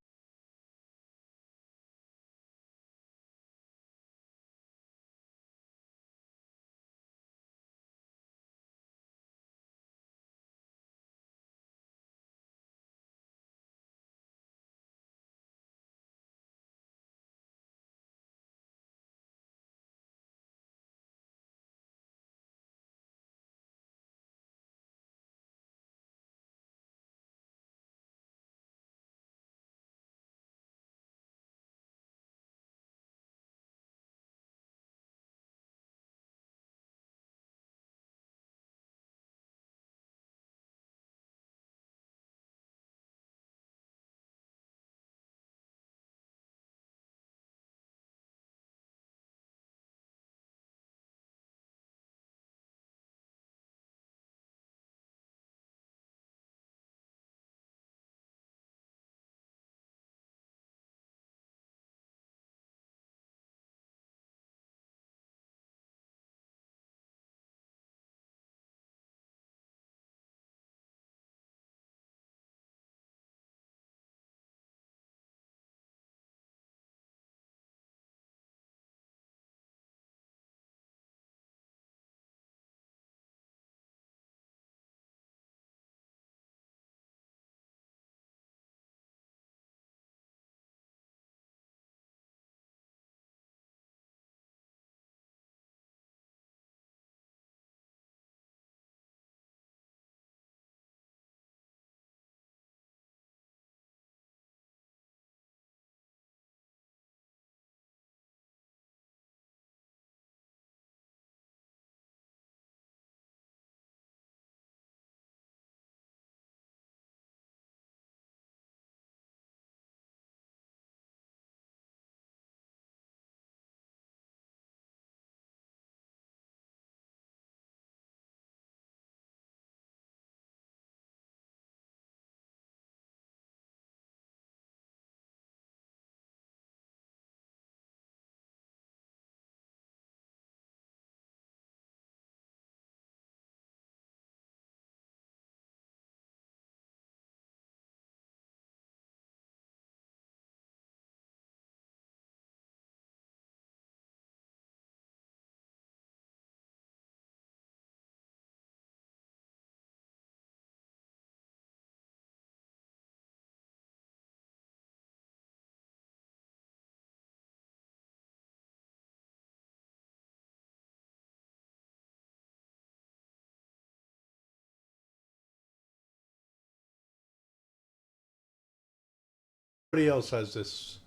U: Everybody else has this.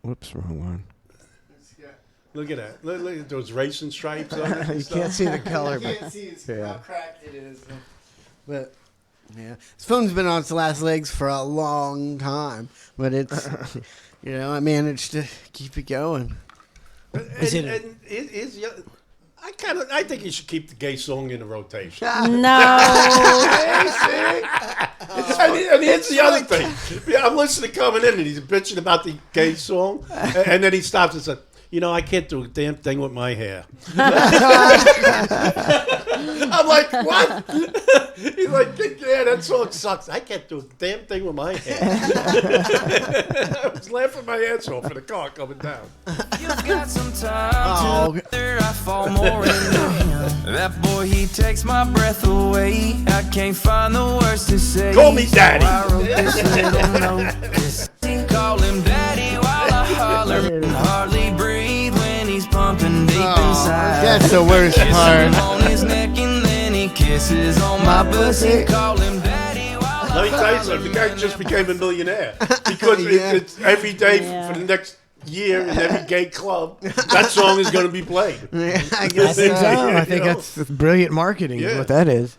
C: Whoops, wrong one.
U: Look at that. Look at those racing stripes on it. and
C: You
U: stuff.
C: can't see the color,
D: You can't
C: but
D: see
C: yeah.
D: how cracked it is. But yeah, this phone's been on its last legs for a long time, but it's I managed to keep it going.
U: I think you should keep the gay song in the rotation.
E: No.
U: And here's the other thing. Yeah, I'm listening coming in, and he's bitching about the gay song, and then he stops and says, I can't do a damn thing with my hair. I'm like, what? He's like, yeah, that song sucks. I can't do a damn thing with my hair. I was laughing my ass off in the car coming down.
J: You've got some time to I fall more into him. That boy, he takes my breath away. I can't find the words to say.
U: Call me daddy.
J: So I wrote this little note. Call him daddy while I holler and hardly breathe when he's pumping deep inside.
D: That's the worst part.
J: Kiss him on his neck and then he kisses on my pussy. Call him daddy while
U: Let me tell you something. The guy just became a millionaire because it's every day for the next year in every gay club. That song is going to be played.
D: I
C: guess so. I think that's brilliant marketing. Is what that is.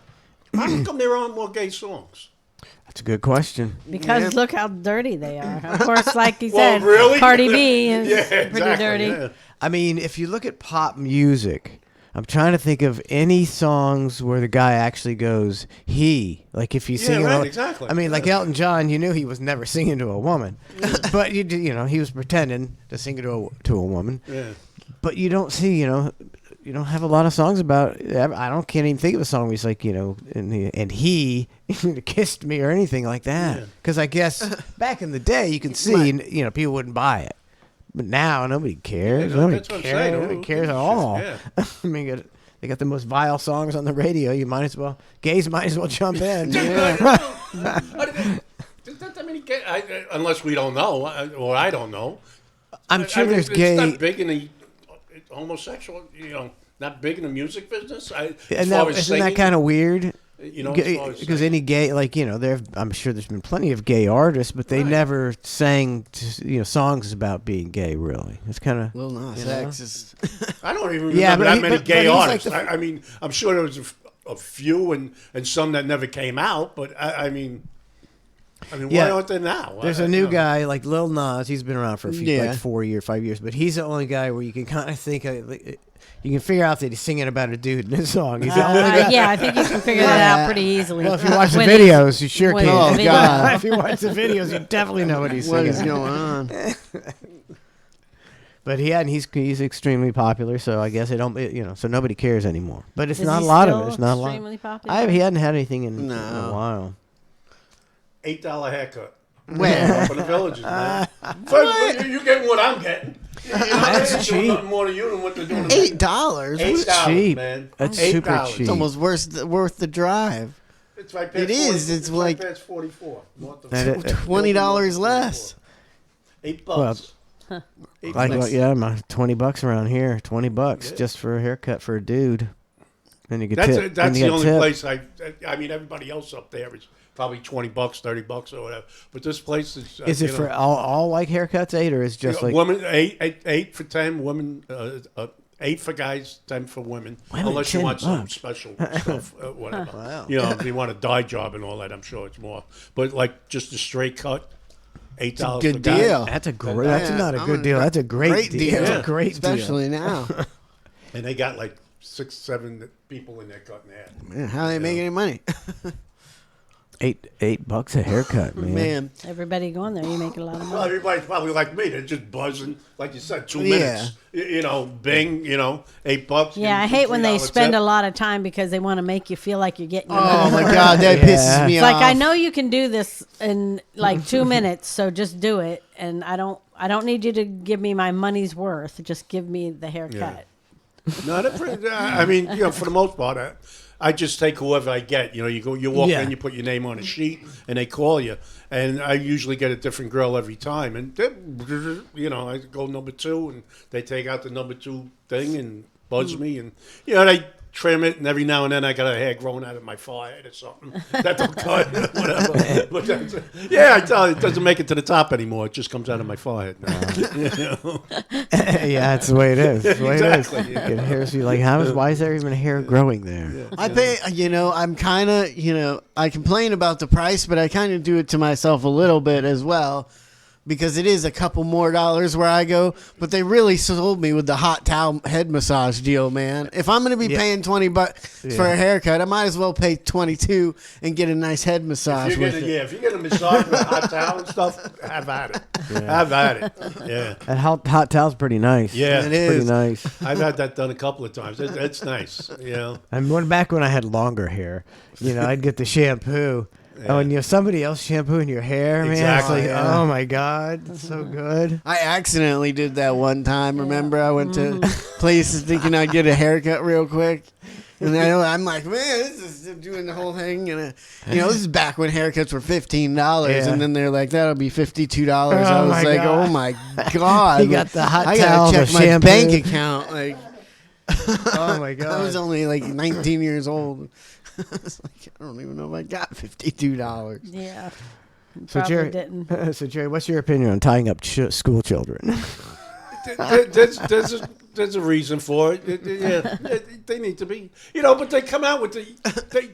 U: How come there aren't more gay songs?
C: That's a good question.
E: Because look how dirty they are. Of course, like you
U: Well,
E: said,
U: really?
E: Cardi B is pretty
U: exactly,
E: dirty.
U: yeah.
C: I mean, if you look at pop music, I'm trying to think of any songs where the guy actually goes, he. Like if you sing
U: right, exactly.
C: I mean, like Elton John, you knew he was never singing to a woman. But, he was pretending to sing to a woman.
U: Yeah.
C: But you don't see, have a lot of songs about. Can't even think of a song where he's like, and he kissed me or anything like that. Because I guess back in the day, you can see, people wouldn't buy it, but now nobody cares. Nobody cares. Nobody cares at all.
U: Yeah.
C: I mean, they got the most vile songs on the radio. Gays might as well jump in.
U: There's not that many gay, unless we don't know, or I don't know.
C: I'm sure there's gay.
U: It's not big in the homosexual, not big in the music business.
C: Isn't that kind of weird? Because any gay, I'm sure there's been plenty of gay artists, but they never sang, songs about being gay. Really, it's kind of
D: Lil Nas X is.
U: I don't even remember that many gay artists. I mean, I'm sure there was a few and some that never came out, but I mean, why aren't they now?
C: There's a new guy like Lil Nas. He's been around for 5 years, but he's the only guy where you can kind of think you can figure out that he's singing about a dude in his song. He's the only guy.
E: Yeah, I think you can figure that out pretty easily.
C: Well, if you watch the videos, you sure can.
D: Oh God!
C: If you watch the videos, you definitely know what he's singing.
D: What is going on?
C: But he's extremely popular, so I guess so nobody cares anymore. But it's
E: Is
C: not
E: he
C: a lot of
E: still
C: it. It's not a lot.
E: extremely popular?
C: He hadn't had anything in a while.
U: $8 haircut.
D: Where?
U: Up in the villages, man. You getting what I'm getting.
C: That's cheap.
U: Nothing more to you than what they're doing.
D: $8.
U: $8,
C: cheap,
U: man.
C: That's
U: $8.
C: super cheap.
D: It's almost worth the drive.
U: It's right past
D: It is.
U: 40,
D: It's like
U: right past 44.
D: $20 less.
U: $8.
C: Well, my $20 around here. $20 just for a haircut for a dude. And you get
U: that's the only place I mean, everybody else up there is probably $20, $30 or whatever. But this place is.
C: Is it for all like haircuts 8 or is just like
U: women 8 for 10 women 8 for guys 10 for women unless you want some special stuff whatever.
C: Wow.
U: If you want a dye job and all that, I'm sure it's more. But like just a straight cut. $8
D: good
U: for guys.
D: deal.
C: That's a great. That's not a good deal. That's a great deal. That's a great
D: especially
C: deal.
D: now.
U: And they got like 6-7 people in there cutting hair.
D: Man, how they make any money?
C: $8 a haircut, man.
E: Everybody going there, you make a lot of
U: Well,
E: money.
U: everybody's probably like me. They're just buzzing, like you said, 2 minutes. Bing, $8.
E: Yeah, I hate when they spend a lot of time because they want to make you feel like you're getting your
D: Oh
E: money
D: my
E: worth.
D: God, that pisses me
E: It's
D: off.
E: like I know you can do this in like 2 minutes, so just do it. And I don't need you to give me my money's worth. Just give me the haircut.
U: No, I mean, for the most part, I just take whoever I get. You walk in, you put your name on a sheet, and they call you. And I usually get a different girl every time. And I go number 2, and they take out the number 2 thing and buzz me, and they trim it, and every now and then I got a hair growing out of my forehead or something. That don't cut, whatever. But I tell you, it doesn't make it to the top anymore. It just comes out of my forehead now.
C: Yeah, that's the way it is. That's the way
U: Exactly.
C: it is. You get hair, so you're like, why is there even hair growing there?
U: Yeah.
D: I pay, I'm kind of, I complain about the price, but I kind of do it to myself a little bit as well. Because it is a couple more dollars where I go, but they really sold me with the hot towel head massage deal, man. If I'm going to be paying $20 for a haircut, I might as well pay $22 and get a nice head massage
U: if you're getting a massage with a hot towel and stuff, have at it.
C: Yeah.
U: Have at it. Yeah.
C: That hot towel's pretty nice.
U: Yeah,
C: it is. Pretty nice.
U: I've had that done a couple of times. It's nice.
C: And back when I had longer hair, I'd get the shampoo. Yeah. Oh, and somebody else shampooing your hair, man.
U: Exactly.
C: It's like, oh my God, it's so good.
D: I accidentally did that one time. Remember, I went to places thinking I'd get a haircut real quick. And I'm like, man, this is doing the whole thing. And this is back when haircuts were $15. And then they're like, that'll be $52. I was like, God. Oh my God.
C: You got the hot
D: I
C: towel,
D: gotta check my
C: shampoo.
D: bank account. Like,
C: oh my God.
D: I was only like 19 years old. I was like, I don't even know if I got $52.
E: Yeah.
C: So Jerry, what's your opinion on tying up school children?
U: There's a reason for it. They need to be, but they come out with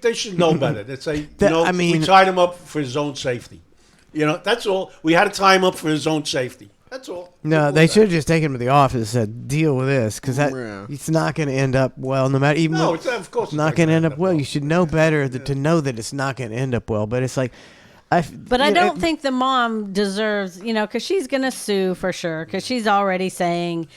U: they should know better. They say, we tied him up for his own safety. That's all. We had to tie him up for his own safety. That's all.
C: No, they should have just taken him to the office and said, deal with this, because it's not going to end up well, no matter, even though
U: of course
C: it's not going to end up well. You should know better to know that it's not going to end up well, but it's like,
E: I don't think the mom deserves, because she's going to sue for sure, because she's already saying,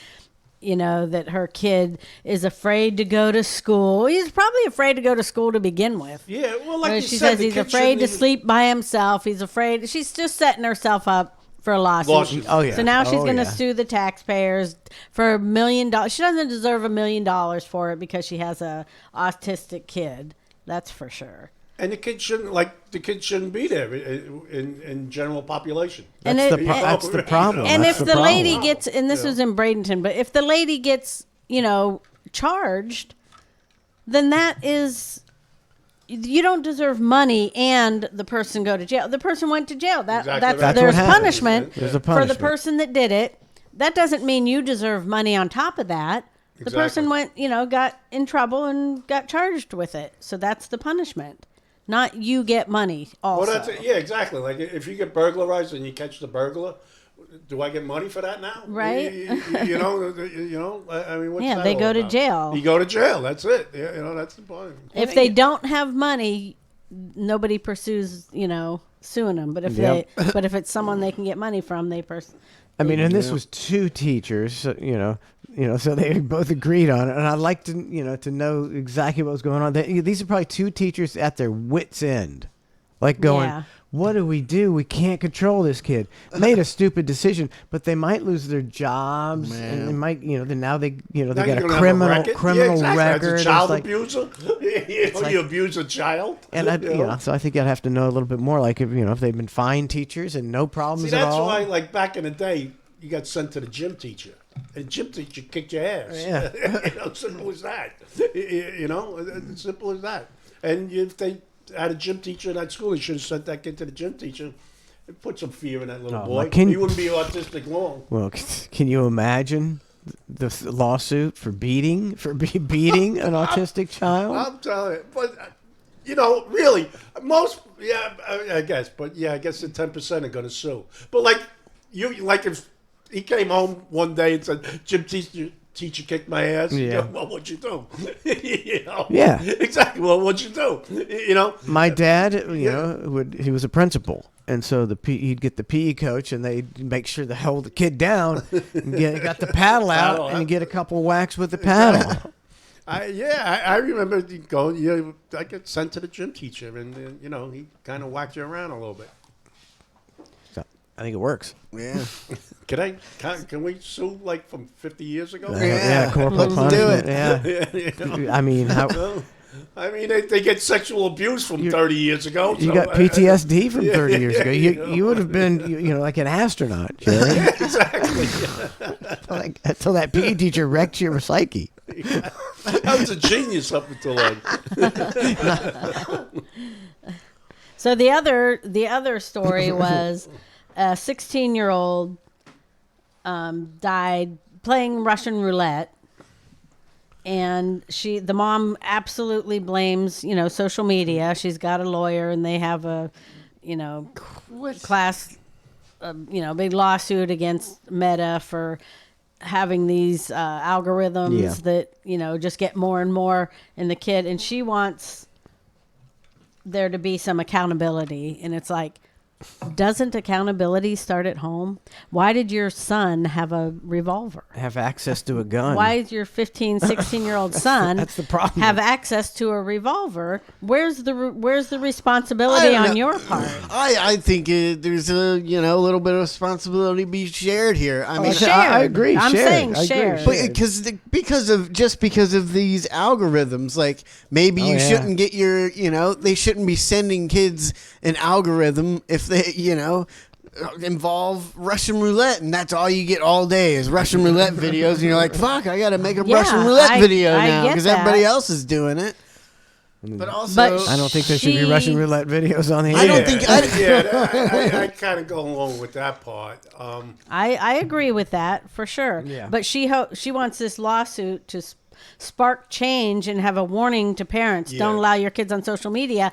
E: that her kid is afraid to go to school. He's probably afraid to go to school to begin with.
U: Yeah, well, like you
E: She
U: said,
E: says
U: the
E: he's
U: kid
E: afraid to
U: shouldn't even-
E: sleep by himself. He's afraid. She's just setting herself up for a lawsuit.
U: Lawsuit.
C: Oh, yeah.
E: So now she's
C: Oh,
E: going to
C: yeah.
E: sue the taxpayers for $1 million. She doesn't deserve $1 million for it because she has a autistic kid. That's for sure.
U: And the kid shouldn't be there in general population.
C: That's the problem.
E: And
C: That's
E: if
C: the
E: the lady
C: problem.
E: gets, and this was in Bradenton, but if the lady gets, charged, then that is, you don't deserve money and the person go to jail. The person went to jail.
U: Exactly
E: That's
U: right.
E: there's
C: what happens.
E: punishment
C: There's a
E: for the
C: punishment.
E: person that did it. That doesn't mean you deserve money on top of that. The person went, got in trouble and got charged with it. So that's the punishment. Not you get money also.
U: Well, yeah, exactly. Like if you get burglarized and you catch the burglar, do I get money for that now?
E: Right.
U: I mean, what's
E: Yeah,
U: that
E: they
U: all
E: go to
U: about?
E: jail.
U: You go to jail. That's it. Yeah, that's the point.
E: If they don't have money, nobody pursues, suing them. But if
C: Yep.
E: but if it's someone they can get money from, they
C: I mean, and this was two teachers, so, so they both agreed on it. And I'd like to, to know exactly what was going on. These are probably two teachers at their wits' end, like going,
E: Yeah.
C: "What do? We can't control this kid." Made a stupid decision, but they might lose their jobs, and they might, then now they, they
U: Now
C: got
U: you're
C: a
U: gonna have
C: criminal
U: Yeah, exactly.
C: record.
U: As a
C: It's
U: child
C: like-
U: abuser,
C: like-
U: you abuse a child,
C: And so I think I'd have to know a little bit more, like if they've been fine teachers and no problems
U: See,
C: at
U: that's
C: all.
U: why, like back in the day, you got sent to the gym teacher, and gym teacher kicked your ass.
C: Yeah.
U: Simple as that. As simple as that. And if they had a gym teacher in that school, they should have sent that kid to the gym teacher. It put some fear in that little
C: Oh,
U: boy.
C: my
U: He wouldn't be autistic long.
C: Well, can you imagine the lawsuit for beating an autistic child?
U: I'm telling you, but really, most, I guess, but I guess the 10% are going to sue. But like if he came home one day and said, "Gym teacher kicked my ass,"
C: Yeah.
U: well, what'd you do?
C: Yeah.
U: Exactly. Well, what'd you do?
C: My dad, he was a principal, and so he'd get the PE coach, and they'd make sure to hold the kid down, and got the paddle out, and get a couple whacks with the paddle.
U: I remember going. I got sent to the gym teacher, and he kind of whacked you around a little bit.
C: I think it works.
D: Yeah.
U: Can we sue like from 50 years ago?
C: Yeah, corporal
D: Let's do
C: punishment.
D: it.
C: Yeah. I mean, how
U: I mean, they get sexual abuse from 30 years ago.
C: you
U: so
C: got PTSD from 30 years ago. You would have been, like an astronaut, Jerry.
U: Exactly.
C: Until that PE teacher wrecked your psyche.
U: I was a genius up until then.
E: So the other story was a 16-year-old died playing Russian roulette, and the mom absolutely blames social media. She's got a lawyer, and they have a class big lawsuit against Meta for having these algorithms that just get more and more in the kid, and she wants there to be some accountability. And it's like, doesn't accountability start at home? Why did your son have a revolver?
C: Have access to a gun.
E: Why does your 15, 16-year-old son
C: that's the problem.
E: have access to a revolver? Where's the responsibility on your part?
D: I think there's a little bit of responsibility to be shared here. I mean,
E: Shared.
C: I agree.
E: I'm
C: shared.
E: saying
C: I agree,
E: shared.
D: But because of these algorithms, like maybe you shouldn't get your they shouldn't be sending kids an algorithm if they involve Russian roulette, and that's all you get all day is Russian roulette videos, and you're like, fuck, I gotta make a Russian roulette video now because everybody else is doing it. But also,
C: I don't think there should be Russian roulette videos on the
D: I
C: internet.
D: don't think
U: I kind of go along with that part.
E: I agree with that for sure.
C: Yeah.
E: But she wants this lawsuit to spark change and have a warning to parents: don't allow your kids on social media.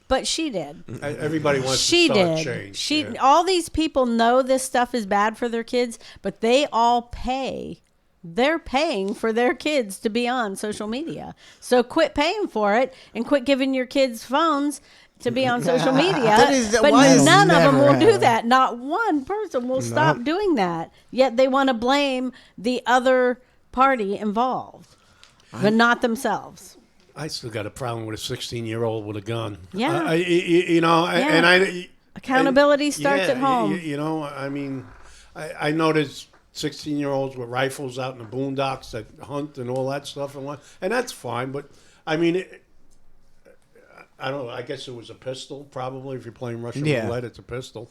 E: But she did.
U: Everybody wants
E: She
U: to start
E: did.
U: change.
E: All these people know this stuff is bad for their kids, but they all pay. They're paying for their kids to be on social media. So quit paying for it and quit giving your kids phones to be on social media. But none of them will do that. Not one person will stop doing that. Yet they want to blame the other party involved, but not themselves.
U: I still got a problem with a 16-year-old with a gun.
E: Yeah.
U: You know, and I
E: accountability starts
U: yeah,
E: at home.
U: You know, I mean, I know there's 16-year-olds with rifles out in the boondocks that hunt and all that stuff, and that's fine. But I mean, I don't know. I guess it was a pistol, probably. If you're playing Russian roulette, it's a pistol.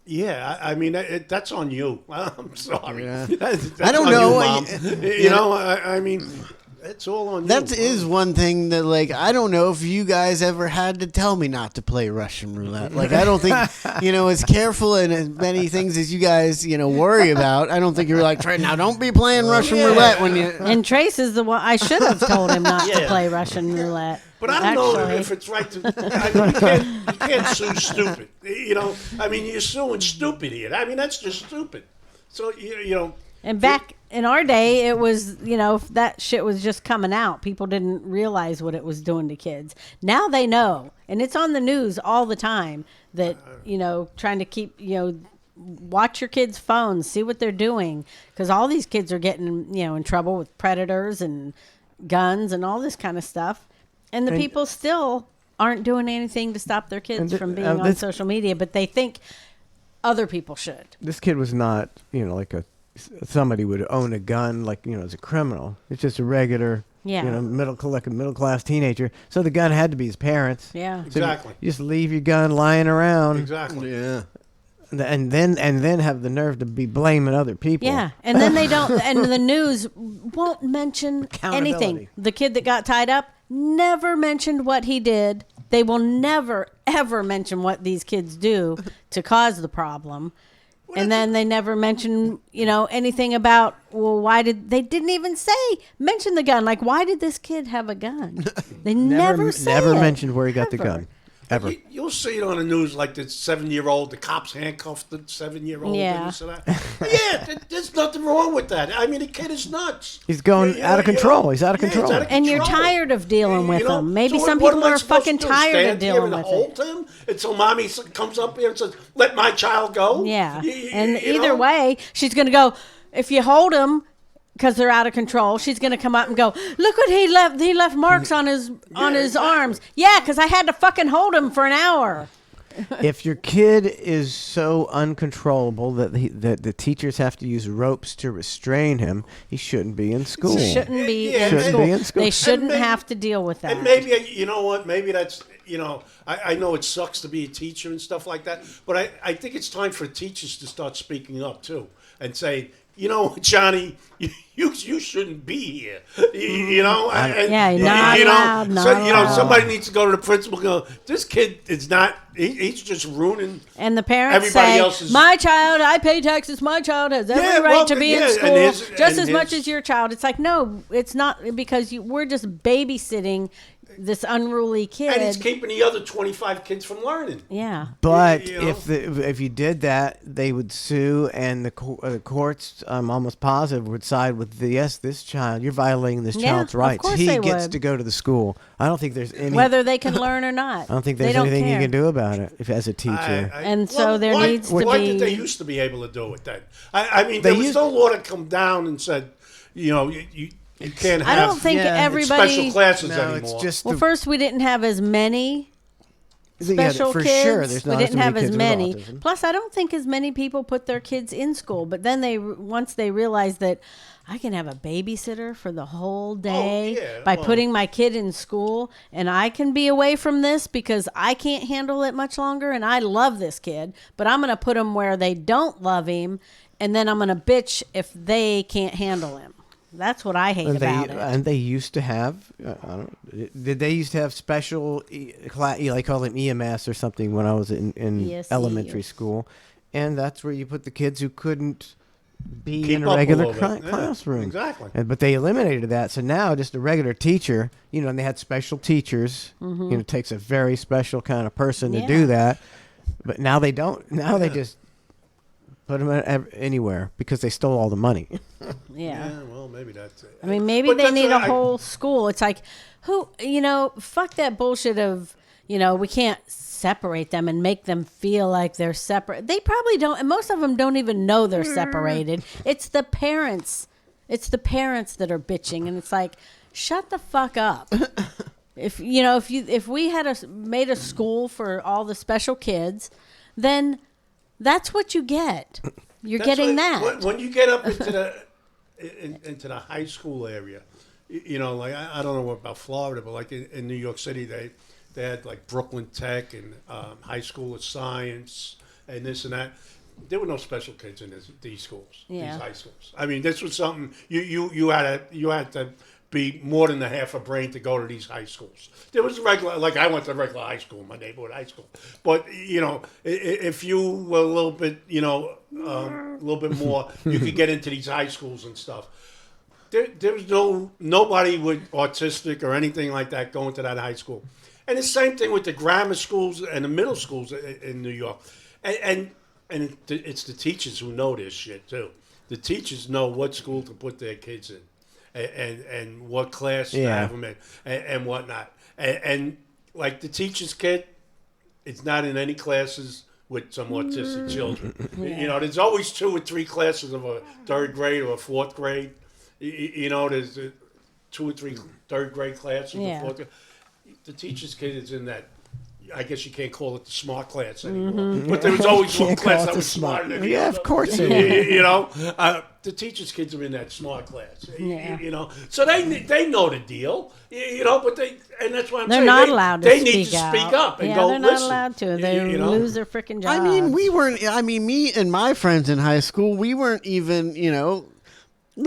U: Yeah, I mean, that's on you. I'm sorry.
D: Yeah.
U: That's
D: I don't
U: on
D: know.
U: you, Mom. You know, I mean, it's all on you.
D: That is one thing that, like, I don't know if you guys ever had to tell me not to play Russian roulette. Like, I don't think, as careful and as many things as you guys, worry about, I don't think you're like, Trey, now don't be playing Russian roulette when you.
E: And Trace is the one, I should have told him not to play Russian roulette.
U: But I don't know if it's right to. I mean, you can't sue stupid. I mean, you're suing stupid here. I mean, that's just stupid. So
E: And back in our day, it was, that shit was just coming out. People didn't realize what it was doing to kids. Now they know. And it's on the news all the time that, trying to keep, watch your kids' phones, see what they're doing. Because all these kids are getting, in trouble with predators and guns and all this kind of stuff. And the people still aren't doing anything to stop their kids from being on social media, but they think other people should.
C: This kid was not, like somebody would own a gun, like, as a criminal. It's just a regular, middle class teenager. So the gun had to be his parents.
E: Yeah,
C: so
U: exactly.
C: You just leave your gun lying around.
U: Exactly.
D: Yeah.
C: And then have the nerve to be blaming other people.
E: Yeah, and then they don't, and the news won't mention anything. The kid that got tied up never mentioned what he did. They will never, ever mention what these kids do to cause the problem. And then they never mention, anything about, why they didn't even mention the gun. Like, why did this kid have a gun? They never
C: mentioned where he got the gun. Ever.
U: You'll see it on the news, like the 7-year-old, the cops handcuffed the 7-year-old.
E: Yeah.
U: And this and that. There's nothing wrong with that. I mean, the kid is nuts.
C: He's going out of control. He's out of control.
U: He's out of
E: And you're
U: control.
E: tired of dealing with them. Maybe
U: so
E: some
U: what
E: people
U: am I
E: are
U: supposed
E: fucking
U: to do?
E: tired of
U: Stand here
E: dealing
U: and
E: with it.
U: hold him until mommy comes up here and says, "Let my child go."
E: Yeah.
U: You
E: And
U: know?
E: either way, she's going to go, if you hold them because they're out of control, she's going to come up and go, look what he left. He left marks on his arms. Yeah, because I had to fucking hold him for an hour.
C: If your kid is so uncontrollable that the teachers have to use ropes to restrain him, he shouldn't be in school.
E: He shouldn't be in school. They shouldn't have to deal with that.
U: And maybe, you know what, maybe that's, I know it sucks to be a teacher and stuff like that, but I think it's time for teachers to start speaking up too and saying, Johnny, you shouldn't be here. You're not allowed.
E: So
U: somebody needs to go to the principal and go, this kid is not. He's just ruining.
E: And the parents
U: everybody
E: say,
U: else's.
E: my child, I pay taxes. My child has every right to be in school just as much as your child. It's like, no, it's not, because we're just babysitting this unruly kid.
U: And he's keeping the other 25 kids from learning.
E: Yeah.
C: But if you did that, they would sue, and the courts, I'm almost positive, would side with this child. You're violating this child's rights.
E: Of course
C: he
E: they
C: gets
E: would.
C: to go to the school. I don't think there's any.
E: Whether they can learn or not.
C: I don't think there's anything you can do about it as a teacher.
E: Needs to be.
U: Why did they used to be able to do it then? I mean, there was no law that come down and said, you can't have
E: I don't think everybody
U: special classes anymore.
C: It's just
E: first we didn't have as many special
C: for
E: kids.
C: Sure, there's not
E: we didn't have as many.
C: autism.
E: Plus, I don't think as many people put their kids in school. But then once they realized that I can have a babysitter for the whole day by putting my kid in school, and I can be away from this because I can't handle it much longer, and I love this kid, but I'm going to put him where they don't love him, and then I'm going to bitch if they can't handle him. That's what I hate about it.
C: And they used to have, did they used to have special, like call them EMS or something when I was in elementary school. And that's where you put the kids who couldn't be in a regular classroom.
U: Exactly.
C: But they eliminated that. So now just a regular teacher, and they had special teachers.
E: Mm-hmm.
C: It takes a very special kind of person to do that. But now they don't. Now they just put them anywhere because they stole all the money.
E: Yeah.
U: Well, maybe that's it.
E: I mean, maybe they need a whole school. It's like, fuck that bullshit of, we can't separate them and make them feel like they're separate. They probably don't, and most of them don't even know they're separated. It's the parents. It's the parents that are bitching, and it's like, shut the fuck up. If we had made a school for all the special kids, then that's what you get. You're getting that.
U: When you get up into the high school area, like I don't know about Florida, but like in New York City, they had like Brooklyn Tech and High School of Science and this and that. There were no special kids in these schools, these high schools. I mean, this was something you had to be more than a half a brain to go to these high schools. There was regular, like I went to regular high school, my neighborhood high school. But if you were a little bit, a little bit more, you could get into these high schools and stuff. There was nobody with autistic or anything like that going to that high school. And the same thing with the grammar schools and the middle schools in New York. And it's the teachers who know this shit too. The teachers know what school to put their kids in. And what class to have them in and whatnot. And like the teacher's kid, it's not in any classes with some autistic children. There's always 2 or 3 classes of a 3rd grade or a 4th grade. There's 2 or 3 3rd grade classes.
E: Yeah.
U: 4th grade. The teacher's kid is in that. I guess you can't call it the smart class anymore. But there was always one class that was smarter than the other.
C: Yeah, of course it is.
U: The teachers' kids are in that smart class. So they know the deal. But and that's why I'm
E: they're
U: saying
E: not allowed to
U: they
E: speak
U: need to
E: out.
U: speak up and
E: yeah,
U: go
E: they're not
U: listen.
E: allowed to. They lose their freaking jobs.
D: Me and my friends in high school, we weren't even,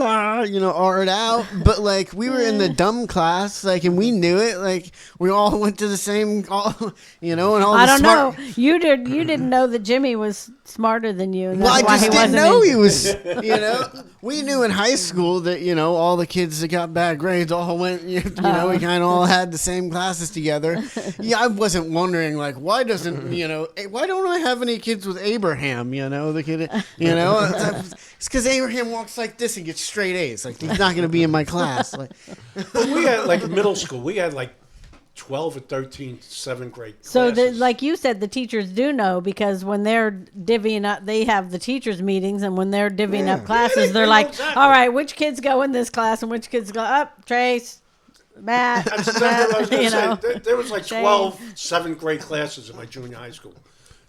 D: art out, but like we were in the dumb class, like, and we knew it, like we all went to the same, and all.
E: I don't know. You didn't know that Jimmy was smarter than you. And
D: well, I
E: that's why
D: just
E: he
D: didn't
E: wasn't
D: know
E: in-
D: he was. We knew in high school that all the kids that got bad grades all went. We kind of all had the same classes together. Yeah, I wasn't wondering like why don't I have any kids with Abraham? The kid, it's because Abraham walks like this and gets straight A's. Like he's not going to be in my class. Like,
U: but we had like middle school. We had like 12 or 13 7th grade
E: So,
U: classes.
E: like you said, the teachers do know because when they're divvying up, they have the teachers' meetings, and when they're divvying up classes, they're like,
U: exactly.
E: all right, which kids go in this class and which kids go up? Trace, Matt,
U: That's exactly what I was going to say.
E: know.
U: There was like 12 7th grade classes in my junior high school.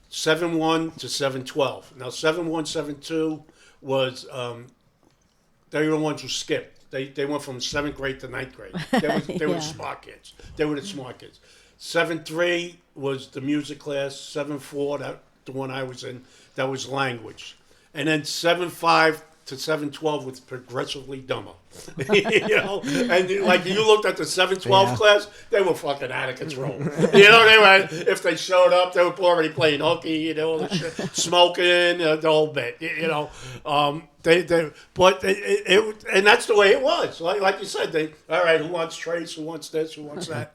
U: 7-1 to 7-12. Now, 7-1, 7-2 was, they were the ones who skipped. They went from 7th grade to 9th grade. They were the smart kids. They were the smart kids. 7-3 was the music class. 7-4, the one I was in, that was language. And then 7-5 to 7-12 was progressively dumber. And like you looked at the 7-12 class, they were fucking out of control. They were, if they showed up, they were already playing hooky, the shit, smoking, the whole bit, and that's the way it was. Like you said, all right, who wants Trace, who wants this, who wants that,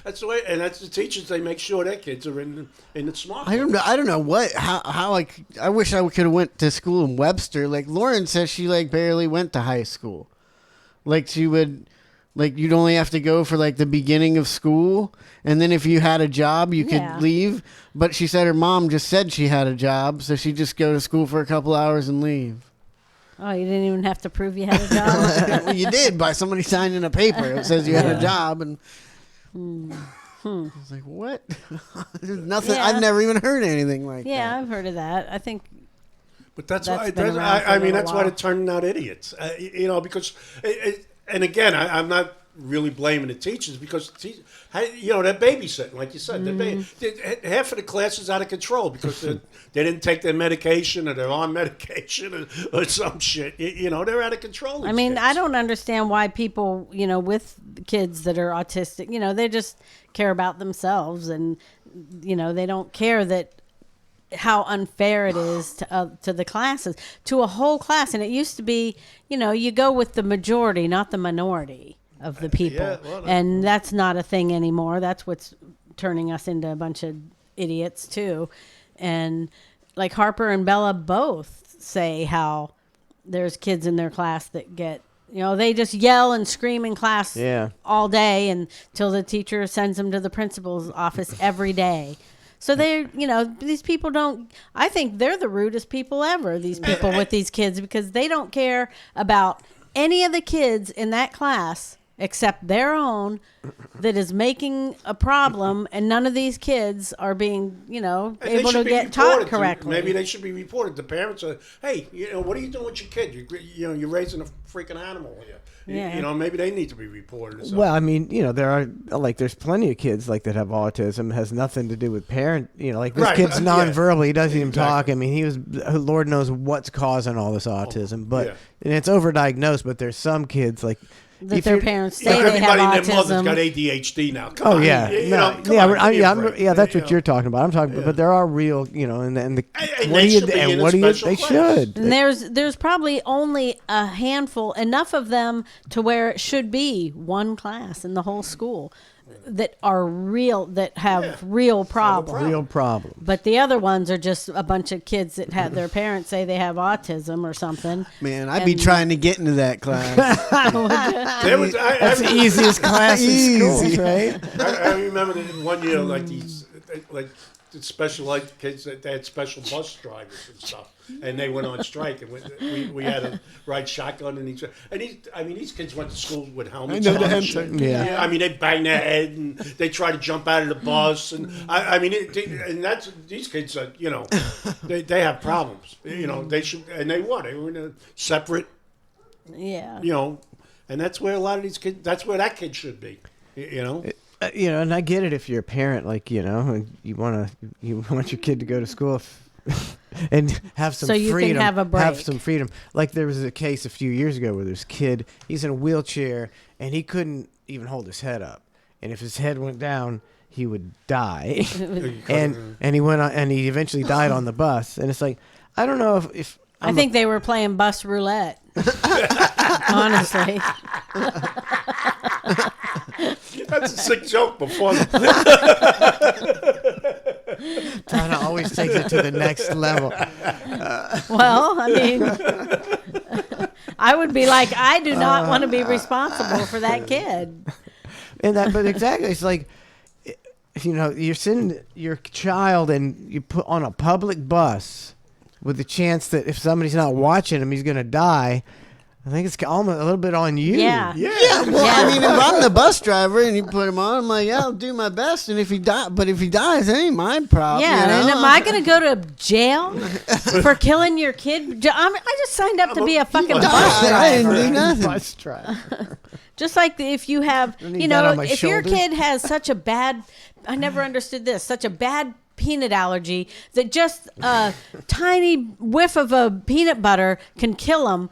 U: That's the way, and that's the teachers. They make sure their kids are in the smart.
D: I don't know how like I wish I could have went to school in Webster. Like Lauren says, she like barely went to high school. Like she would, like you'd only have to go for like the beginning of school, and then if you had a job, you could leave. But she said her mom just said she had a job, so she'd just go to school for a couple hours and leave.
E: Oh, you didn't even have to prove you had a job?
D: Well, you did by somebody signing a paper. It says you had a job, and I was like, what? There's nothing.
E: Yeah.
D: I've never even heard anything like that.
E: Yeah, I've heard of that. I think.
U: But that's
E: been
U: why.
E: around for a
U: I mean,
E: little
U: that's why
E: while.
U: they're turning out idiots. Because, and again, I'm not really blaming the teachers because they're babysitting, like you said. Half of the class is out of control because they didn't take their medication or they're on medication or some shit. They're out of control.
E: I mean, I don't understand why people, with kids that are autistic, they just care about themselves and, they don't care that how unfair it is to the classes, to a whole class. And it used to be, you go with the majority, not the minority of the people. And that's not a thing anymore. That's what's turning us into a bunch of idiots too. And like Harper and Bella both say how there's kids in their class that get, they just yell and scream in class all day until the teacher sends them to the principal's office every day. So they're, these people I think they're the rudest people ever, these people with these kids, because they don't care about any of the kids in that class except their own that is making a problem, and none of these kids are being,
U: And they
E: able to
U: should be
E: get taught
U: reported to-
E: correctly.
U: Maybe they should be reported. The parents are, hey, what are you doing with your kid? You're raising a freaking animal here.
E: Yeah.
U: Maybe they need to be reported. Or something.
C: Well, I mean, there are there's plenty of kids that have autism. It has nothing to do with parent. This
U: Right,
C: kid's
U: yeah.
C: nonverbal. He doesn't even talk.
U: Exactly.
C: I mean, he was Lord knows what's causing all this autism, but
U: yeah.
C: and it's overdiagnosed. But there's some kids
E: that
C: if
E: their
C: you're-
E: parents say they have
U: Everybody and their mother's
E: autism.
U: got ADHD now. Come
C: Oh
U: on,
C: yeah,
U: you
C: no,
U: know, come on, give me a break.
C: that's
U: You
C: what
U: know.
C: you're talking about. I'm talking, but there are real, and
U: And
C: what
U: they
C: do you
U: should be in
C: and
U: a
C: what do you?
U: special
C: They
U: class.
C: should.
E: And there's probably only a handful, enough of them to where it should be one class in the whole school that are real, that have real problems.
C: Real problem.
E: But the other ones are just a bunch of kids that have their parents say they have autism or something.
D: Man, I'd be trying to get into that class.
C: That's the easiest class in school, right?
U: I remember that one year, like the special ed kids, they had special bus drivers and stuff, and they went on strike, and we had to ride shotgun, and these kids went to school with helmets.
D: I know
U: on
D: the
U: and shit.
D: answer.
C: Yeah.
U: I mean, they bang their head, and they try to jump out of the bus, and these kids are, they have problems. They should, and they were in a separate,
E: Yeah.
U: and that's where a lot of these kids, that's where that kid should be,
C: And I get it if you're a parent, and you want your kid to go to school and have some
E: So you can
C: freedom.
E: have a break.
C: some freedom. Like there was a case a few years ago where this kid, he's in a wheelchair and he couldn't even hold his head up, and if his head went down, he would die. and he went on, and he eventually died on the bus. And it's like, I don't know if
E: I think they were playing bus roulette. Honestly.
U: That's a sick joke before.
C: Donna always takes it to the next level.
E: Well, I mean, I would be like, I do not want to be responsible for that kid.
C: But exactly, it's like, you're sending your child and you put on a public bus with the chance that if somebody's not watching him, he's going to die. I think it's almost a little bit on you.
E: Yeah.
D: Well, I mean, if I'm the bus driver and you put him on, I'm like, yeah, I'll do my best. And if he dies, that ain't my problem.
E: Yeah, and am I going to go to jail for killing your kid? I just signed up to be a fucking bus driver.
D: I didn't do nothing.
C: Bus driver.
E: Just like if you have,
C: need that on my
E: if your
C: shoulders.
E: kid has such a bad, I never understood this, such a bad peanut allergy that just a tiny whiff of a peanut butter can kill them.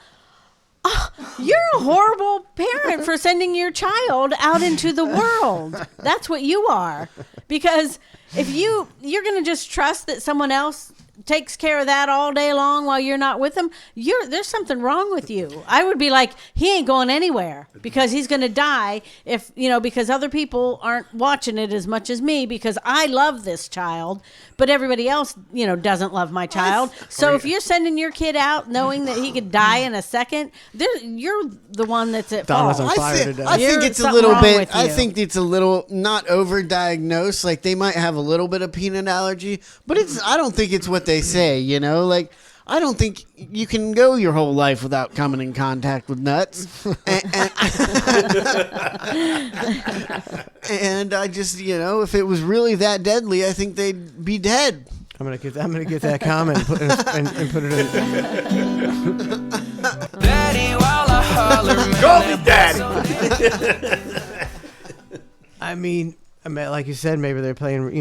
E: Oh, you're a horrible parent for sending your child out into the world. That's what you are. Because if you're going to just trust that someone else takes care of that all day long while you're not with them, there's something wrong with you. I would be like, he ain't going anywhere because he's going to die because other people aren't watching it as much as me because I love this child, but everybody else, doesn't love my child. So if you're sending your kid out knowing that he could die in a second, you're the one that's at
C: Donna's
E: fault.
C: on fire today.
D: I think it's a
E: Something
D: little
E: wrong
D: bit.
E: with
D: I
E: you.
D: think it's a little not overdiagnosed. Like they might have a little bit of peanut allergy, but I don't think it's what they say. Like I don't think you can go your whole life without coming in contact with nuts. And I just, if it was really that deadly, I think they'd be dead.
C: I'm gonna get that comment and put it in.
J: Daddy, while I holler, man,
U: Call me daddy.
C: I mean, like you said, maybe they're playing,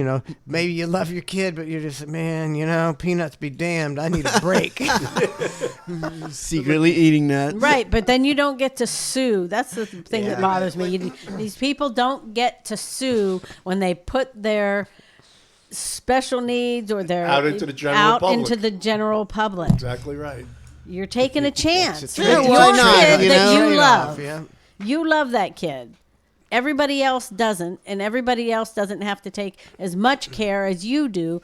C: maybe you love your kid, but you're just, man, peanuts be damned. I need a break.
D: Secretly eating nuts.
E: Right, but then you don't get to sue. That's the thing that bothers me. These people don't get to sue when they put their special needs or their
U: Out into the general public.
E: into the general public.
U: Exactly right.
E: You're taking a chance with
D: Yeah,
E: your
D: why not,
E: kid that you
C: Trade-off,
E: love.
C: yeah.
E: You love that kid. Everybody else doesn't, and everybody else doesn't have to take as much care as you do,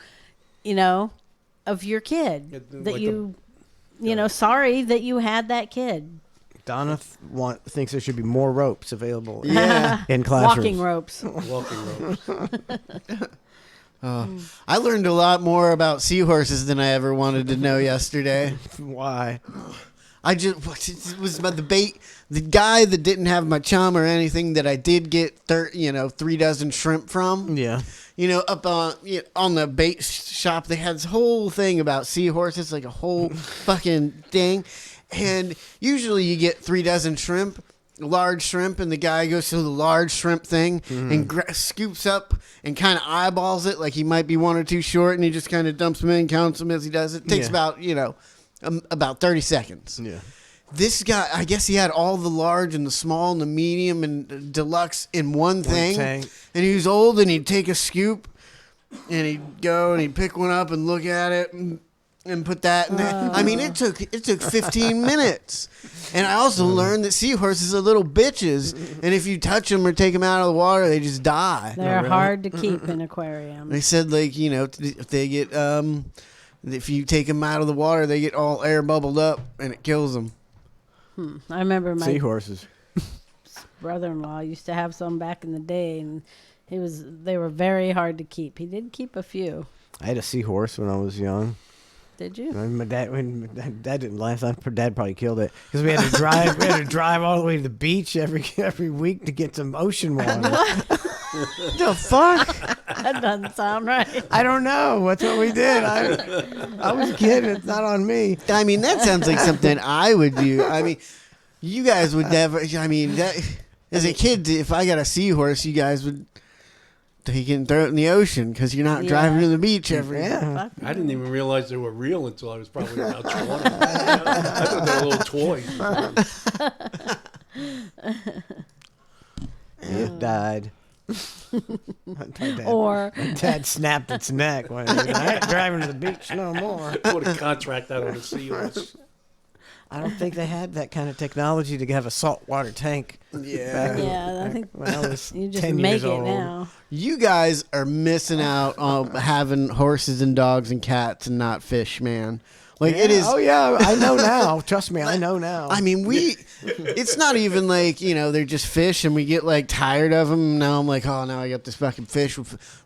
E: of your kid. Sorry that you had that kid.
C: Donna thinks there should be more ropes available
D: Yeah.
C: in classrooms.
E: Walking ropes.
U: Walking ropes.
D: I learned a lot more about seahorses than I ever wanted to know yesterday.
C: Why?
D: it was about the guy that didn't have my chum or anything that I did get 3 dozen shrimp from.
C: Yeah.
D: Up on the bait shop, they had this whole thing about seahorses, like a whole fucking thing. And usually you get 3 dozen shrimp, large shrimp, and the guy goes to the large shrimp thing and scoops up and kind of eyeballs it like he might be 1 or 2 short, and he just kind of dumps them in, counts them as he does it. It takes about 30 seconds.
C: Yeah.
D: This guy, I guess he had all the large and the small and the medium and deluxe in one thing.
C: tank.
D: And he was old, and he'd take a scoop, and he'd go and he'd pick one up and look at it and put that in there. I mean, it took 15 minutes. And I also learned that seahorses are little bitches, and if you touch them or take them out of the water, they just die.
E: They're hard to keep in aquariums.
D: They said, like, if they get if you take them out of the water, they get all air bubbled up, and it kills them.
E: I remember my
C: Seahorses.
E: brother-in-law used to have some back in the day, and they were very hard to keep. He did keep a few.
C: I had a seahorse when I was young.
E: Did you?
C: When my dad didn't last. Dad probably killed it because we had to drive. We had to drive all the way to the beach every week to get some ocean water. The fuck?
E: That doesn't sound right.
C: I don't know. That's what we did. I was kidding. It's not on me.
D: I mean, that sounds like something I would do. I mean, you guys would never. I mean, as a kid, if I got a seahorse, you guys would take it and throw it in the ocean because you're not driving to the beach every.
U: I didn't even realize they were real until I was probably about 20. I thought they were little toys.
C: It died.
E: Or
C: Dad snapped its neck. I ain't driving to the beach no more.
U: Put a contract out on a seahorse.
C: I don't think they had that kind of technology to have a saltwater tank.
E: I think
C: when I was
E: you just
C: 10
E: make
C: years
E: it
C: old.
E: now.
D: You guys are missing out on having horses and dogs and cats and not fish, man. Like it is.
C: Oh yeah, I know now. Trust me, I know now.
D: I mean, it's not even like, they're just fish and we get like tired of them. Now I'm like, oh, now I got this fucking fish.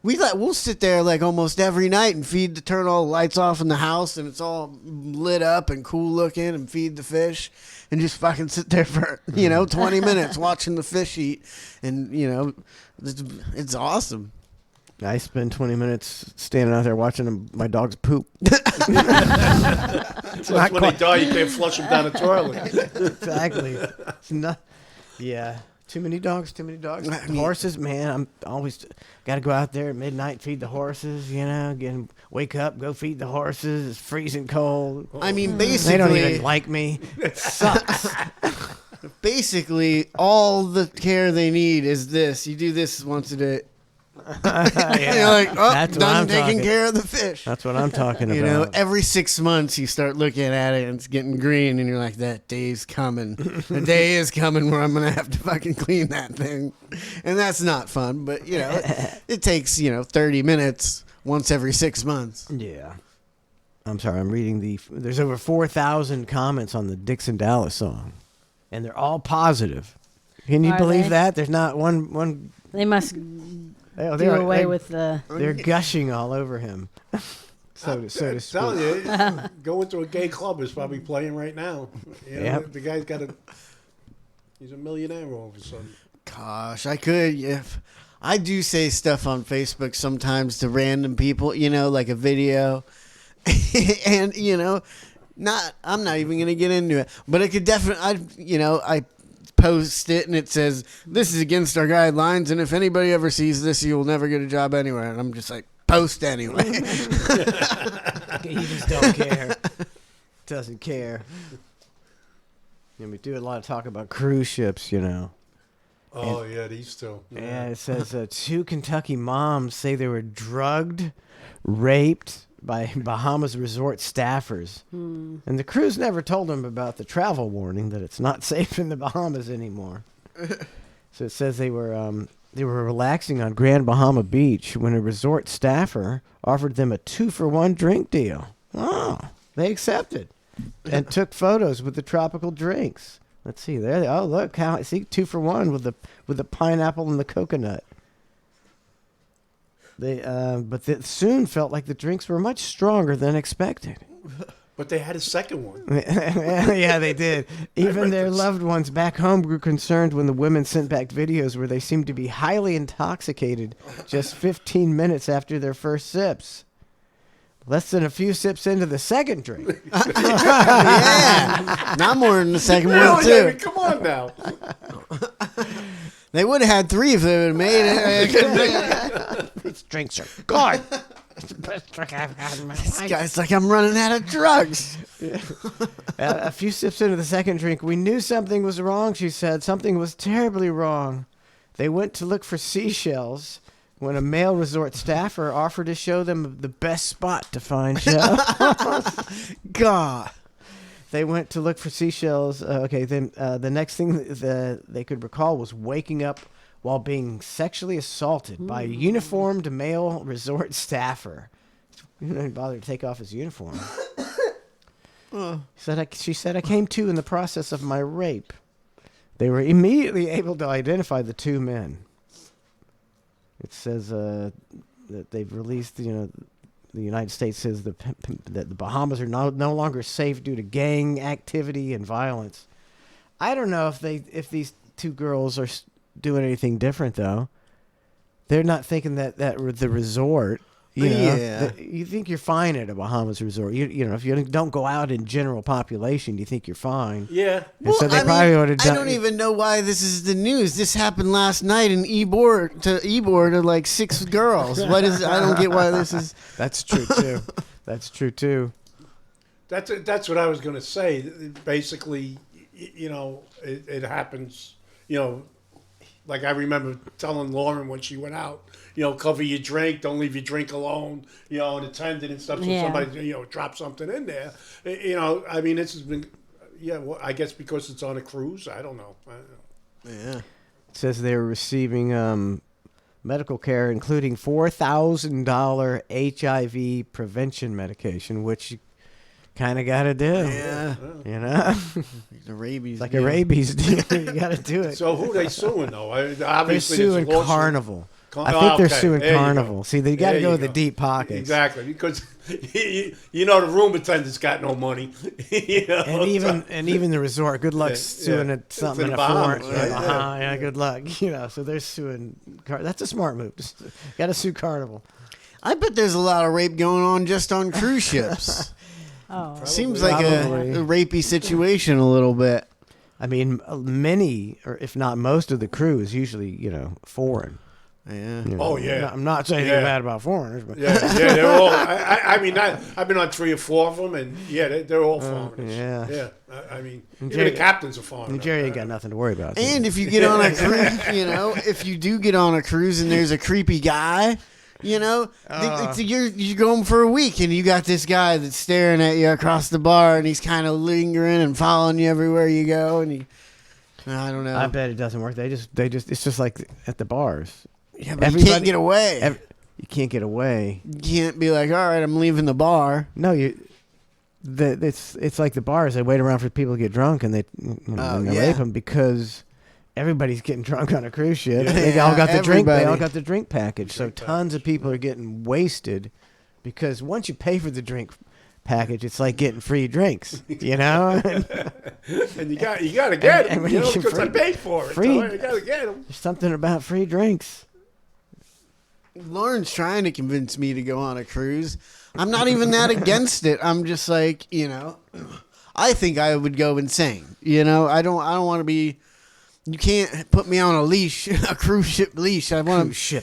D: We'll sit there like almost every night and turn all the lights off in the house and it's all lit up and cool looking and feed the fish and just fucking sit there for, 20 minutes watching the fish eat. And, it's awesome.
C: I spend 20 minutes standing out there watching my dogs poop.
U: It's like when they die, you can't flush them down the toilet.
C: Exactly. It's not. Yeah. Too many dogs. Horses, man. I'm always got to go out there at midnight, feed the horses. Wake up, go feed the horses. It's freezing cold.
D: I mean, basically,
C: they don't even like me. It sucks.
D: Basically, all the care they need is this. You do this once a day.
C: Yeah.
D: You're like, oh,
C: That's what
D: done
C: I'm
D: taking
C: talking.
D: care of the fish.
C: That's what I'm talking about.
D: Every 6 months you start looking at it and it's getting green and you're like, that day's coming. The day is coming where I'm going to have to fucking clean that thing. And that's not fun, but, it takes, 30 minutes once every 6 months.
C: Yeah. I'm sorry, I'm reading there's over 4,000 comments on the Dixon Dallas song. And they're all positive. Can you believe that? There's not one.
E: They must do away with the.
C: They're gushing all over him. so to speak.
U: Tell you, going to a gay club is probably playing right now. The guy's he's a millionaire all of a sudden.
D: Gosh, I could if I do say stuff on Facebook sometimes to random people, like a video, and I'm not even gonna get into it, but it could definitely, I post it and it says this is against our guidelines, and if anybody ever sees this, you will never get a job anywhere. And I'm just like, post anyway.
C: He just don't care. Doesn't care. We do a lot of talk about cruise ships,
U: Oh, yeah, these two.
C: Yeah, it says 2 Kentucky moms say they were drugged, raped by Bahamas resort staffers. And the cruise never told them about the travel warning that it's not safe in the Bahamas anymore. So it says they were relaxing on Grand Bahama Beach when a resort staffer offered them a 2-for-1 drink deal. Oh, they accepted and took photos with the tropical drinks. Let's see there. Oh, look how 2-for-1 with the pineapple and the coconut. But they soon felt like the drinks were much stronger than expected.
U: But they had a second one.
C: Yeah, they did. Even their loved ones back home grew concerned when the women sent back videos where they seemed to be highly intoxicated just 15 minutes after their first sips. Less than a few sips into the second drink.
D: Yeah. Not more than the second one,
U: Really?
D: too.
U: I mean, come on now.
D: They would have had 3 if they would have made it.
C: These drinks are good. It's the best drink I've had in my life.
D: This guy's like, I'm running out of drugs.
C: A few sips into the second drink, we knew something was wrong, she said. Something was terribly wrong. They went to look for seashells when a male resort staffer offered to show them the best spot to find shells.
D: God.
C: They went to look for seashells. Then the next thing that they could recall was waking up while being sexually assaulted by a uniformed male resort staffer. He didn't bother to take off his uniform. She said, I came to in the process of my rape. They were immediately able to identify the 2 men. It says that they've released, the United States says that the Bahamas are no longer safe due to gang activity and violence. I don't know if these 2 girls are doing anything different, though. They're not thinking that the resort, you think you're fine at a Bahamas resort. You know, if you don't go out in general population, you think you're fine.
U: Yeah.
C: And so they probably would have done.
D: I don't even know why this is the news. This happened last night in Ybor to like 6 girls. What is? I don't get why this is.
C: That's true too. That's true too.
U: That's what I was going to say. Basically, it happens. Like I remember telling Lauren when she went out, cover your drink, don't leave your drink alone, and attendant and stuff. So somebody, drop something in there. I mean, this has been, I guess because it's on a cruise. I don't know.
D: Yeah.
C: It says they're receiving medical care, including $4,000 HIV prevention medication, which you kind of got to do.
D: Yeah. The rabies.
C: Like a rabies deal. You got to do it.
U: So who are they suing, though?
C: They're
U: Obviously,
C: suing Carnival. I think they're suing Carnival. See, they got to go with the deep pockets.
U: Exactly, because the room attendant's got no money.
C: And even the resort. Good luck suing at something in a foreign. Yeah, good luck. So they're suing. That's a smart move. Got to sue Carnival.
D: I bet there's a lot of rape going on just on cruise ships.
E: Oh,
D: seems like a rapey situation a little bit.
C: I mean, many, or if not most of the crew is usually, foreign.
D: Yeah.
U: Oh, yeah.
C: I'm not saying anything bad about foreigners, but
U: they're all. I mean, I've been on 3 or 4 of them, and they're all foreigners.
C: Yeah.
U: I mean, even the captains are foreigners.
C: Jerry ain't got nothing to worry about.
D: And if you get on a cruise, if you do get on a cruise and there's a creepy guy, you're going for a week and you got this guy that's staring at you across the bar and he's kind of lingering and following you everywhere you go, and I don't know.
C: I bet it doesn't work. They just it's just like at the bars.
D: Yeah, but you can't get away.
C: You can't get away.
D: You can't be like, all right, I'm leaving the bar.
C: No, it's like the bars. They wait around for people to get drunk and they rape them because everybody's getting drunk on a cruise ship.
D: Yeah.
C: They all got the drink. They all
D: Everybody.
C: got the drink package. So tons of people are getting wasted because once you pay for the drink package, it's like getting free drinks.
U: And you got to get them. Because I paid for it.
C: Free.
U: So you got to get them.
C: There's something about free drinks.
D: Lauren's trying to convince me to go on a cruise. I'm not even that against it. I'm just like, I think I would go insane. I don't want to be. You can't put me on a leash, a cruise ship leash. I want to.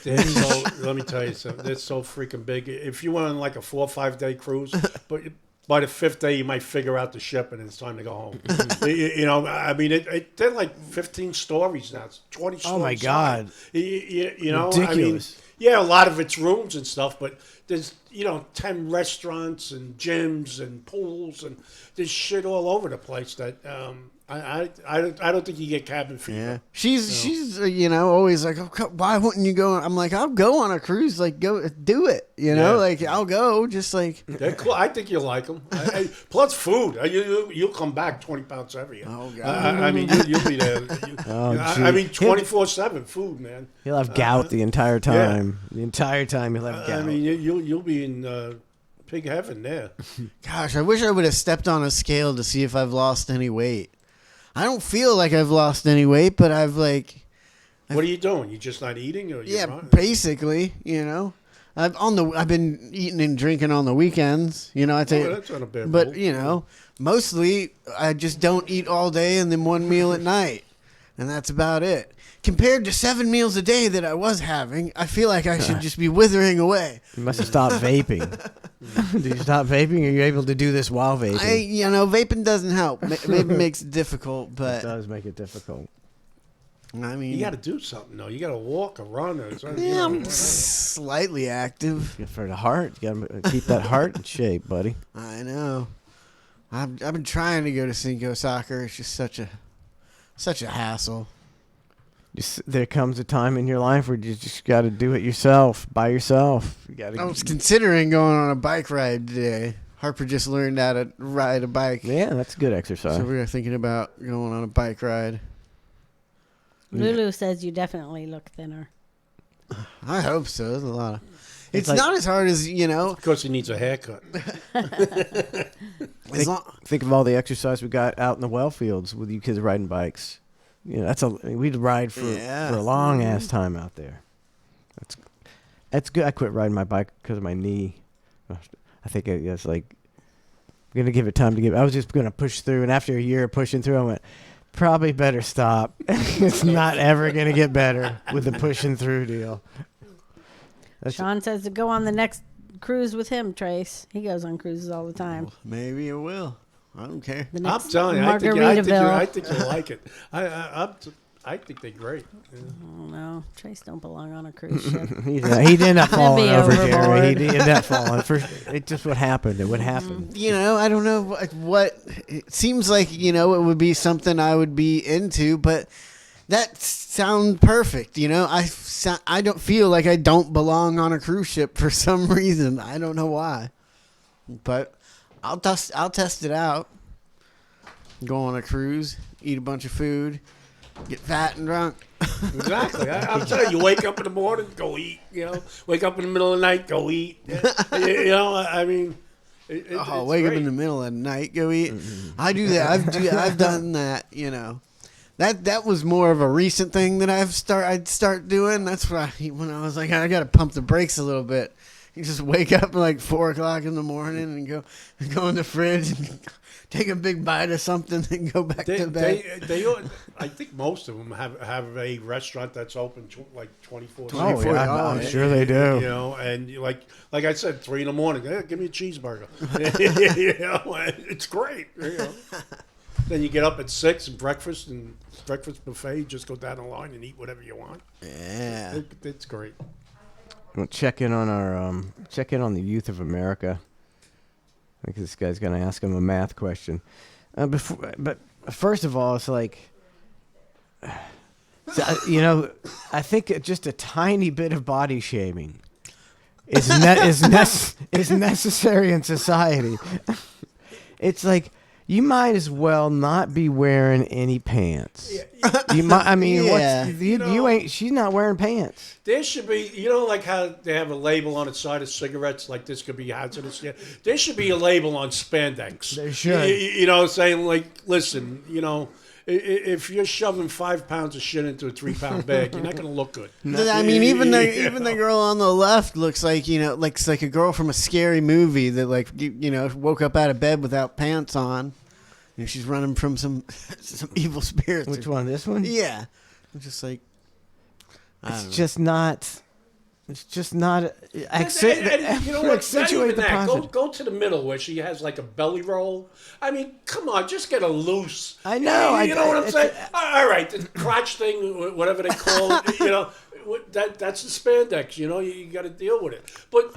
U: Let me tell you something. They're so freaking big. If you went on like a 4 or 5 day cruise, but by the 5th day you might figure out the ship and it's time to go home. I mean, they're like 15 stories now. It's 20 stories.
C: Oh my God!
U: Ridiculous.
C: I mean,
U: a lot of it's rooms and stuff, but there's 10 restaurants and gyms and pools and there's shit all over the place that. I don't think you get cabin fever.
D: Yeah, she's always like, oh, why wouldn't you go? I'm like, I'll go on a cruise. Like, go do it. Like I'll go. Just like
U: they're cool. I think you'll like them. Plus food. You'll come back 20 pounds heavier.
D: Oh God.
U: I mean, you'll be there. 24/7 food, man.
C: He'll have gout the entire time. Yeah. The entire time he'll have gout.
U: I mean, you'll be in pig heaven there.
D: Gosh, I wish I would have stepped on a scale to see if I've lost any weight. I don't feel like I've lost any weight, but I've like.
U: What are you doing? You just not eating, or
D: Yeah,
U: running?
D: basically, I've been eating and drinking on the weekends. I take,
U: that's not a bad
D: but
U: move.
D: mostly I just don't eat all day and then one meal at night, and that's about it. Compared to 7 meals a day that I was having, I feel like I should just be withering away.
C: You must have stopped vaping. Did you stop vaping? Or are you able to do this while vaping?
D: Vaping doesn't help. Vaping makes it difficult, but
C: it does make it difficult.
D: I mean,
U: You got to do something though. You got to walk or run or something.
D: yeah, I'm slightly active.
C: For the heart, you got to keep that heart in shape, buddy.
D: I know. I've been trying to go to Cinco Soccer. It's just such a hassle.
C: There comes a time in your life where you just got to do it yourself, by yourself. You got.
D: I was considering going on a bike ride today. Harper just learned how to ride a bike.
C: Yeah, that's good exercise.
D: So we were thinking about going on a bike ride.
E: Lulu says you definitely look thinner.
D: I hope so. There's a lot of. It's not as hard as
U: Of course, he needs a haircut.
C: Think of all the exercise we got out in the well fields with you kids riding bikes. We'd ride for a long ass time out there. That's good. I quit riding my bike because of my knee. I think it's like I'm gonna give it time to give. I was just gonna push through, and after a year of pushing through, I went, probably better stop. It's not ever gonna get better with the pushing through deal.
E: Sean says to go on the next cruise with him, Trace. He goes on cruises all the time.
D: Well, maybe it will. I don't care.
U: I'm telling you, I think you like it. I think they're great. Yeah.
E: Oh no, Trace don't belong on a cruise ship.
C: He did not fall over, Jerry. He did not fall. It's just what happened. It would happen.
D: I don't know what. It seems like it would be something I would be into, but that sounds perfect. I don't feel like I don't belong on a cruise ship for some reason. I don't know why, but I'll test it out. Go on a cruise, eat a bunch of food. Get fat and drunk.
U: Exactly. I'm telling you, wake up in the morning, go eat. Wake up in the middle of the night, go eat. I mean,
D: wake up in the middle of the night, go eat. Mm-hmm. I do that. I've done that. That was more of a recent thing that I'd start doing. That's when I was like, I got to pump the brakes a little bit. You just wake up at like 4 o'clock in the morning and go in the fridge and take a big bite of something and go back to bed.
U: I think most of them have a restaurant that's open like 24/7.
C: Oh, yeah, I'm sure they do.
U: And like I said, 3 in the morning, hey, give me a cheeseburger. It's great. Then you get up at 6 and breakfast buffet. You just go down the line and eat whatever you want.
D: Yeah,
U: it's great.
C: We'll check in on the youth of America. I think this guy's going to ask him a math question. But first of all, it's like, I think just a tiny bit of body shaming is necessary in society. It's like, you might as well not be wearing any pants. You might. I mean, she's not wearing pants.
U: There should be, like how they have a label on the side of cigarettes, like this could be hazardous. Yeah, there should be a label on spandex.
C: There should.
U: Saying like, listen, if you're shoving 5 pounds of shit into a 3-pound bag, you're not going to look good.
D: I mean, even the girl on the left looks like like a girl from a scary movie that woke up out of bed without pants on. She's running from some evil spirits.
C: Which one? This one?
D: Yeah. I'm just like,
C: it's just not.
U: Accentuate the positive. Go to the middle where she has like a belly roll. I mean, come on, just get a loose.
C: I know.
U: You know what I'm saying? All right, the crotch thing, whatever they call it. That's the spandex. You got to deal with it. But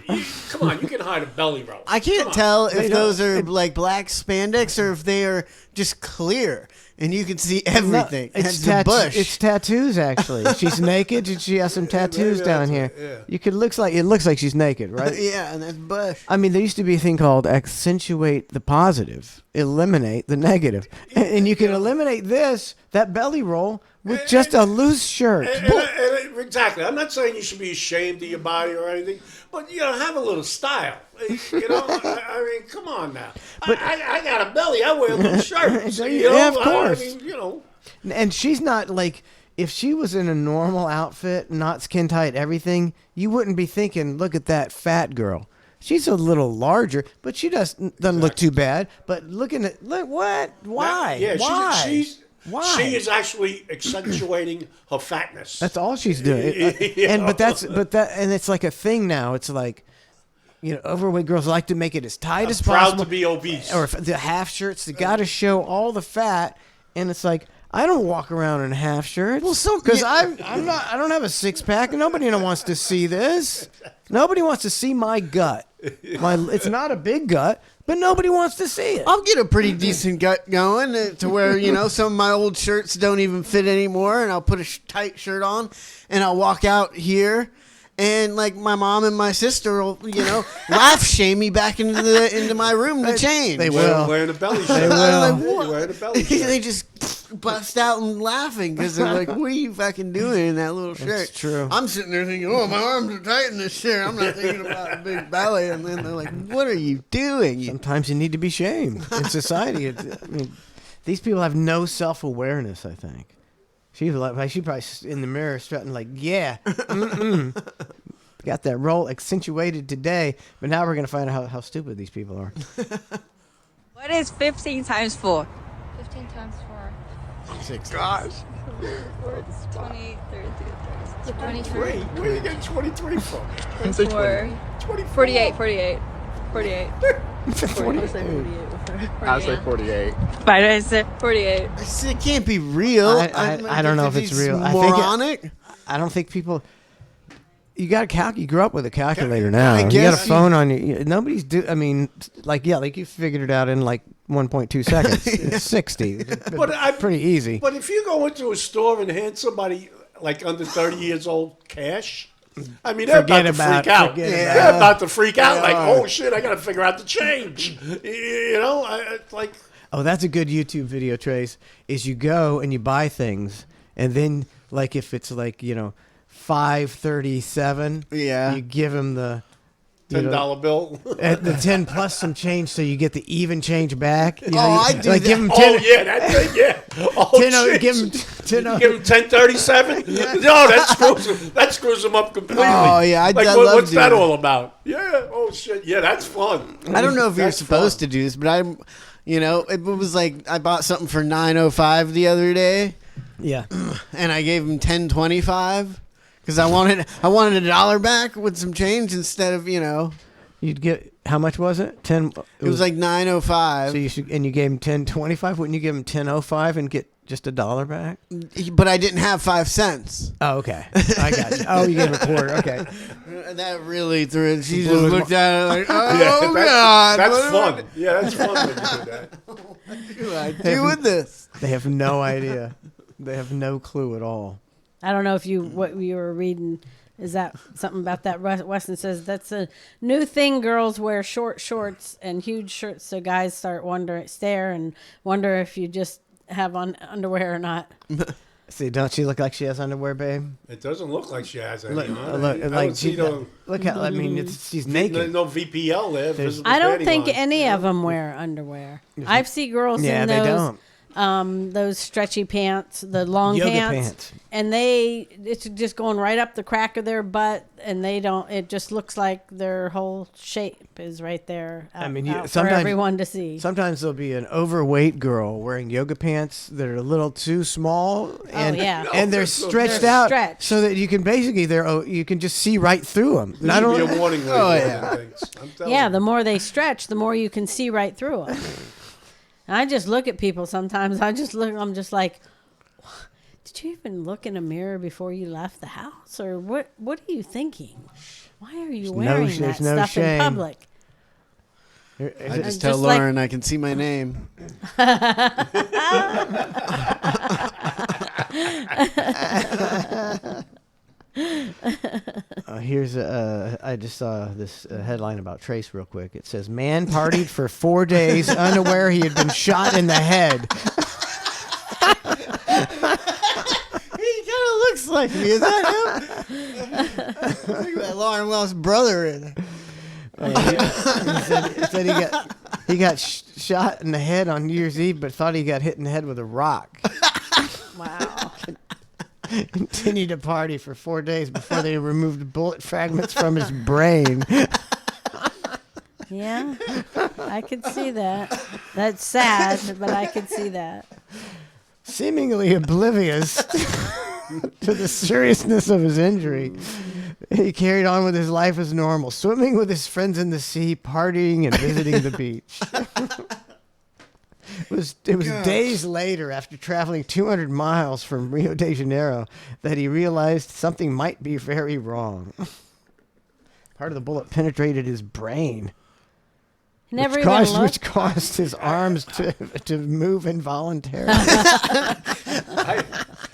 U: come on, you can hide a belly roll.
D: I can't tell if those are like black spandex or if they are just clear and you can see everything.
C: No, it's bush. It's tattoos actually. She's naked and she has some tattoos down here. Yeah. It looks like she's naked, right?
D: Yeah, and that's bush.
C: I mean, there used to be a thing called accentuate the positive, eliminate the negative, and you can eliminate that belly roll with just a loose shirt.
U: exactly. I'm not saying you should be ashamed of your body or anything, but have a little style. I mean, come on now. But I got a belly. I wear little shirts.
C: Yeah, of course.
U: I mean,
C: And she's not like, if she was in a normal outfit, not skin tight, everything, you wouldn't be thinking, look at that fat girl. She's a little larger, but she doesn't look too bad. But looking at what? Why?
U: Yeah,
C: Why? Why?
U: She is actually accentuating her fatness.
C: That's all she's doing. And it's like a thing now. It's like, overweight girls like to make it as tight as
U: proud
C: possible.
U: to be obese.
C: Or the half shirts, they got to show all the fat. And it's like, I don't walk around in half shirts. Well, because I don't have a six pack. Nobody wants to see this. Nobody wants to see my gut. It's not a big gut, but nobody wants to see it.
D: I'll get a pretty decent gut going to where, some of my old shirts don't even fit anymore, and I'll put a tight shirt on, and I'll walk out here, and like my mom and my sister will, laugh shame me back into my room to change.
C: They will.
U: Wearing a belly shirt.
C: They will.
U: Wearing a belly shirt.
D: They just bust out and laughing because they're like, what are you fucking doing in that little shirt?
C: That's true.
D: I'm sitting there thinking, oh, my arms are tight in this shirt. I'm not thinking about a big belly. And then they're like, what are you doing?
C: Sometimes you need to be shamed in society. These people have no self-awareness, I think. She probably in the mirror strutting like, yeah, got that roll accentuated today, but now we're going to find out how stupid these people are.
A: What is 15 times 4?
M: 15 times 4.
D: 6.
U: Gosh.
M: 20, 30,
U: 23. Where are you getting 23 from?
A: 24. 48. 48. 48.
U: 48.
A: I'll say 48. Why did I say 48?
D: It can't be real.
C: I don't know if it's real.
D: Moronic.
C: I don't think people. You got you grew up with a calculator now.
D: I
C: You
D: guess
C: got a phone on you. Nobody's I mean, like you figured it out in like 1.2 seconds. It's 60. Pretty easy.
U: But if you go into a store and hand somebody like under 30 years old cash, I mean, they're about to freak out. They're about to freak out. Like, oh shit, I got to figure out the change. It's like.
C: Oh, that's a good YouTube video, Trace. Is you go and you buy things, and then like if it's like $5.37, you give them the
U: $10 bill.
C: The 10 plus some change, so you get the even change back.
D: I do
C: like
D: that.
C: Give them 10,
U: oh yeah, that thing, yeah. Oh
C: 10,
U: shit.
C: give them 10.
U: Give them 1037. No, that screws them up completely.
D: Oh yeah, I love
U: what's that
D: doing
U: all about? Yeah. Oh shit. Yeah, that's fun.
D: I don't know if you're supposed to do this, but I'm. It was like I bought something for $9.05 the other day.
C: Yeah,
D: and I gave him $10.25 because I wanted $1 back with some change instead of
C: You'd get how much was it? 10.
D: It was like $9.05.
C: So you gave him $10.25. Wouldn't you give him $10.05 and get just $1 back?
D: But I didn't have 5 cents.
C: Oh, okay. I got you. Oh, you gave him a quarter. Okay.
D: That really threw it. She just looked at it like, oh, God.
U: That's fun. Yeah, that's fun when you do that.
D: What do I do with this?
C: They have no idea. They have no clue at all.
E: I don't know if what you were reading. Is that something about that? Weston says that's a new thing. Girls wear short shorts and huge shirts, so guys stare and wonder if you just have on underwear or not.
C: See, don't she look like she has underwear, babe?
U: It doesn't look like she has any.
C: Look how, I mean, she's naked.
U: No VPL there.
E: I don't think any of them wear underwear. I've seen girls in those.
C: They don't.
E: Those stretchy pants, the long
C: Yoga
E: pants, and it's just going right up the crack of their butt, and it just looks like their whole shape is right there for everyone to see.
C: Sometimes there'll be an overweight girl wearing yoga pants that are a little too small, and they're stretched out so that you can basically you can just see right through them.
U: There should be a warning label.
E: The more they stretch, the more you can see right through them. I just look at people sometimes. I'm just like, did you even look in a mirror before you left the house? Or what are you thinking? Why are you wearing that stuff in public?
D: I just tell Lauren I can see my name.
C: I just saw this headline about Trace real quick. It says, man partied for 4 days unaware he had been shot in the head.
D: He kind of looks like me. Is that him? Look at that Lauren Wells brother in there.
C: He said he got shot in the head on New Year's Eve, but thought he got hit in the head with a rock.
E: Wow.
C: Continued to party for 4 days before they removed bullet fragments from his brain.
E: Yeah, I could see that. That's sad, but I could see that.
C: Seemingly oblivious to the seriousness of his injury, he carried on with his life as normal, swimming with his friends in the sea, partying, and visiting the beach. It was days later, after traveling 200 miles from Rio de Janeiro, that he realized something might be very wrong. Part of the bullet penetrated his brain.
E: Never
C: which caused his arms to move involuntarily.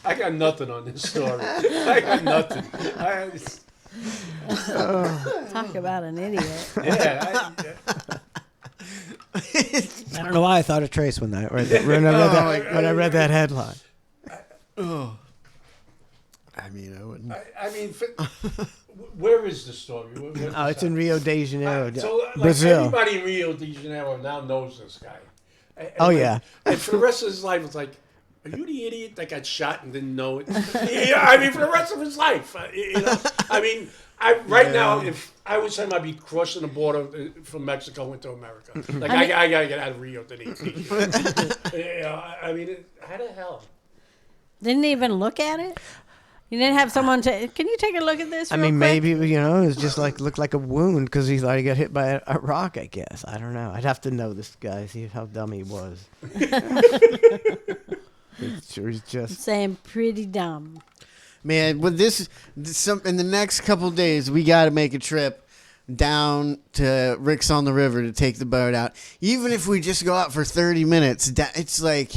U: I got nothing on this story. I got nothing.
E: Talk about an idiot.
U: Yeah.
C: I don't know why I thought of Trace when I read that headline.
D: I mean, I wouldn't.
U: Where is the story?
C: It's in Rio de Janeiro,
U: Brazil. Everybody in Rio de Janeiro now knows this guy.
C: Yeah.
U: And for the rest of his life, it's like, are you the idiot that got shot and didn't know it? Yeah, for the rest of his life. Now, if I was him, I'd be crossing the border from Mexico into America. I gotta get out of Rio to eat. How the hell?
E: Didn't even look at it? You didn't have someone to... Can you take a look at this real quick?
C: Maybe, it was just looked like a wound because he thought he got hit by a rock, I guess. I don't know. I'd have to know this guy, see how dumb he was. He's just...
E: Saying pretty dumb.
D: Man, with this in the next couple of days, we got to make a trip down to Rick's on the River to take the boat out. Even if we just go out for 30 minutes, it's like,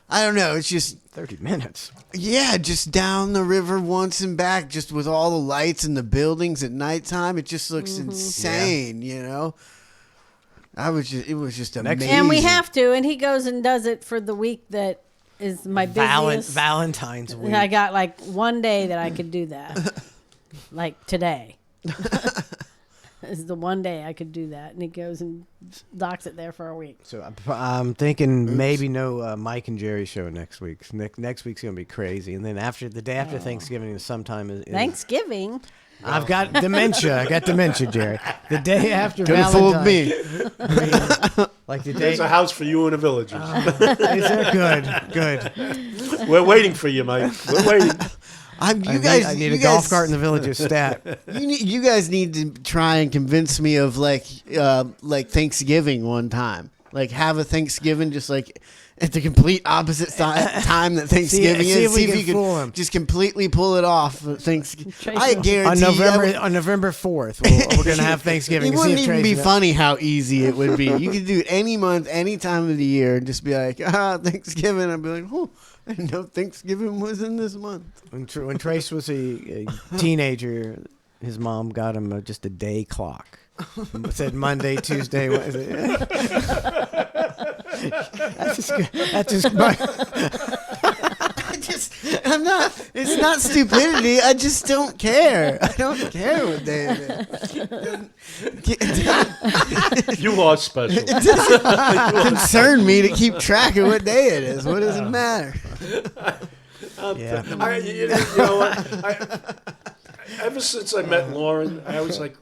D: I don't know, it's just...
C: 30 minutes?
D: Yeah, just down the river once and back, just with all the lights and the buildings at nighttime. It just looks insane, It was just amazing.
E: And we have to, and he goes and does it for the week that is my busiest.
C: Valentine's week.
E: I got like one day that I could do that. Like today. Is the one day I could do that. And he goes and docks it there for a week.
C: So I'm thinking maybe no Mike and Jerry show next week. Next week's going to be crazy. And then the day after Thanksgiving is sometime.
E: Thanksgiving?
C: I've got dementia. I got dementia, Jerry. The day after
D: Couldn't
C: Valentine's.
D: Fool me.
C: Like the day.
U: There's a house for you in the Villagers.
C: Good.
U: We're waiting for you, Mike. We're waiting.
C: I need a golf cart in the Villagers stat.
D: You guys need to try and convince me of like Thanksgiving one time. Like have a Thanksgiving just like at the complete opposite time that Thanksgiving is.
C: See if you can
D: just completely pull it off. Thanksgiving. I guarantee
C: on November 4th, we're going to have Thanksgiving.
D: It wouldn't even be funny how easy it would be. You could do it any month, any time of the year, and just be like, Thanksgiving. I'd be like, oh, I didn't know Thanksgiving was in this month.
C: When Trace was a teenager, his mom got him just a day clock. It said Monday, Tuesday, Wednesday.
D: It's not stupidity. I just don't care. I don't care what day it is.
U: You are special.
D: It doesn't concern me to keep track of what day it is. What does it matter?
U: You know what? Ever since I met Lauren, I was like,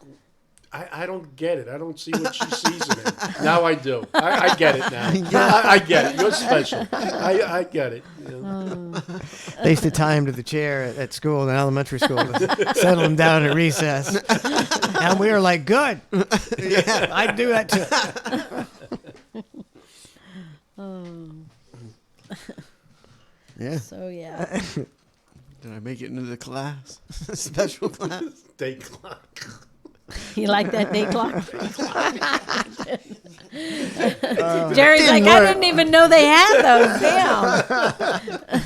U: I don't get it. I don't see what she sees in it. Now I do. I get it now. I get it. You're special. I get it. You know?
C: They used to tie him to the chair at school, in elementary school, to settle him down at recess. And we were like, good. Yeah, I'd do that too.
D: Yeah.
E: So, yeah.
D: Did I make it into the class? Special class?
U: Day clock.
E: You like that day clock? Jerry's like, I didn't even know they had those.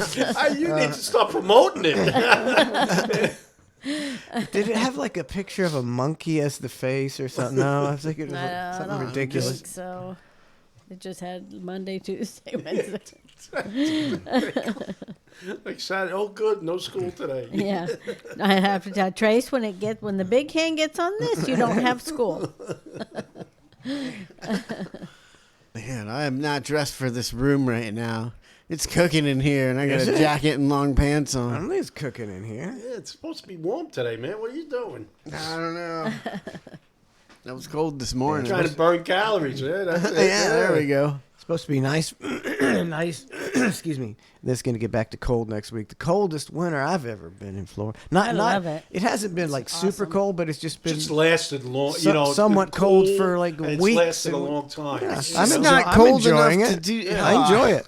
E: Damn.
U: You need to stop promoting it.
C: Did it have like a picture of a monkey as the face or something? No, I was thinking it was something ridiculous.
E: I don't think so. It just had Monday, Tuesday, Wednesday.
U: Like Saturday, oh good, no school today.
E: Yeah, I have to tell Trace when the big hand gets on this, you don't have school.
D: Man, I am not dressed for this room right now. It's cooking in here, and I got a jacket and long pants
C: I
D: on.
C: don't think it's cooking in here.
U: Yeah, it's supposed to be warm today, man. What are you doing?
D: I don't know. That was cold this morning.
U: Trying to burn calories. Yeah, that's it.
D: Yeah, there we go.
C: Supposed to be nice, nice. Excuse me. This is going to get back to cold next week. The coldest winter I've ever been in Florida.
E: I love it.
C: It hasn't been like super cold, but it's just been
U: Just lasted long. You know,
C: somewhat cold for like
U: and
C: weeks.
U: It's lasted a long time.
C: Yeah,
D: I'm not cold
C: enjoying
D: enough
C: it.
D: to do.
C: I enjoy it.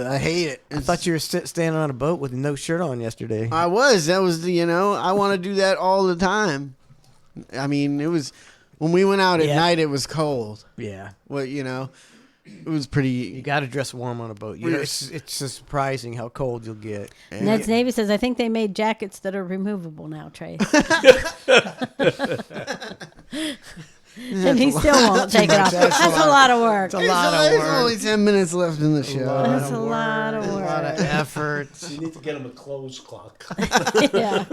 D: I hate it.
C: I thought you were standing on a boat with no shirt on yesterday.
D: I was. That was the. I want to do that all the time. I mean, it was when we went out at night. It was cold.
C: Yeah.
D: Well, it was pretty.
C: You got to dress warm on a boat. It's just surprising how cold you'll get.
E: Ned's Navy says, I think they made jackets that are removable now, Trace. And he still won't take it off. That's a lot of work.
C: It's a lot of
D: There's
C: work.
D: only 10 minutes left in the show.
E: That's a lot of work.
C: A lot of effort.
U: You need to get him a clothes clock.
E: Yeah.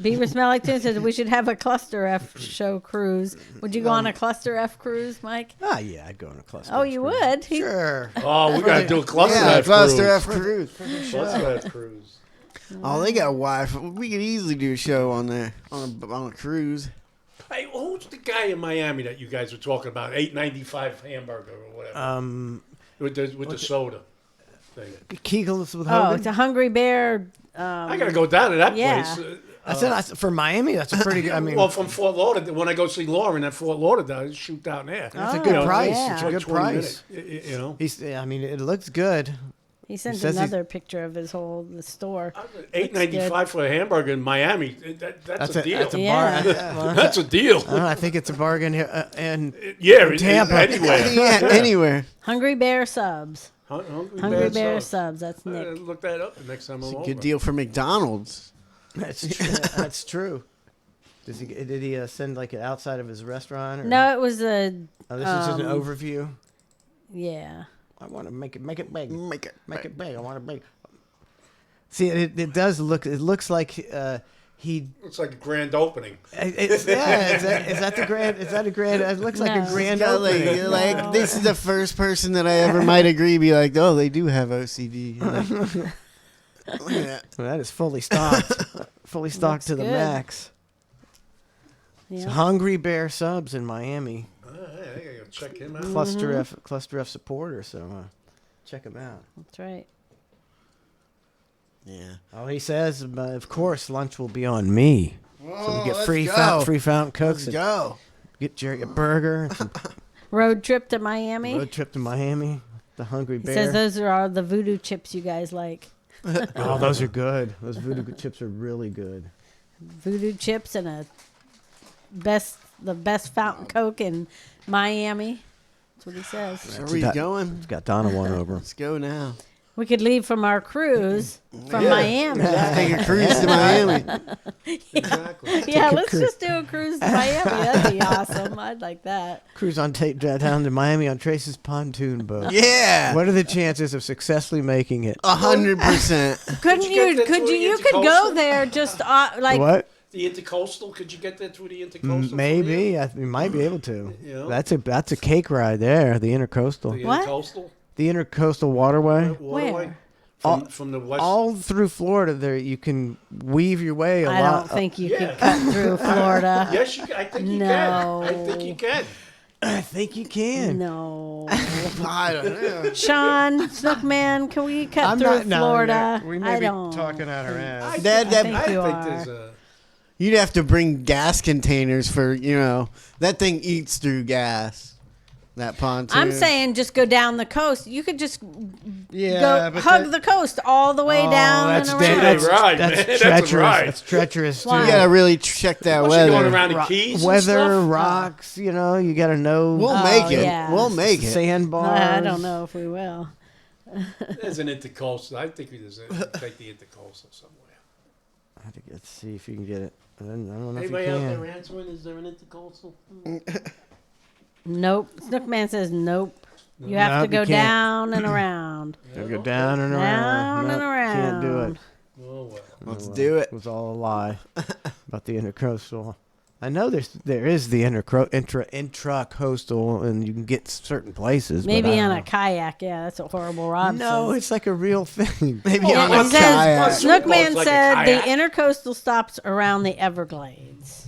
E: Beaver Smellington says we should have a ClusterF show cruise. Would you go on a ClusterF cruise, Mike?
C: Ah, yeah, I'd go on a cluster.
E: Oh, you would?
C: Sure.
U: Oh, we got to do a cluster
D: Yeah,
U: F
D: ClusterF cruise.
U: Cluster F cruise.
D: Oh, they got Wi-Fi. We could easily do a show on there on a cruise.
U: Hey, who's the guy in Miami that you guys were talking about? $8.95 hamburger or whatever. With the soda thing.
C: Kegel's with
E: Oh,
C: Hogan.
E: it's a Hungry Bear.
U: I gotta go down to that
E: yeah.
U: place.
C: I said for Miami, that's a pretty good. I mean,
U: well, from Fort Lauderdale, when I go see Lauren at Fort Lauderdale, I shoot down there.
C: that's a good price.
E: yeah.
C: It's a
U: Like
C: good
U: 20
C: price.
U: minutes,
C: I mean, it looks good.
E: He sent
C: says
E: another picture of the store.
U: $8.95 for a hamburger in Miami. That's a deal.
C: That's a
E: Yeah.
U: That's a deal.
C: I think it's a bargain here and
U: Tampa.
C: anywhere.
D: Yeah, anywhere.
E: Hungry Bear subs. Hungry Bear
U: subs.
E: subs. That's Nick.
U: Look that up the next time I'm
D: It's a
U: over.
D: good deal for McDonald's.
C: That's true. That's true. Did he send like it outside of his restaurant? Or?
E: No, it was a.
C: Oh, this is just an overview.
E: Yeah.
C: I want to make it big. Make it big. I want it big. See, it does look. It looks like he.
U: It's like a grand opening.
C: Is that the grand? Is that a grand? It looks like a grand opening.
D: Like this is the first person that I ever might agree. Be like, oh, they do have OCD. Look at that.
C: Well, that is fully stocked. Fully stocked
E: Looks
C: to the
E: good.
C: max.
E: Yeah.
C: It's Hungry Bear subs in Miami.
U: I gotta go check him out.
C: ClusterF supporter. So check him out.
E: That's right.
D: Yeah.
C: Oh, he says, of course, lunch will be on me. So
D: Whoa,
C: we get
D: let's
C: free
D: go.
C: free fountain cooks.
D: Let's go.
C: Get Jerry a burger. And some
E: Road trip to Miami.
C: road trip to Miami. The Hungry
E: He
C: Bear.
E: says those are all the voodoo chips you guys like.
C: Oh, those are good. Those voodoo chips are really good.
E: Voodoo chips and the best fountain coke in Miami. That's what he says.
D: Where are we going?
C: It's got Donna one over.
D: Let's go now.
E: We could leave from our cruise from Miami.
D: Take a cruise to Miami.
U: Exactly.
E: Yeah, let's just do a cruise to Miami. That'd be awesome. I'd like that.
C: Cruise on down to Miami on Trace's pontoon boat.
D: Yeah.
C: What are the chances of successfully making it?
D: 100%.
E: Couldn't you? Could you? You could go there just like
C: What?
U: The Intercoastal? Could you get there through the Intercoastal?
C: Maybe. We might be able to.
U: Yeah.
C: That's a cake ride there. The Intercoastal.
U: The
E: What?
U: Intercoastal?
C: The Intercoastal Waterway.
E: Where?
U: From the west.
C: All through Florida, there you can weave your way a
E: I
C: lot.
E: don't think you could cut through Florida.
U: Yes, I think you
E: No.
U: can. I think you can.
C: I think you can.
E: No.
D: I don't know.
E: Sean, Snookman, can we cut
C: I'm
E: through
C: not. No,
E: Florida?
C: we may
E: I
C: be
E: don't.
C: talking out our ass.
E: I
D: That
E: think you
U: there's
E: are.
D: You'd have to bring gas containers for, that thing eats through gas. That pontoon.
E: I'm saying just go down the coast. You could just
C: Yeah,
E: go
C: but
E: hug the coast all the way down
C: that's
E: and
C: da-
E: around.
C: that's,
U: Right,
C: that's
U: man. That's
C: treacherous.
U: right.
C: That's treacherous
E: Why?
C: too.
D: You gotta really check that
U: What's she
D: weather.
U: going around the Keys and
C: Weather,
U: stuff?
C: rocks. You gotta know.
D: We'll make it.
E: yeah.
D: We'll make it.
C: Sandbars.
E: I don't know if we will.
U: There's an Intercoastal. I think we just take the Intercoastal somewhere.
C: I think let's see if you can get it. I don't know
U: Anybody
C: if you
U: out
C: can.
U: there answering? Is there an Intercoastal?
E: Nope. Snookman says nope. You have to
C: Nope, you
E: go
C: can't.
E: down and around.
C: Gotta go down and around.
E: Down and
C: Nope,
E: around.
C: Can't do it.
D: Let's do it.
C: It was all a lie about the intercoastal. I know there is the intracoastal, and you can get certain places.
E: Maybe
C: but I
E: on
C: don't
E: a kayak. Yeah, that's what Horrible Rob
C: No,
E: says.
C: it's like a real thing.
D: Maybe
E: Yeah,
D: on
E: it
D: a
E: says,
D: kayak.
E: Snookman
U: Like a
E: said the
U: kayak.
E: intercoastal stops around the Everglades.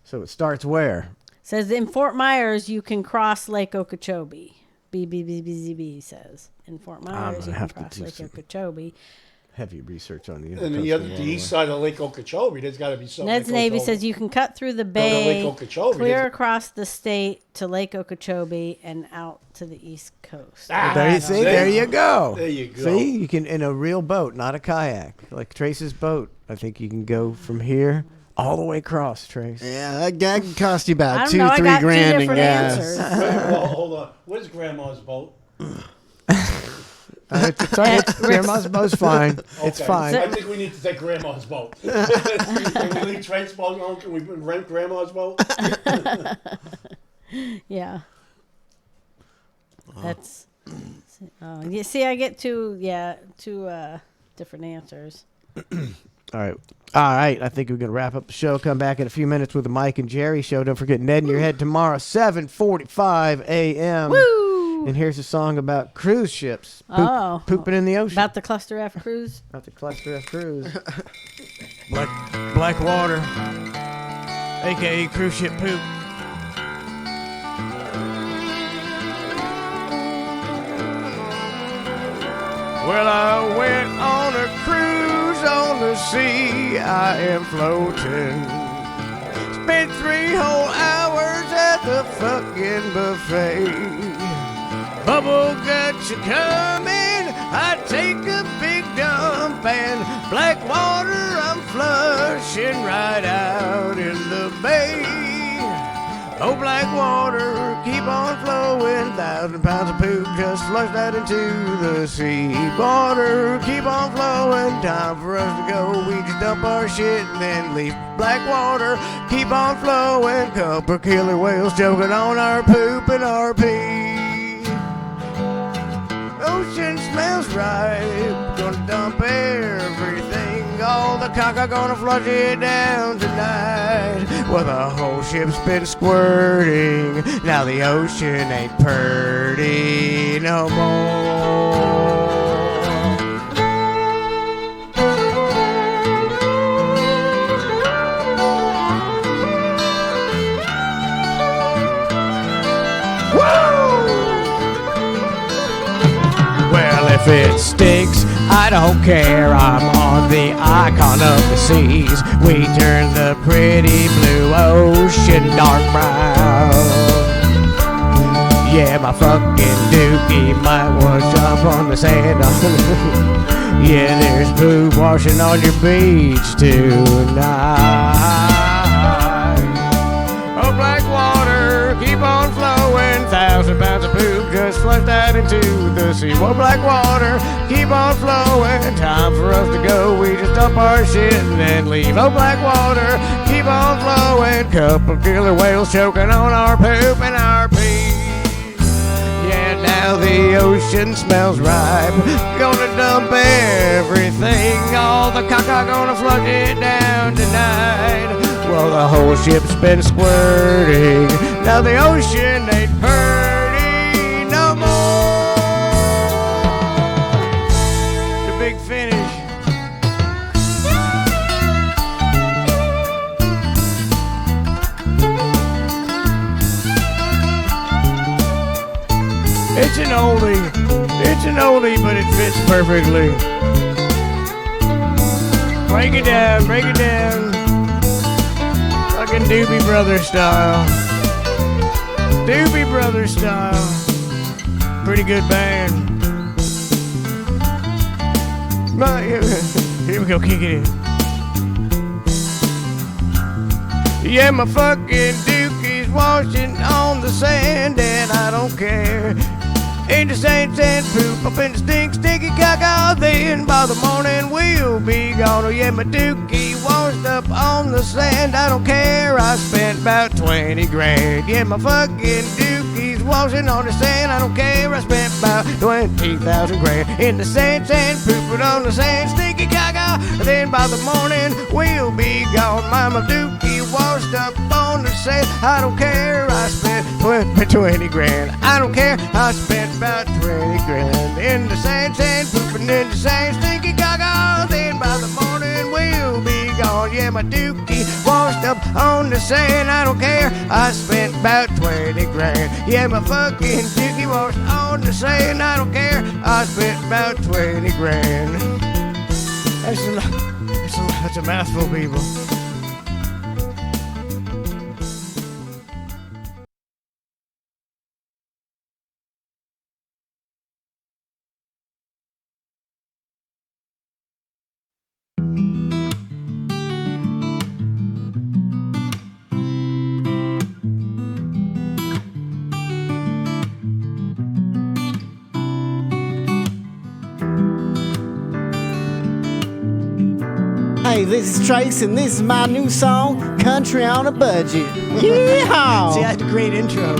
C: So it starts where?
E: Says in Fort Myers you can cross Lake Okeechobee. BBBBZB says in Fort Myers
C: gonna
E: you can
C: have to
E: cross
C: do
E: Lake
C: some
E: Okeechobee.
C: Heavy research on the
U: And the
C: intercoastal
U: east side of Lake Okeechobee, there's got to be something.
E: Ned's
U: that goes
E: Navy
U: over.
E: says you can cut through the
U: to Lake
E: bay,
U: Okeechobee.
E: clear
U: There's-
E: across the state to Lake Okeechobee, and out to the east coast.
C: There you see. There you go.
U: There you go.
C: See, you can in a real boat, not a kayak, like Trace's boat. I think you can go from here all the way across, Trace.
D: Yeah, that can cost you
E: I
D: about
E: don't
D: 2
E: know, I
D: 3
E: got two
D: grand in
E: different
D: gas.
E: answers.
U: Well, hold on. Where's Grandma's boat?
C: It's Grandma's boat's fine. It's
U: Okay.
C: fine.
U: I think we need to take Grandma's boat. Can we leave Trace's boat on? Can we rent Grandma's boat?
E: Yeah. That's. You see, I get two different answers.
C: All right. I think we're gonna wrap up the show. Come back in a few minutes with the Mike and Jerry show. Don't forget Ned in Your Head tomorrow, 7:45 a.m.
E: Woo!
C: And here's a song about cruise ships. Pooping in the ocean.
E: About the ClusterF cruise.
C: About the ClusterF cruise. Black water, aka cruise ship poop. Well, I went on a cruise on the sea. I am floating. Spent 3 whole hours at the fucking buffet. Bubble guts are coming. I take a big dump and black water I'm flushing right out in the bay. Oh, black water, keep on flowing. 1,000 pounds of poop just flushed out into the sea. Water, keep on flowing. Time for us to go. We just dump our shit and then leave. Black water, keep on flowing. Couple killer whales choking on our poop and our pee. Ocean smells right. Gonna dump everything. All the caca gonna flush it down tonight. Well, the whole ship's been squirting. Now the ocean ain't purty no more. Well, if it stinks, I don't care. I'm on the icon of the seas. We turn the pretty blue ocean dark brown. Yeah, my fucking dookie might want to jump on the sand. Yeah, there's poop washing on your beach tonight. Oh, black water, keep on flowing. 1,000 pounds of poop just flushed out into the sea. Well, black water, keep on flowing. Time for us to go. We just dump our shit and then leave. Oh, black water, keep on flowing. Couple killer whales choking on our poop and our pee. Yeah, now the ocean smells right. Gonna dump everything. All the caca gonna flush it down tonight. Well, the whole ship's been squirting. Now the ocean ain't purty no more. The big finish. It's an oldie, but it fits perfectly. Break it down, fucking Doobie Brothers style. Doobie Brothers style. Pretty good band. Here we go, kick it in. Yeah, my fucking dookie's washing on the sand, and I don't care. In the sand poop up in the stinky caca. Then by the morning we'll be gone. Oh yeah, my dookie washed up on the sand. I don't care. I spent about 20 grand. Yeah, my fucking dookie's
K: washing on the sand. I don't care. I spent about 20,000 grand in the sand, pooping on the sand, stinky caca. Then by the morning we'll be gone. Mama Dookie washed up on the sand. I don't care. I spent 20 grand. I don't care. I spent about 20 grand in the sand, pooping in the sand, stinky caca. Then by the morning we'll be gone. Yeah, my Dookie washed up on the sand. I don't care. I spent about 20 grand. Yeah, my fucking Dookie washed on the sand. I don't care. I spent about 20 grand. That's a mouthful, people.
D: Hey, this is Trace, and this is my new song, Country on a Budget. Yeehaw!
C: See, I had a great intro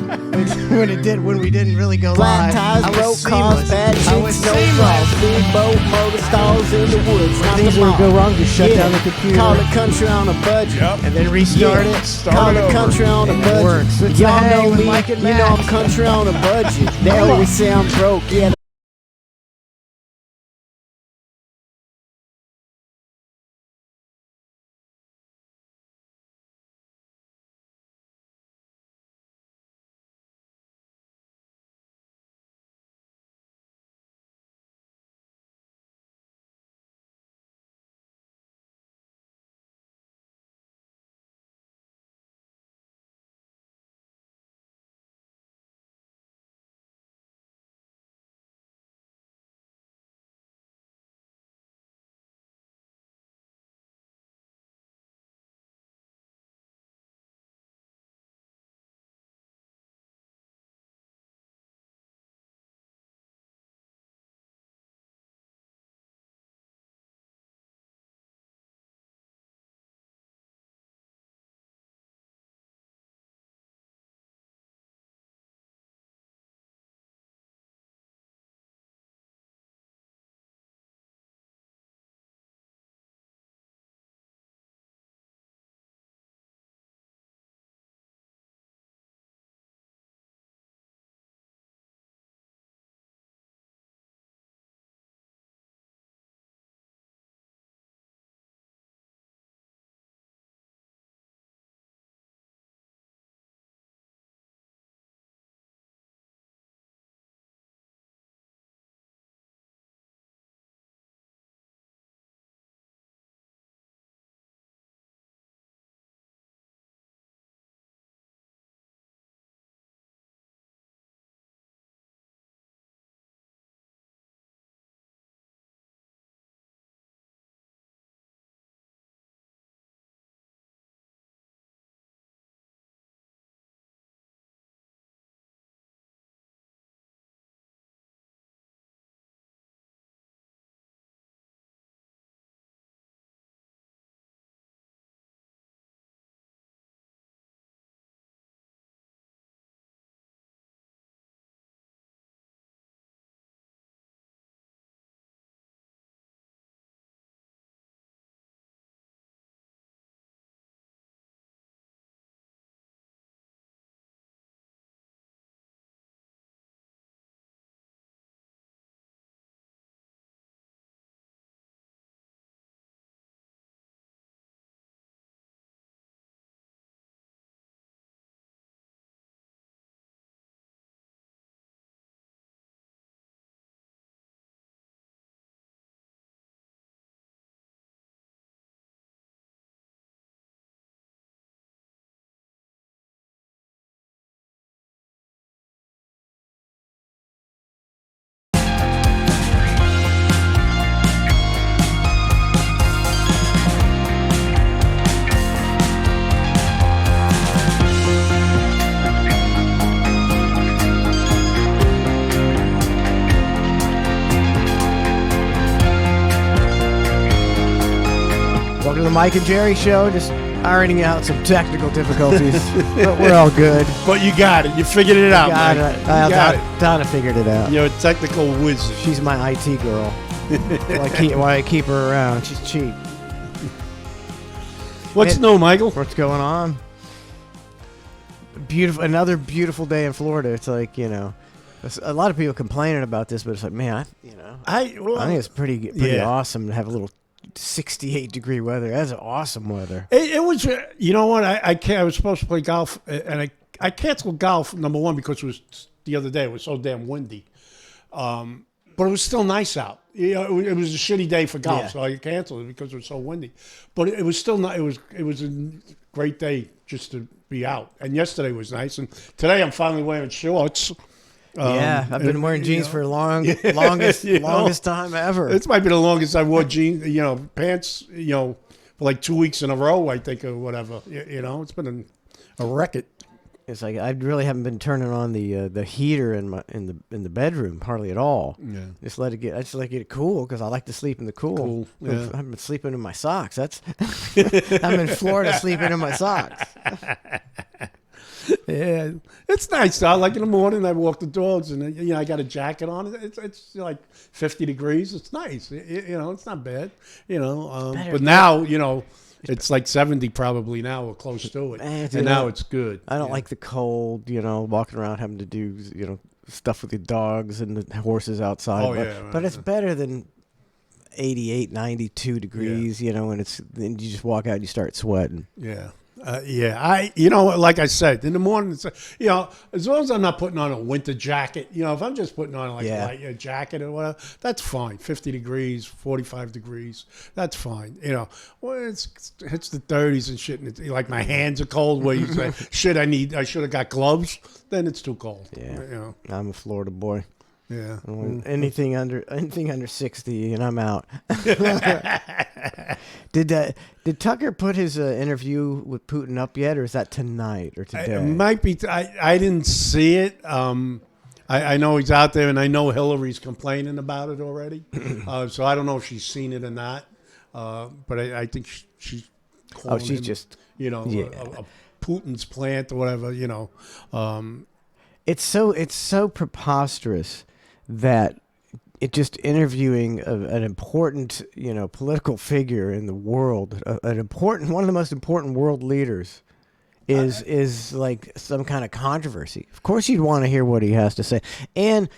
C: when we didn't really go
D: Flat
C: live.
D: tires, broke cars, bad chicks, no frost, big boat, motor stalls in the woods.
C: When things would go wrong, just shut down the computer.
D: Call it Country on a Budget.
C: And then restart it.
D: Call it Country on a Budget.
C: Works. It's
D: Y'all
C: the
D: know
C: hang with
D: me.
C: Mike and
D: You know
C: Matt.
D: I'm country on a budget. They always say I'm broke. Yeah.
C: Welcome to the Mike and Jerry Show. Just ironing out some technical difficulties, but we're all good.
U: But you got it. You figured it out,
C: Got
U: man.
C: it.
U: You got it.
C: Donna figured it out.
U: You're a technical wizard.
C: She's my IT girl. Why I keep her around. She's cheap.
U: What's new, Michael?
C: What's going on? Another beautiful day in Florida. It's like, a lot of people complaining about this, but it's like, man, I think it's pretty awesome to have a little 68-degree weather. That's awesome weather.
U: It was, you know what? I was supposed to play golf, and I canceled golf, number one, because it was the other day. It was so damn windy. But it was still nice out. It was a shitty day for golf, so I canceled it because it was so windy. But it was still not. It was a great day just to be out. And yesterday was nice, and today I'm finally wearing shorts.
C: I've been wearing jeans for longest time ever.
U: This might be the longest I wore jeans, pants, for like 2 weeks in a row, I think, or whatever. It's been a record.
C: It's like I really haven't been turning on the heater in the bedroom hardly at all.
U: Yeah,
C: I just let it get cool because I like to sleep in the cool.
U: Yeah.
C: I've been sleeping in my socks. That's I'm in Florida sleeping in my socks.
U: Yeah, it's nice though. Like in the morning, I walk the dogs, and I got a jacket on. It's like 50 degrees. It's nice. It's not bad. But now it's like 70 probably now or close to it, and now it's good.
C: I don't like the cold. Walking around having to do stuff with the dogs and the horses outside. But it's better than 88, 92 degrees. And then you just walk out and you start sweating.
U: Yeah. Like I said, in the morning, as long as I'm not putting on a winter jacket, if I'm just putting on a jacket or whatever, that's fine. 50 degrees, 45 degrees, that's fine. When it hits the 30s and shit, and like my hands are cold, where you say, shit, I should have got gloves, then it's too cold.
C: Yeah. I'm a Florida boy.
U: Yeah.
C: Anything under 60 and I'm out. Did Tucker put his interview with Putin up yet, or is that tonight or today?
U: It might be. I didn't see it. I know he's out there, and I know Hillary's complaining about it already. So I don't know if she's seen it or not. But I think she's calling
C: she's
U: him,
C: just
U: a Putin's plant or whatever.
C: It's so preposterous that it just interviewing an important political figure in the world, one of the most important world leaders, is like some kind of controversy. Of course, you'd want to hear what he has to say, and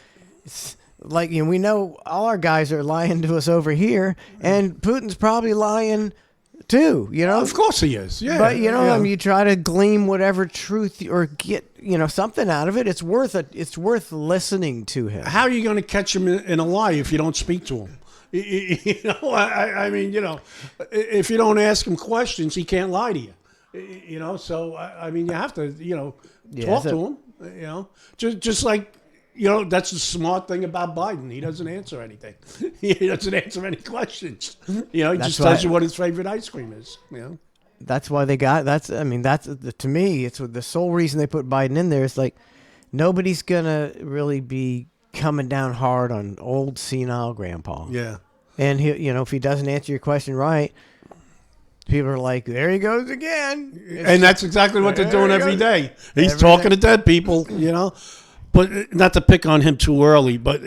C: like we know all our guys are lying to us over here, and Putin's probably lying too,
U: Of course he is. Yeah.
C: But you try to glean whatever truth or get something out of it. It's worth listening to him.
U: How are you going to catch him in a lie if you don't speak to him? I mean, if you don't ask him questions, he can't lie to you. So I mean, you have to talk to him. Just like. That's the smart thing about Biden. He doesn't answer anything. He doesn't answer any questions. He just tells you what his favorite ice cream is.
C: That's why they got. To me, it's the sole reason they put Biden in there. Is like nobody's gonna really be coming down hard on old senile grandpa.
U: Yeah.
C: And he, if he doesn't answer your question right, people are like, there he goes again.
U: And that's exactly what they're doing every day. He's talking to dead people. But not to pick on him too early, but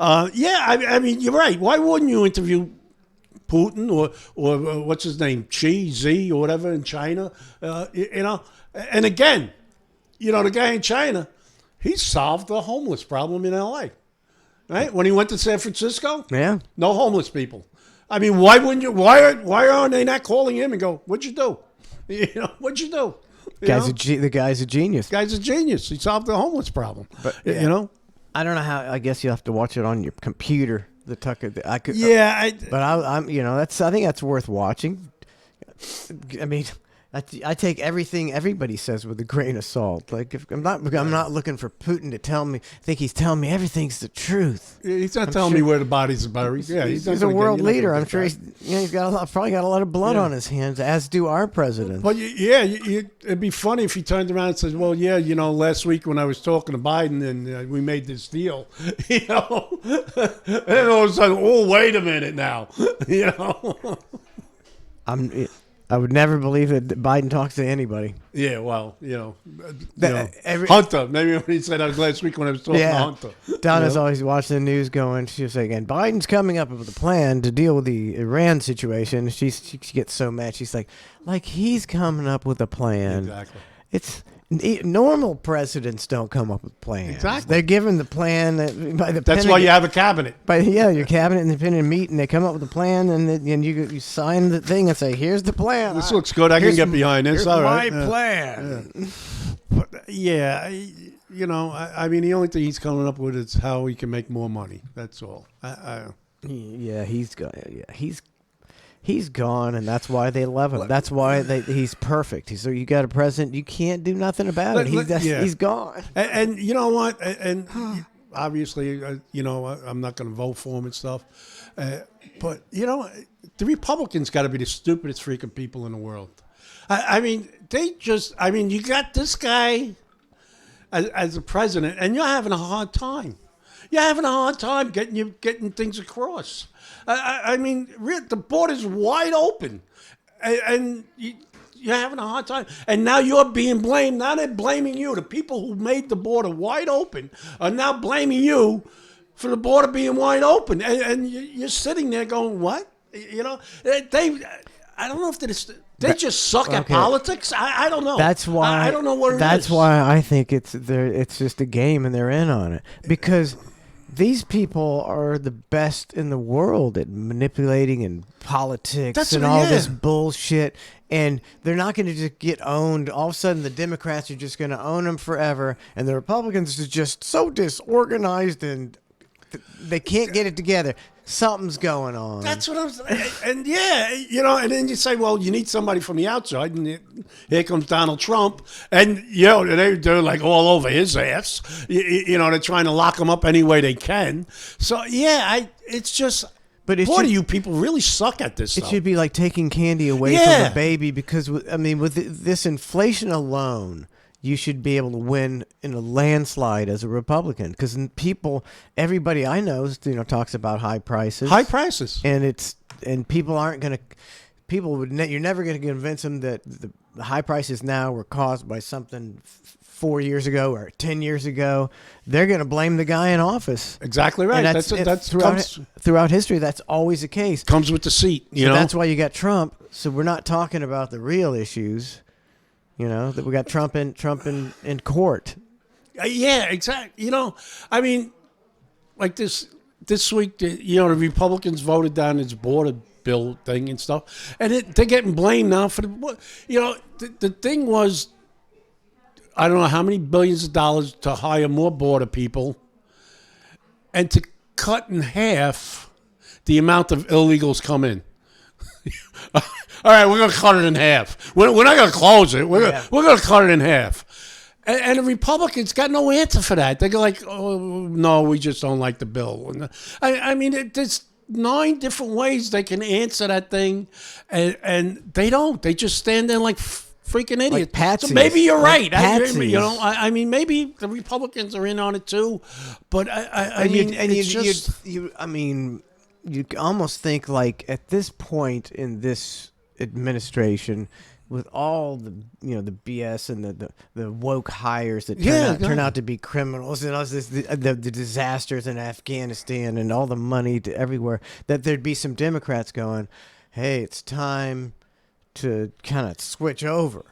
U: I mean, you're right. Why wouldn't you interview Putin or what's his name, Xi, Z, or whatever in China? And again, the guy in China, he solved the homeless problem in L.A. Right when he went to San Francisco, no homeless people. I mean, why wouldn't you? Why aren't they not calling him and go, "What'd you do? What'd you do?"
C: The guy's a genius.
U: Guy's a genius. He solved the homeless problem. But
C: I don't know how. I guess you have to watch it on your computer. The Tucker. I could.
U: Yeah,
C: but I'm. That's. I think that's worth watching. I mean, I take everything everybody says with a grain of salt. Like if I'm not looking for Putin to tell me. I think he's telling me everything's the truth.
U: He's not telling me where the bodies are buried. Yeah,
C: he's a world leader. I'm sure he's got probably got a lot of blood on his hands, as do our president.
U: But it'd be funny if he turned around and said, "Well, last week when I was talking to Biden and we made this deal, and then all of a sudden, oh, wait a minute now,
C: I would never believe that Biden talks to anybody.
U: Yeah, well,
C: Every-
U: Hunter. Maybe when he said that last week when I was talking to Hunter.
C: Donna's always watching the news going, she was like, and Biden's coming up with a plan to deal with the Iran situation. She gets so mad. She's like he's coming up with a plan.
U: Exactly.
C: It's normal presidents don't come up with plans.
U: Exactly.
C: They're given the plan by the
U: That's why you have a cabinet.
C: Your cabinet and the Pentagon meet and they come up with a plan and you sign the thing and say, here's the plan.
U: This looks good. I can get behind this.
C: Here's
U: All
C: my
U: right.
C: plan.
U: Yeah. I mean, the only thing he's coming up with is how he can make more money. That's all.
C: He's gone, and that's why they love him. That's why he's perfect. So you got a president, you can't do nothing about it. He's gone.
U: And you know what? And obviously, I'm not going to vote for him and stuff. But, the Republicans got to be the stupidest freaking people in the world. I mean, you got this guy as a president, and you're having a hard time. You're having a hard time getting things across. I mean, the border's wide open, and you're having a hard time. And now you're being blamed. Now they're blaming you. The people who made the border wide open are now blaming you for the border being wide open. And you're sitting there going, what? I don't know if they just suck at politics. I don't know.
C: That's why
U: I don't know what it is.
C: That's why I think it's just a game and they're in on it because these people are the best in the world at manipulating and politics and all this bullshit. And they're not going to just get owned. All of a sudden, the Democrats are just going to own them forever. And the Republicans are just so disorganized and they can't get it together. Something's going on.
U: That's what I'm saying. And and then you say, well, you need somebody from the outside. And here comes Donald Trump. And, they're like all over his ass. They're trying to lock him up any way they can. So, it's just, do you people really suck at this stuff.
C: It should be like taking candy away from a baby because, with this inflation alone, you should be able to win in a landslide as a Republican because everybody I know, talks about high prices.
U: High prices.
C: And people aren't going to, you're never going to convince them that the high prices now were caused by something 4 years ago or 10 years ago. They're going to blame the guy in office.
U: Exactly right.
C: And that's throughout history. That's always the case.
U: Comes with the seat.
C: That's why you got Trump. So we're not talking about the real issues. That we got Trump in court.
U: Yeah, exactly. I mean, like this week, the Republicans voted down this border bill thing and stuff, and they're getting blamed now for the thing was, I don't know how many billions of dollars to hire more border people, and to cut in half the amount of illegals come in. All right, we're going to cut it in half. We're not going to close it. We're going to cut it in half. And the Republicans got no answer for that. They go like, oh, no, we just don't like the bill. And there's 9 different ways they can answer that thing, and they don't. They just stand there like freaking idiots.
C: Like
U: so maybe you're right.
C: Patsies.
U: Maybe the Republicans are in on it too. But
C: you almost think like at this point in this administration, with all the the BS and the woke hires that turn out to be criminals and all this, the disasters in Afghanistan and all the money to everywhere, that there'd be some Democrats going, hey, it's time to kind of switch over,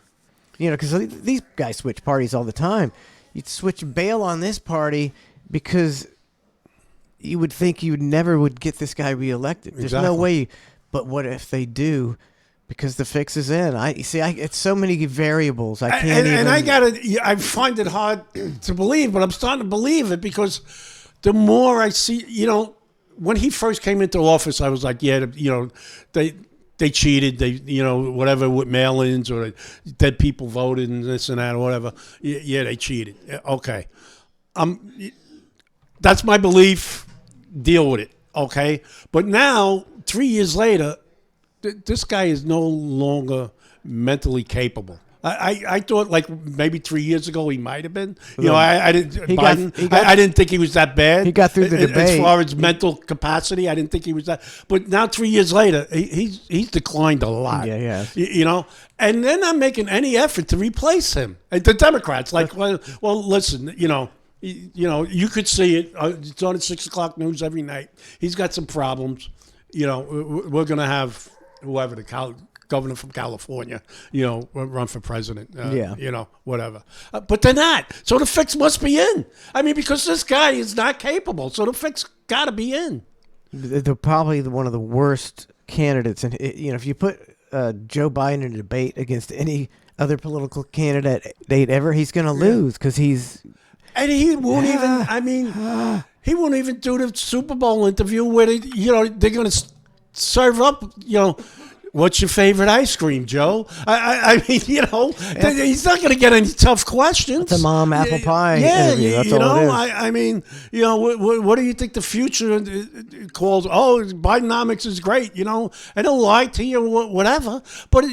C: because these guys switch parties all the time. You'd bail on this party because you would think you never would get this guy reelected. There's no way. But what if they do? Because the fix is in. It's so many variables. I can't even.
U: And I find it hard to believe, but I'm starting to believe it because the more I see, when he first came into office, I was like, they cheated. They, whatever with mail-ins or dead people voted and this and that or whatever. Yeah, they cheated. Okay. That's my belief. Deal with it. Okay. But now, 3 years later, this guy is no longer mentally capable. I thought like maybe 3 years ago he might have been. You know,
C: Well,
U: I didn't.
C: he got-
U: Biden.
C: he got-
U: I didn't think he was that bad.
C: He got through the
U: As
C: debate.
U: far as mental capacity, I didn't think he was that. But now 3 years later, he's declined a lot.
C: Yeah, he has.
U: You know, and they're not making any effort to replace him. And the Democrats, like, well, listen, you know, you could see it. It's on the 6 o'clock news every night. He's got some problems. You know, we're going to have whoever governor from California, you know, run for president.
C: Yeah.
U: You know, whatever. But they're not. So the fix must be in. I mean, because this guy is not capable. So the fix got to be in.
C: They're probably one of the worst candidates. And, you know, if you put Joe Biden in a debate against any other political candidate ever, he's going to lose because he's...
U: And he won't even, I mean, he won't even do the Super Bowl interview where, they're going to serve up, what's your favorite ice cream, Joe? I mean, he's not going to get any tough questions.
C: It's a mom apple pie interview. That's
U: you
C: all
U: know,
C: it is.
U: I mean, what do you think the future calls? Oh, Bidenomics is great, and he'll lie to you or whatever. But,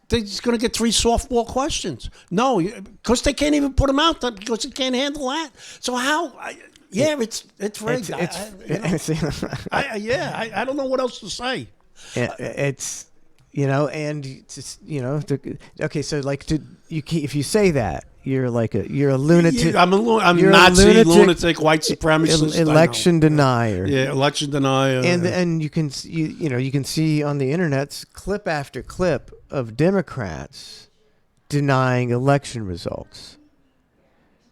U: they're just going to get 3 softball questions. No, because they can't even put them out because they can't handle that. So how? It's rigged. I don't know what else to say.
C: It's and just okay. So like if you say that you're a lunatic.
U: I'm Nazi, lunatic, white supremacist,
C: election denier.
U: Yeah, election denier.
C: And you can see on the internet clip after clip of Democrats denying election results.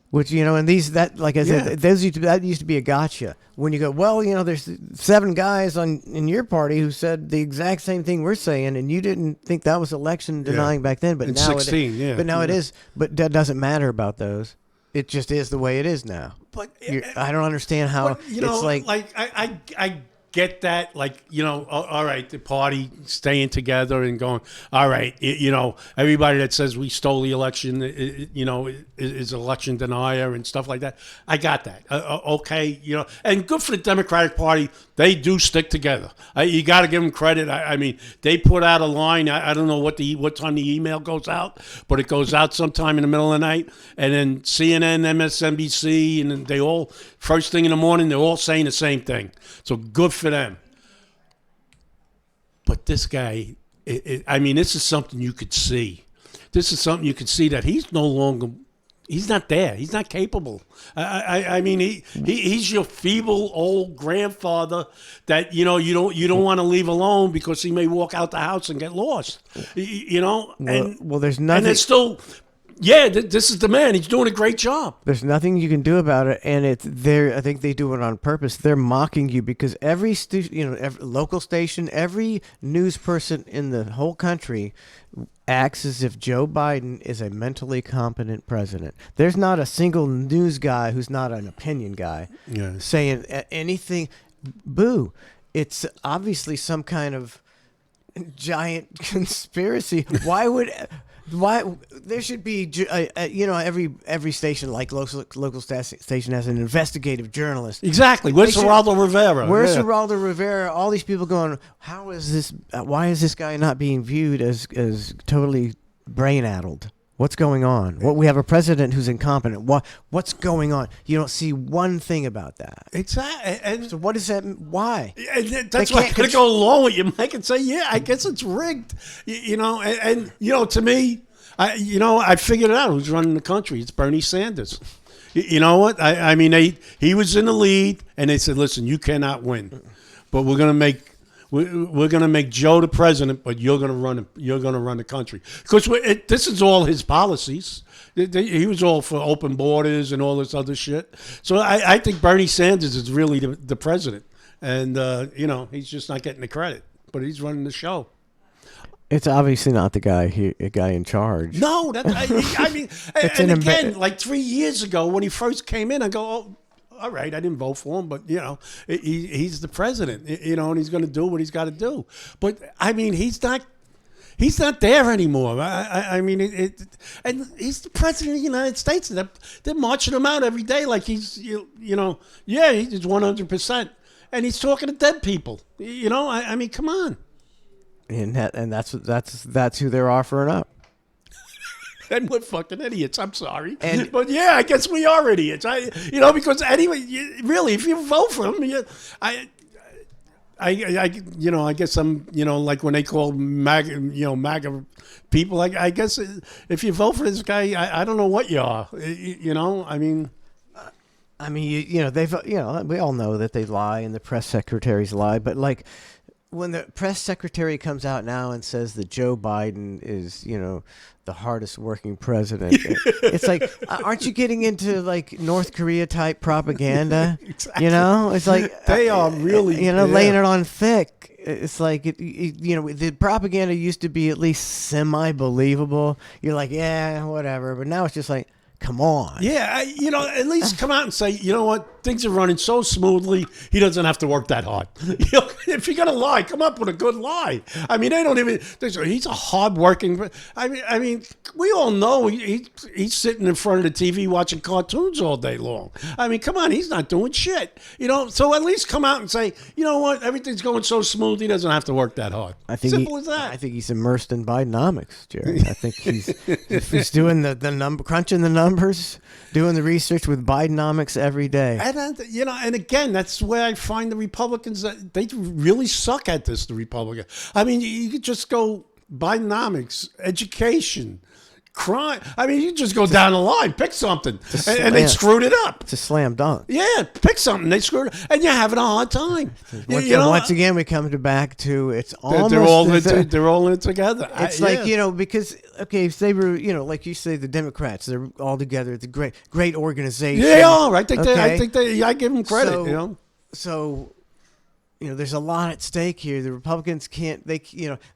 C: Which, and that used to be a gotcha. When you go, well, there's 7 guys in your party who said the exact same thing we're saying, and you didn't think that was election denying back then, but
U: in
C: now
U: 16,
C: but now it is. But that doesn't matter about those. It just is the way it is now.
U: But
C: I don't understand how it's like
U: I get that, all right, the party staying together and going, all right, everybody that says we stole the election, is election denier and stuff like that. I got that. Okay, and good for the Democratic Party. They do stick together. You got to give them credit. I mean, they put out a line. I don't know what time the email goes out, but it goes out sometime in the middle of the night, and then CNN, MSNBC, and they all, first thing in the morning, they're all saying the same thing. So good for them. But this guy, this is something you could see. This is something you could see that he's no longer, he's not there. He's not capable. I mean, he's your feeble old grandfather that, you don't want to leave alone because he may walk out the house and get lost,
C: Well, there's nothing.
U: And it's still... Yeah, this is the man. He's doing a great job.
C: There's nothing you can do about it, and I think they do it on purpose. They're mocking you because every local station, every news person in the whole country acts as if Joe Biden is a mentally competent president. There's not a single news guy who's not an opinion guy saying anything. Boo! It's obviously some kind of giant conspiracy. Why there should be every station, like local station, has an investigative journalist.
U: Exactly. Where's Geraldo Rivera?
C: Where's Geraldo Rivera? All these people going, how is this? Why is this guy not being viewed as totally brain-addled? What's going on? We have a president who's incompetent. What's going on? You don't see one thing about that.
U: Exactly. And
C: so what is that? Why?
U: And that's why I'm going to go along with you, Mike, and say, yeah, I guess it's rigged. To me, I figured it out who's running the country. It's Bernie Sanders. You know what? I mean, he was in the lead, and they said, listen, you cannot win, but we're going to make Joe the president, but you're going to run the country, because this is all his policies. He was all for open borders and all this other shit. So I think Bernie Sanders is really the president, and he's just not getting the credit, but he's running the show.
C: It's obviously not the guy in charge.
U: No, I mean, and again, like 3 years ago when he first came in, I go, oh, all right, I didn't vote for him, but he's the president, and he's going to do what he's got to do. But I mean, he's not there anymore. I mean, and he's the president of the United States. They're marching him out every day like he's he's 100%, and he's talking to dead people. I mean, come on.
C: And that's who they're offering up.
U: then we're fucking idiots. I'm sorry,
C: And-
U: yeah, I guess we are idiots. Because anyway, really, if you vote for him, I guess I'm, like when they call MAGA people, I guess if you vote for this guy, I don't know what you are.
C: They've, we all know that they lie and the press secretaries lie, but like when the press secretary comes out now and says that Joe Biden is, the hardest working president, it's like, aren't you getting into like North Korea type propaganda?
U: Exactly.
C: It's like
U: they are really,
C: laying it on thick. It's like the propaganda used to be at least semi believable. You're like, yeah, whatever, but now it's just like, come on.
U: Yeah, at least come out and say, you know what, things are running so smoothly, he doesn't have to work that hard. If you're gonna lie, come up with a good lie. I mean, they don't even. He's a hardworking. I mean, we all know he's sitting in front of the TV watching cartoons all day long. I mean, come on, he's not doing shit. So at least come out and say, you know what, everything's going so smooth, he doesn't have to work that hard. Simple as that.
C: I think he's immersed in Bidenomics, Jerry. I think he's doing the number, crunching the numbers, doing the research with Bidenomics every day.
U: And again, that's where I find the Republicans, they really suck at this, the Republicans. I mean, you could just go Bidenomics, education, crime. I mean, you just go down the line, pick something, and they screwed it up.
C: It's a slam dunk.
U: Yeah, pick something, they screwed it, and you're having a hard time.
C: Once again, we come back to it's almost
U: they're all in it together.
C: It's because if they were like you say, the Democrats, they're all together. It's a great organization.
U: They are. I think I give them credit.
C: So there's a lot at stake here. The Republicans can't.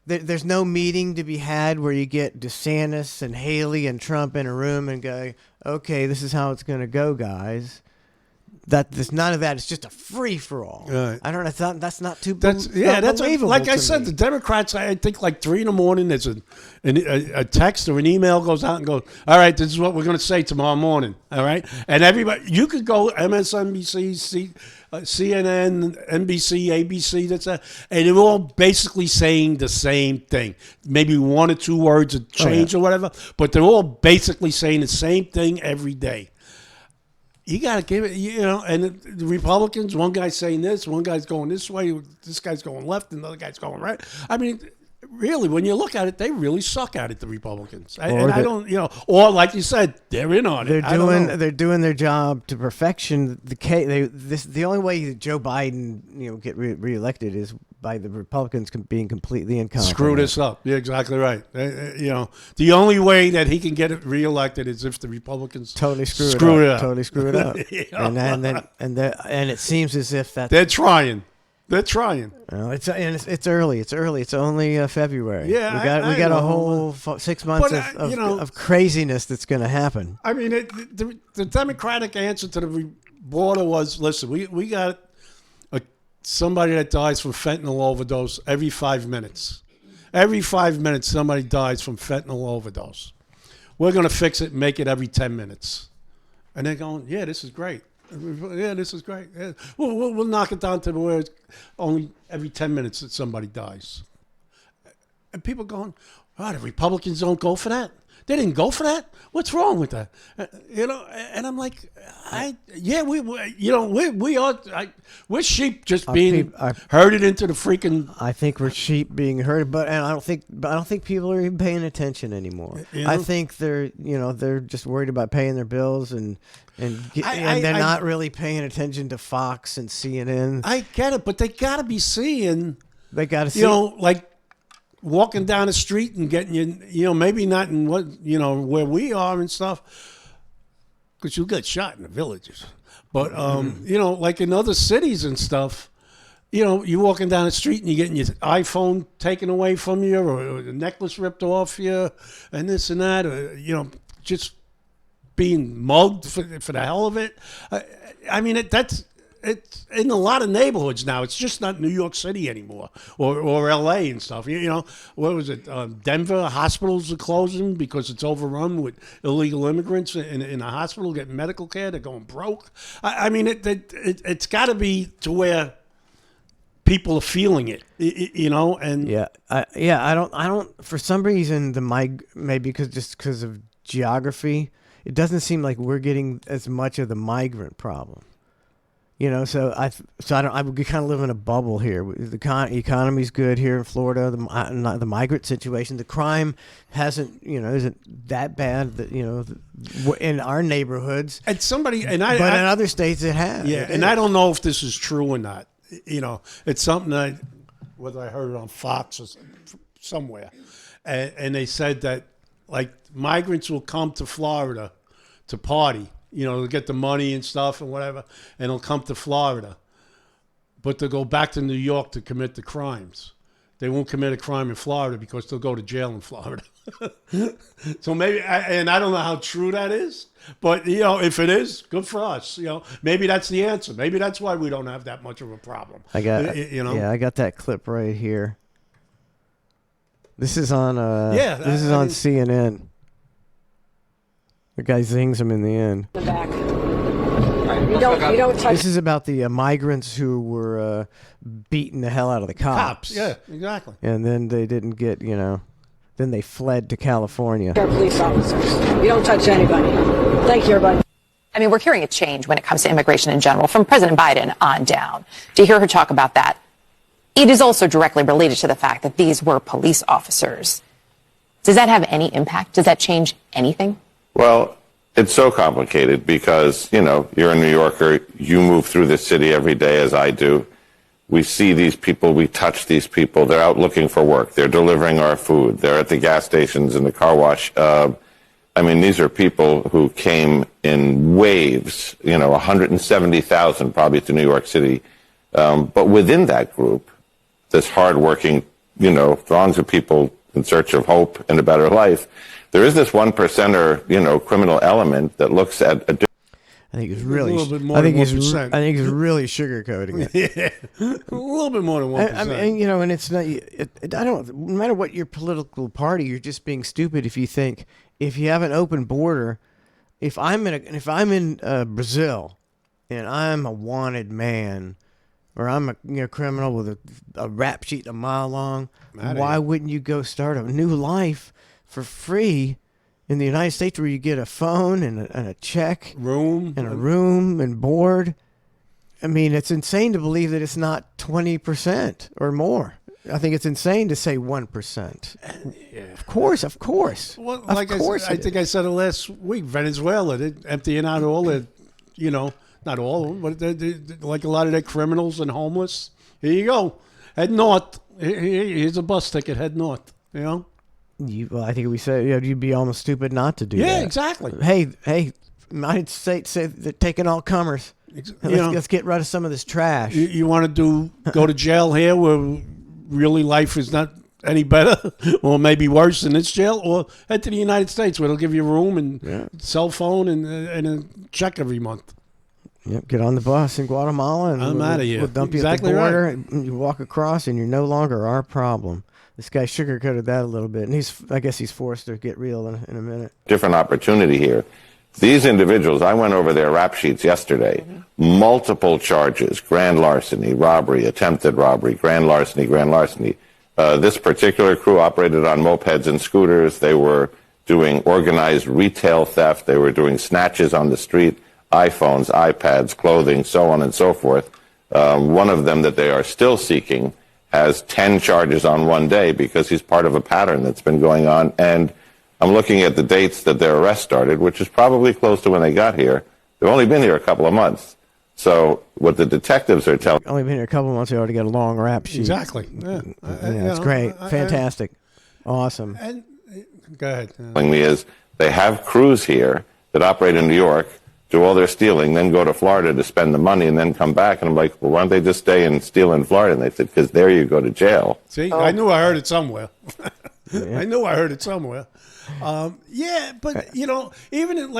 C: There's no meeting to be had where you get DeSantis and Haley and Trump in a room and go, okay, this is how it's going to go, guys. There's none of that. It's just a free for all.
U: Right.
C: I don't know. That's not too.
U: That's
C: believable.
U: Like I said, the Democrats. I think like 3 a.m. There's a text or an email goes out and goes, all right, this is what we're going to say tomorrow morning. All right, and everybody, you could go MSNBC, CNN, NBC, ABC, and they're all basically saying the same thing. Maybe 1 or 2 words have changed or whatever, but they're all basically saying the same thing every day. You got to give it, and the Republicans, one guy's saying this, one guy's going this way, this guy's going left, and the other guy's going right. I mean, really, when you look at it, they really suck at it, the Republicans. Or like you said, they're in on it.
C: They're doing their job to perfection. The only way that Joe Biden, get reelected is by the Republicans being completely incompetent.
U: Screw this up. Yeah, exactly right. The only way that he can get it reelected is if the Republicans
C: totally screw it up. Totally screw it up. And it seems as if that
U: they're trying. They're trying.
C: It's early. It's early. It's only February.
U: Yeah,
C: we got a whole 6 months of craziness that's going to happen.
U: I mean, the Democratic answer to the border was, listen, we got somebody that dies from fentanyl overdose every 5 minutes. Every 5 minutes, somebody dies from fentanyl overdose. We're going to fix it and make it every 10 minutes. And they're going, yeah, this is great. Yeah, this is great. Yeah. We'll knock it down to where it's only every 10 minutes that somebody dies. And people going, the Republicans don't go for that. They didn't go for that. What's wrong with that? And I'm like, we're sheep just being herded into the freaking.
C: I think we're sheep being herded, but I don't think people are even paying attention anymore. I think they're just worried about paying their bills and they're not really paying attention to Fox and CNN.
U: I get it, but they got to be seeing.
C: They got to see.
U: Like walking down the street and getting maybe not in where we are and stuff, because you get shot in the villages. But like in other cities and stuff, you're walking down the street and you're getting your iPhone taken away from you, or a necklace ripped off you, and this and that, just being mugged for the hell of it. I mean, it's in a lot of neighborhoods now. It's just not New York City anymore, or L.A. and stuff. What was it? Denver hospitals are closing because it's overrun with illegal immigrants in a hospital getting medical care. They're going broke. I mean, it's got to be to where people are feeling it, and
C: I don't. For some reason, maybe because of geography, it doesn't seem like we're getting as much of the migrant problem. You know, I kind of live in a bubble here. The economy's good here in Florida. The migrant situation, the crime isn't that bad. In our neighborhoods,
U: but in
C: other states it has.
U: Yeah, I don't know if this is true or not. You know, it's something whether I heard it on Fox or somewhere, and they said that like migrants will come to Florida to party. You know, to get the money and stuff and whatever, and they'll come to Florida. But they'll go back to New York to commit the crimes. They won't commit a crime in Florida because they'll go to jail in Florida. So maybe, and I don't know how true that is, but, you know, if it is, good for us. You know, maybe that's the answer. Maybe that's why we don't have that much of a problem.
C: I got that clip right here. This is on CNN. The guy zings him in the end.
B: The back. You don't touch.
C: This is about the migrants who were beating the hell out of the cops.
U: Yeah, exactly.
C: And then they didn't get, then they fled to California.
B: They're police officers. You don't touch anybody. Thank you, everybody.
V: I mean, we're hearing a change when it comes to immigration in general from President Biden on down. To hear her talk about that, it is also directly related to the fact that these were police officers. Does that have any impact? Does that change anything?
T: Well, it's so complicated because, you're a New Yorker. You move through this city every day as I do. We see these people. We touch these people. They're out looking for work. They're delivering our food. They're at the gas stations and the car wash. These are people who came in waves, 170,000 probably to New York City. But within that group, this hardworking, throngs of people in search of hope and a better life, there is this 1%er, criminal element that looks at a
C: I think he's really.
U: A little bit more than 1%.
C: I think he's really sugarcoating it.
U: Yeah, a little bit more than 1%.
C: And it's not. I don't. No matter what your political party, you're just being stupid if you think if you have an open border. If I'm in Brazil, and I'm a wanted man, or I'm a criminal with a rap sheet a mile long, why wouldn't you go start a new life for free in the United States where you get a phone and a check,
U: room
C: and board? I mean, it's insane to believe that it's not 20% or more. I think it's insane to say 1%.
U: Yeah.
C: Of course.
U: Well, I think I said it last week. Venezuela, they're emptying out all the, not all, but like a lot of their criminals and homeless. Here you go, head north. Here's a bus ticket. Head north.
C: Well, I think we said you'd be almost stupid not to do that.
U: Yeah, exactly.
C: Hey, United States say they're taking all comers. Let's get rid of some of this trash.
U: You want to go to jail here where really life is not any better or maybe worse than this jail, or head to the United States where they'll give you a room and cell phone and a check every month.
C: Yep, get on the bus in Guatemala and
U: I'm out of here.
C: We'll dump you at the border and you walk across and you're no longer our problem. This guy sugarcoated that a little bit, and I guess he's forced to get real in a minute.
T: Different opportunity here. These individuals, I went over their rap sheets yesterday. Multiple charges: grand larceny, robbery, attempted robbery, grand larceny. This particular crew operated on mopeds and scooters. They were doing organized retail theft. They were doing snatches on the street, iPhones, iPads, clothing, so on and so forth. One of them that they are still seeking has 10 charges on one day because he's part of a pattern that's been going on. And I'm looking at the dates that their arrest started, which is probably close to when they got here. They've only been here a couple of months. So what the detectives are telling...
C: Only been here a couple of months, they already got a long rap sheet.
U: Exactly. Yeah.
C: It's great. Fantastic. Awesome.
U: And go ahead.
T: Telling me is they have crews here that operate in New York, do all their stealing, then go to Florida to spend the money, and then come back. And I'm like, well, why don't they just stay and steal in Florida? And they said, because there you go to jail.
U: See, I knew I heard it somewhere. I knew I heard it somewhere. But, even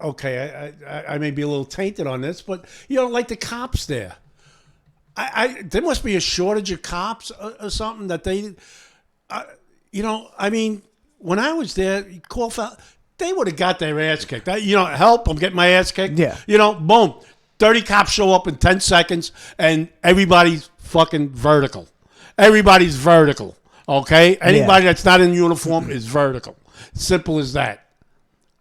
U: I may be a little tainted on this, but, like the cops there. There must be a shortage of cops or something that they, when I was there, call for... They would have got their ass kicked. Help, I'm getting my ass kicked.
C: Yeah.
U: Boom. 30 cops show up in 10 seconds, and everybody's fucking vertical. Everybody's vertical, okay? Anybody that's not in uniform is vertical. Simple as that.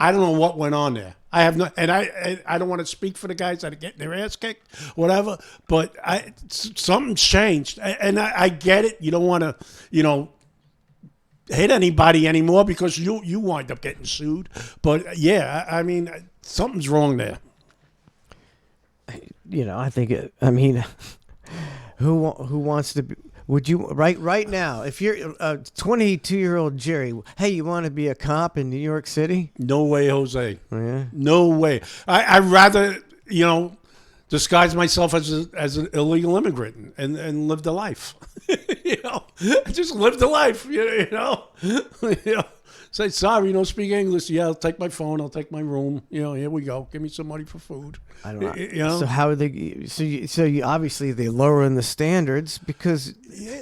U: I don't know what went on there. I have no, and I don't want to speak for the guys that are getting their ass kicked, whatever. But something's changed, and I get it. You don't want to, hit anybody anymore because you wind up getting sued. But yeah, I mean, something's wrong there.
C: I think who wants to be? Would you right now, if you're a 22-year-old Jerry, hey, you want to be a cop in New York City?
U: No way, Jose.
C: Yeah.
U: No way. I'd rather, disguise myself as an illegal immigrant and live the life. Just live the life. Say, sorry, you don't speak English. Yeah, I'll take my phone. I'll take my room. Here we go. Give me some money for food.
C: I don't know. So how are they? So you obviously they're lowering the standards because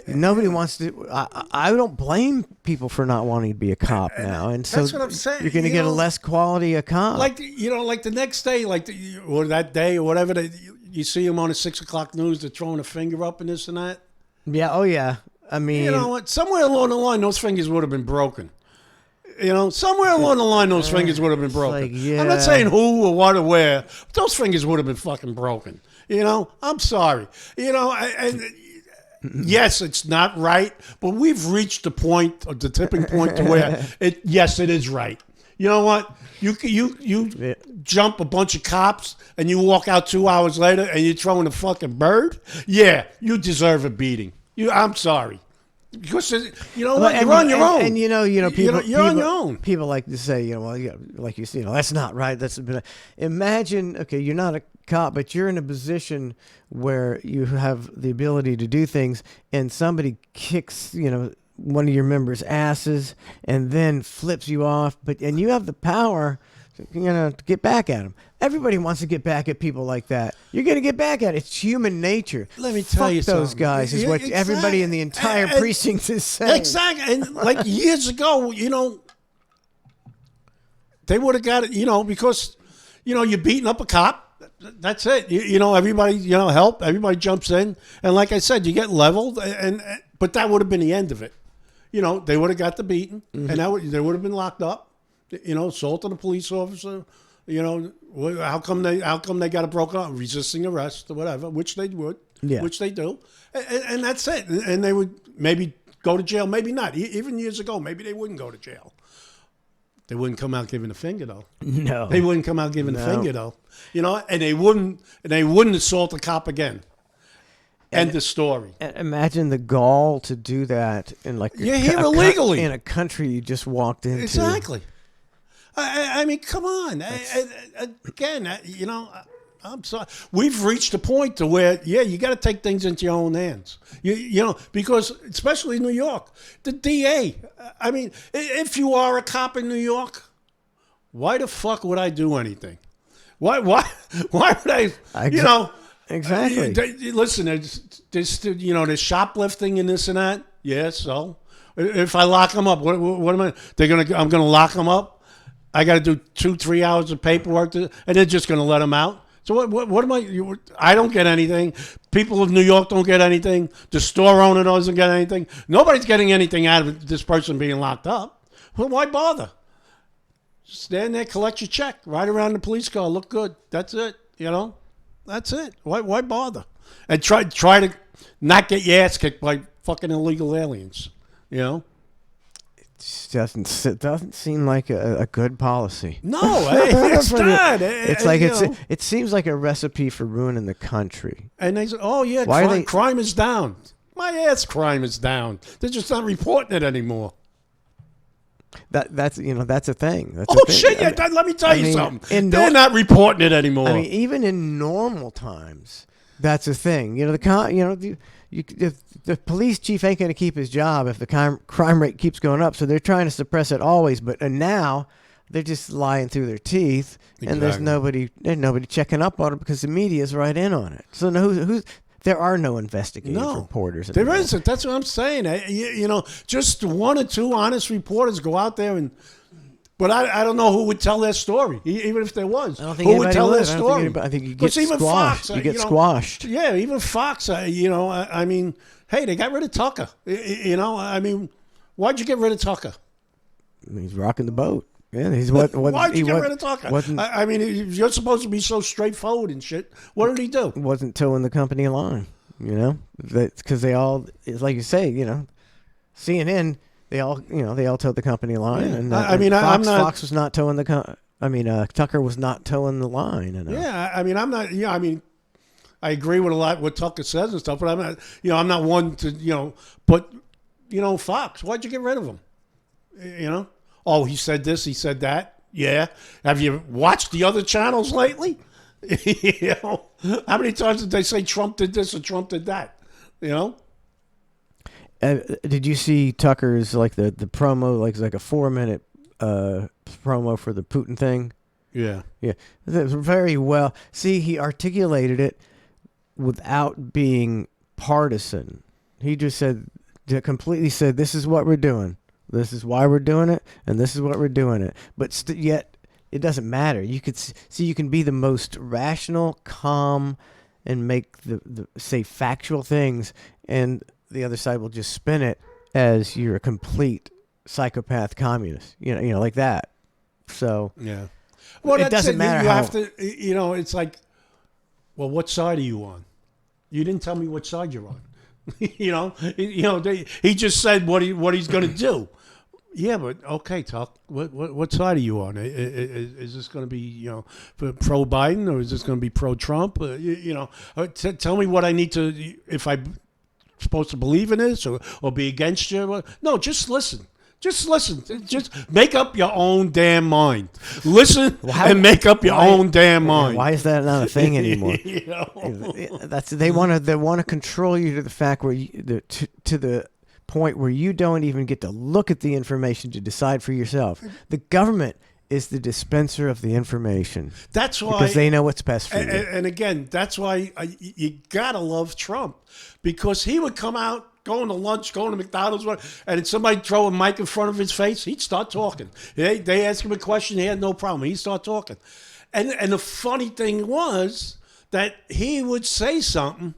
C: nobody wants to. I don't blame people for not wanting to be a cop now, and so
U: that's what I'm saying.
C: You're going to get a less quality a cop.
U: Like the next day, or that day, or whatever. You see them on the 6 o'clock news. They're throwing a finger up and this and that.
C: Yeah. Oh yeah. I mean,
U: you know what? Somewhere along the line, those fingers would have been broken. Somewhere along the line, those fingers would have been broken. I'm not saying who or what or where, but those fingers would have been fucking broken. I'm sorry. And yes, it's not right, but we've reached the point, or the tipping point to where it is right. You know what? You jump a bunch of cops and you walk out 2 hours later and you're throwing a fucking bird? Yeah, you deserve a beating. I'm sorry. Because you're on your own,
C: and people.
U: You're on your own.
C: People like to say, like you see, that's not right. Imagine, okay, you're not a cop, but you're in a position where you have the ability to do things, and somebody kicks, one of your members' asses, and then flips you off, and you have the power, to get back at them. Everybody wants to get back at people like that. You're going to get back at it. It's human nature.
U: Let me tell you
C: those
U: something.
C: guys is what everybody in the entire precinct is saying.
U: Exactly. And like years ago, they would have got it, because, you're beating up a cop. That's it. Everybody, help. Everybody jumps in. And like I said, you get leveled. But that would have been the end of it. They would have got the beating. Mm-hmm. And they would have been locked up. Assault on a police officer. How come they got a broken arm? Resisting arrest or whatever, which they would, which they do, and that's it. And they would maybe go to jail, maybe not. Even years ago, maybe they wouldn't go to jail. They wouldn't come out giving a finger though.
C: No,
U: they wouldn't come out giving a finger though. And they wouldn't assault a cop again. End the story.
C: Imagine the gall to do that in
U: here illegally
C: in a country you just walked into.
U: Exactly. I mean, come on. Again, I'm sorry. We've reached a point to where, you got to take things into your own hands. Because especially in New York, the DA. I mean, if you are a cop in New York, why the fuck would I do anything? Why would I?
C: Exactly.
U: Listen, there's shoplifting and this and that. Yeah, so if I lock them up, what am I? I'm gonna lock them up. I got to do 2-3 hours of paperwork, and they're just going to let them out. So what am I? I don't get anything. People of New York don't get anything. The store owner doesn't get anything. Nobody's getting anything out of this person being locked up. Well, why bother? Stand there, collect your check, ride around in the police car, look good. That's it. That's it. Why bother? And try to not get your ass kicked by fucking illegal aliens.
C: It doesn't seem like a good policy.
U: No, it's not.
C: It seems like a recipe for ruining the country.
U: And they say, "Oh yeah, crime is down." My ass, crime is down. They're just not reporting it anymore.
C: That's a thing.
U: Shit! Yeah, let me tell you something. They're not reporting it anymore.
C: I mean, even in normal times, that's a thing. The police chief ain't going to keep his job if the crime rate keeps going up. So they're trying to suppress it always. But now they're just lying through their teeth, and there's nobody checking up on it because the media's right in on it. So there are no investigative reporters anymore.
U: There isn't. That's what I'm saying. Just 1 or 2 honest reporters go out there and. But I don't know who would tell their story, even if there was.
C: I don't think
U: who would tell their story?
C: I think you get squashed. You get squashed.
U: Yeah, even Fox. I mean, hey, they got rid of Tucker. I mean, why'd you get rid of Tucker?
C: He's rocking the boat. Yeah, he's what?
U: Why'd you
C: he
U: get
C: wa-
U: rid of Tucker?
C: Wasn't
U: I mean, you're supposed to be so straightforward and shit. What did he do?
C: wasn't towing the company line. You know, because they all, it's like you say, you know, CNN, they all towed the company line.
U: Yeah.
C: And
U: I mean,
C: Fox,
U: I'm not.
C: Fox was not towing the. Tucker was not towing the line.
U: Yeah, I mean, I'm not. Yeah, I mean, I agree with a lot what Tucker says and stuff, but I'm not. I'm not one to. But Fox, why'd you get rid of him? Oh, he said this, he said that. Yeah. Have you watched the other channels lately? How many times did they say Trump did this or Trump did that?
C: Did you see Tucker's the promo, like a 4-minute promo for the Putin thing?
U: Yeah.
C: Yeah. That was very well. See, he articulated it without being partisan. He just completely said, this is what we're doing. This is why we're doing it, and this is what we're doing it. But yet, it doesn't matter. You could see you can be the most rational, calm, and make the say factual things, and the other side will just spin it as you're a complete psychopath communist. Like that. So
U: yeah. Well,
C: it doesn't matter.
U: You have to. It's like, well, what side are you on? You didn't tell me what side you're on. He just said what he's going to do. Yeah, but okay, talk. What side are you on? Is this going to be pro Biden or is this going to be pro Trump? Tell me what I need to, if I'm supposed to believe in this or be against you. No, just listen. Just listen. Just make up your own damn mind. Listen and make up your own damn mind.
C: Why is that not a thing anymore? They want to control you to the fact where to the point where you don't even get to look at the information to decide for yourself. The government is the dispenser of the information.
U: That's why,
C: because they know what's best for you.
U: And again, that's why you gotta love Trump, because he would come out. Going to lunch, going to McDonald's, and somebody throw a mic in front of his face, he'd start talking. They ask him a question, he had no problem. He'd start talking. And the funny thing was that he would say something,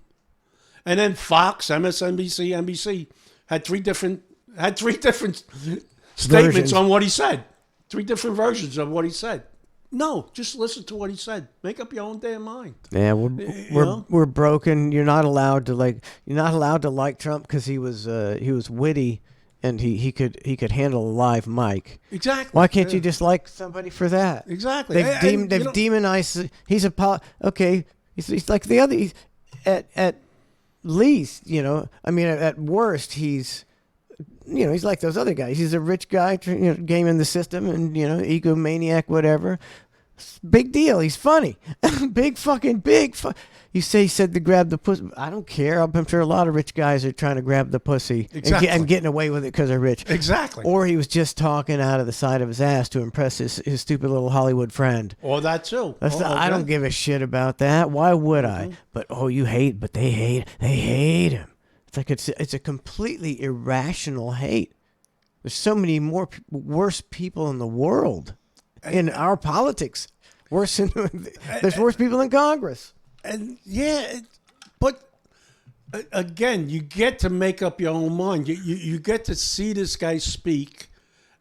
U: and then Fox, MSNBC, NBC had three different statements on what he said. 3 different versions of what he said. No, just listen to what he said. Make up your own damn mind.
C: Yeah, we're broken. You're not allowed to like Trump because he was witty and he could handle a live mic.
U: Exactly.
C: Why can't you just like somebody for that?
U: Exactly.
C: They've demonized. He's okay. He's like the other. At least I mean at worst he's. He's like those other guys. He's a rich guy, gaming the system and, egomaniac, whatever. Big deal. He's funny. Big. You say he said to grab the pussy. I don't care. I'm sure a lot of rich guys are trying to grab the pussy and getting away with it because they're rich.
U: Exactly.
C: Or he was just talking out of the side of his ass to impress his stupid little Hollywood friend.
U: Or that too.
C: I don't give a shit about that. Why would I? But they hate him. It's like it's a completely irrational hate. There's so many more worse people in the world, in our politics. There's worse people in Congress.
U: And but again, you get to make up your own mind. You get to see this guy speak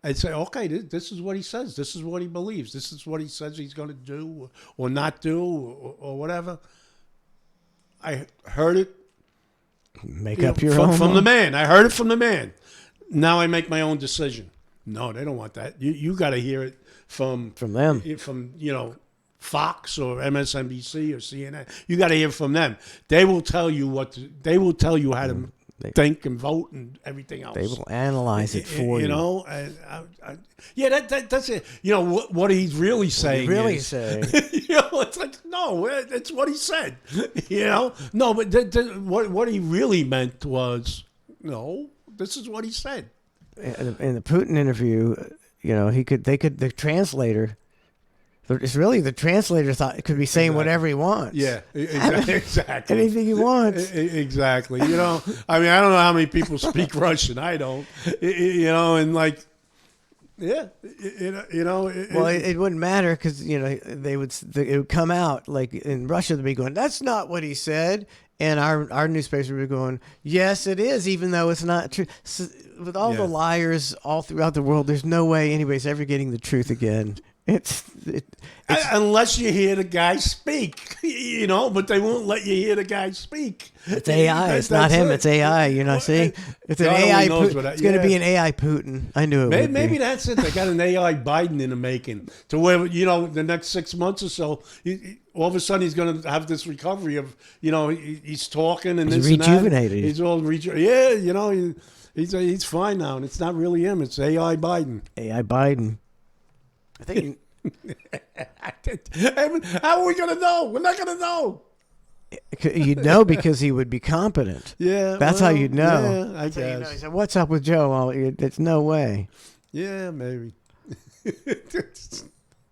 U: and say, okay, this is what he says. This is what he believes. This is what he says he's going to do or not do or whatever. I heard it.
C: Make up your own
U: from the man. I heard it from the man. Now I make my own decision. No, they don't want that. You got to hear it from
C: them.
U: From Fox or MSNBC or CNN. You got to hear from them. They will tell you they will tell you how to think and vote and everything else.
C: They will analyze it for you.
U: That's it. What he's really saying. It's like no, it's what he said. No, but what he really meant was no. This is what he said.
C: In the Putin interview, the translator. It's really the translator thought it could be saying whatever he wants.
U: Yeah, exactly.
C: Anything he wants.
U: Exactly. I mean, I don't know how many people speak Russian. I don't. And like, Yeah, you know.
C: It wouldn't matter because it would come out like in Russia they'd be going, that's not what he said, and our newspapers would be going, yes, it is, even though it's not true. So, with all the liars all throughout the world, there's no way anybody's ever getting the truth again. It's
U: unless you hear the guy speak, but they won't let you hear the guy speak.
C: It's AI. It's not him. It's AI. You're not seeing. It's an AI. It's going to be an AI Putin. I knew it.
U: Maybe that's it. They got an AI Biden in the making, to where the next 6 months or so, all of a sudden he's going to have this recovery of he's talking and
C: he's
U: this
C: rejuvenated.
U: And that. He's all he's fine now, and it's not really him. It's AI Biden.
C: AI Biden. I think.
U: How are we going to know? We're not going to know.
C: You'd know because he would be competent.
U: Yeah,
C: that's how you'd know.
U: Yeah, I guess.
C: He said, "What's up with Joe?" Well, there's no way.
U: Yeah, maybe.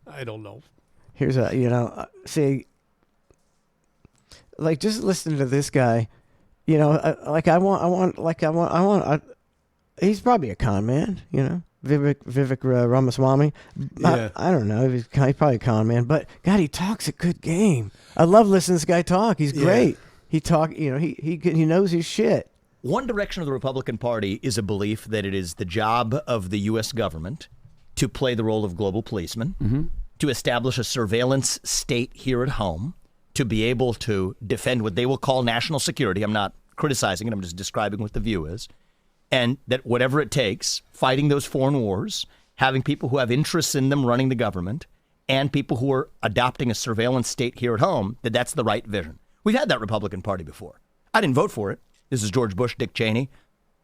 U: I don't know.
C: Here's see, like just listen to this guy. He's probably a con man. Vivek Ramaswamy.
U: Yeah.
C: I don't know. He's probably a con man, but God, he talks a good game. I love listening to this guy talk. He's great. He he knows his shit.
G: One direction of the Republican Party is a belief that it is the job of the U.S. government to play the role of global policeman, to establish a surveillance state here at home, to be able to defend what they will call national security. I'm not criticizing it. I'm just describing what the view is. And that whatever it takes, fighting those foreign wars, having people who have interests in them running the government, and people who are adopting a surveillance state here at home, that's the right vision. We've had that Republican Party before. I didn't vote for it. This is George Bush, Dick Cheney.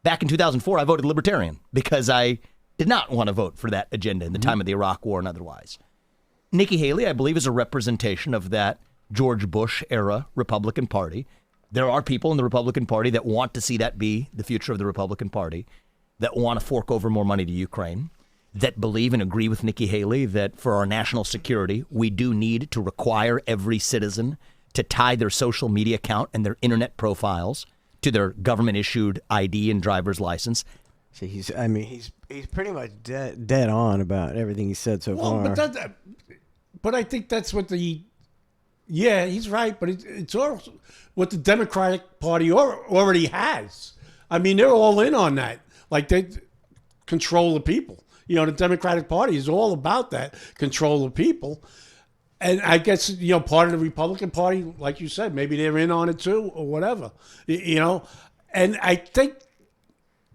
G: Back in 2004, I voted Libertarian because I did not want to vote for that agenda in the time of the Iraq War and otherwise. Nikki Haley, I believe, is a representation of that George Bush era Republican Party. There are people in the Republican Party that want to see that be the future of the Republican Party, that want to fork over more money to Ukraine, that believe and agree with Nikki Haley that for our national security, we do need to require every citizen to tie their social media account and their internet profiles to their government-issued ID and driver's license.
C: See, he's pretty much dead on about everything he said so far.
U: But I think that's what he's right, but it's also what the Democratic Party already has. I mean, they're all in on that. Like, they control the people. The Democratic Party is all about that, control of people. And I guess, part of the Republican Party, like you said, maybe they're in on it too or whatever, And I think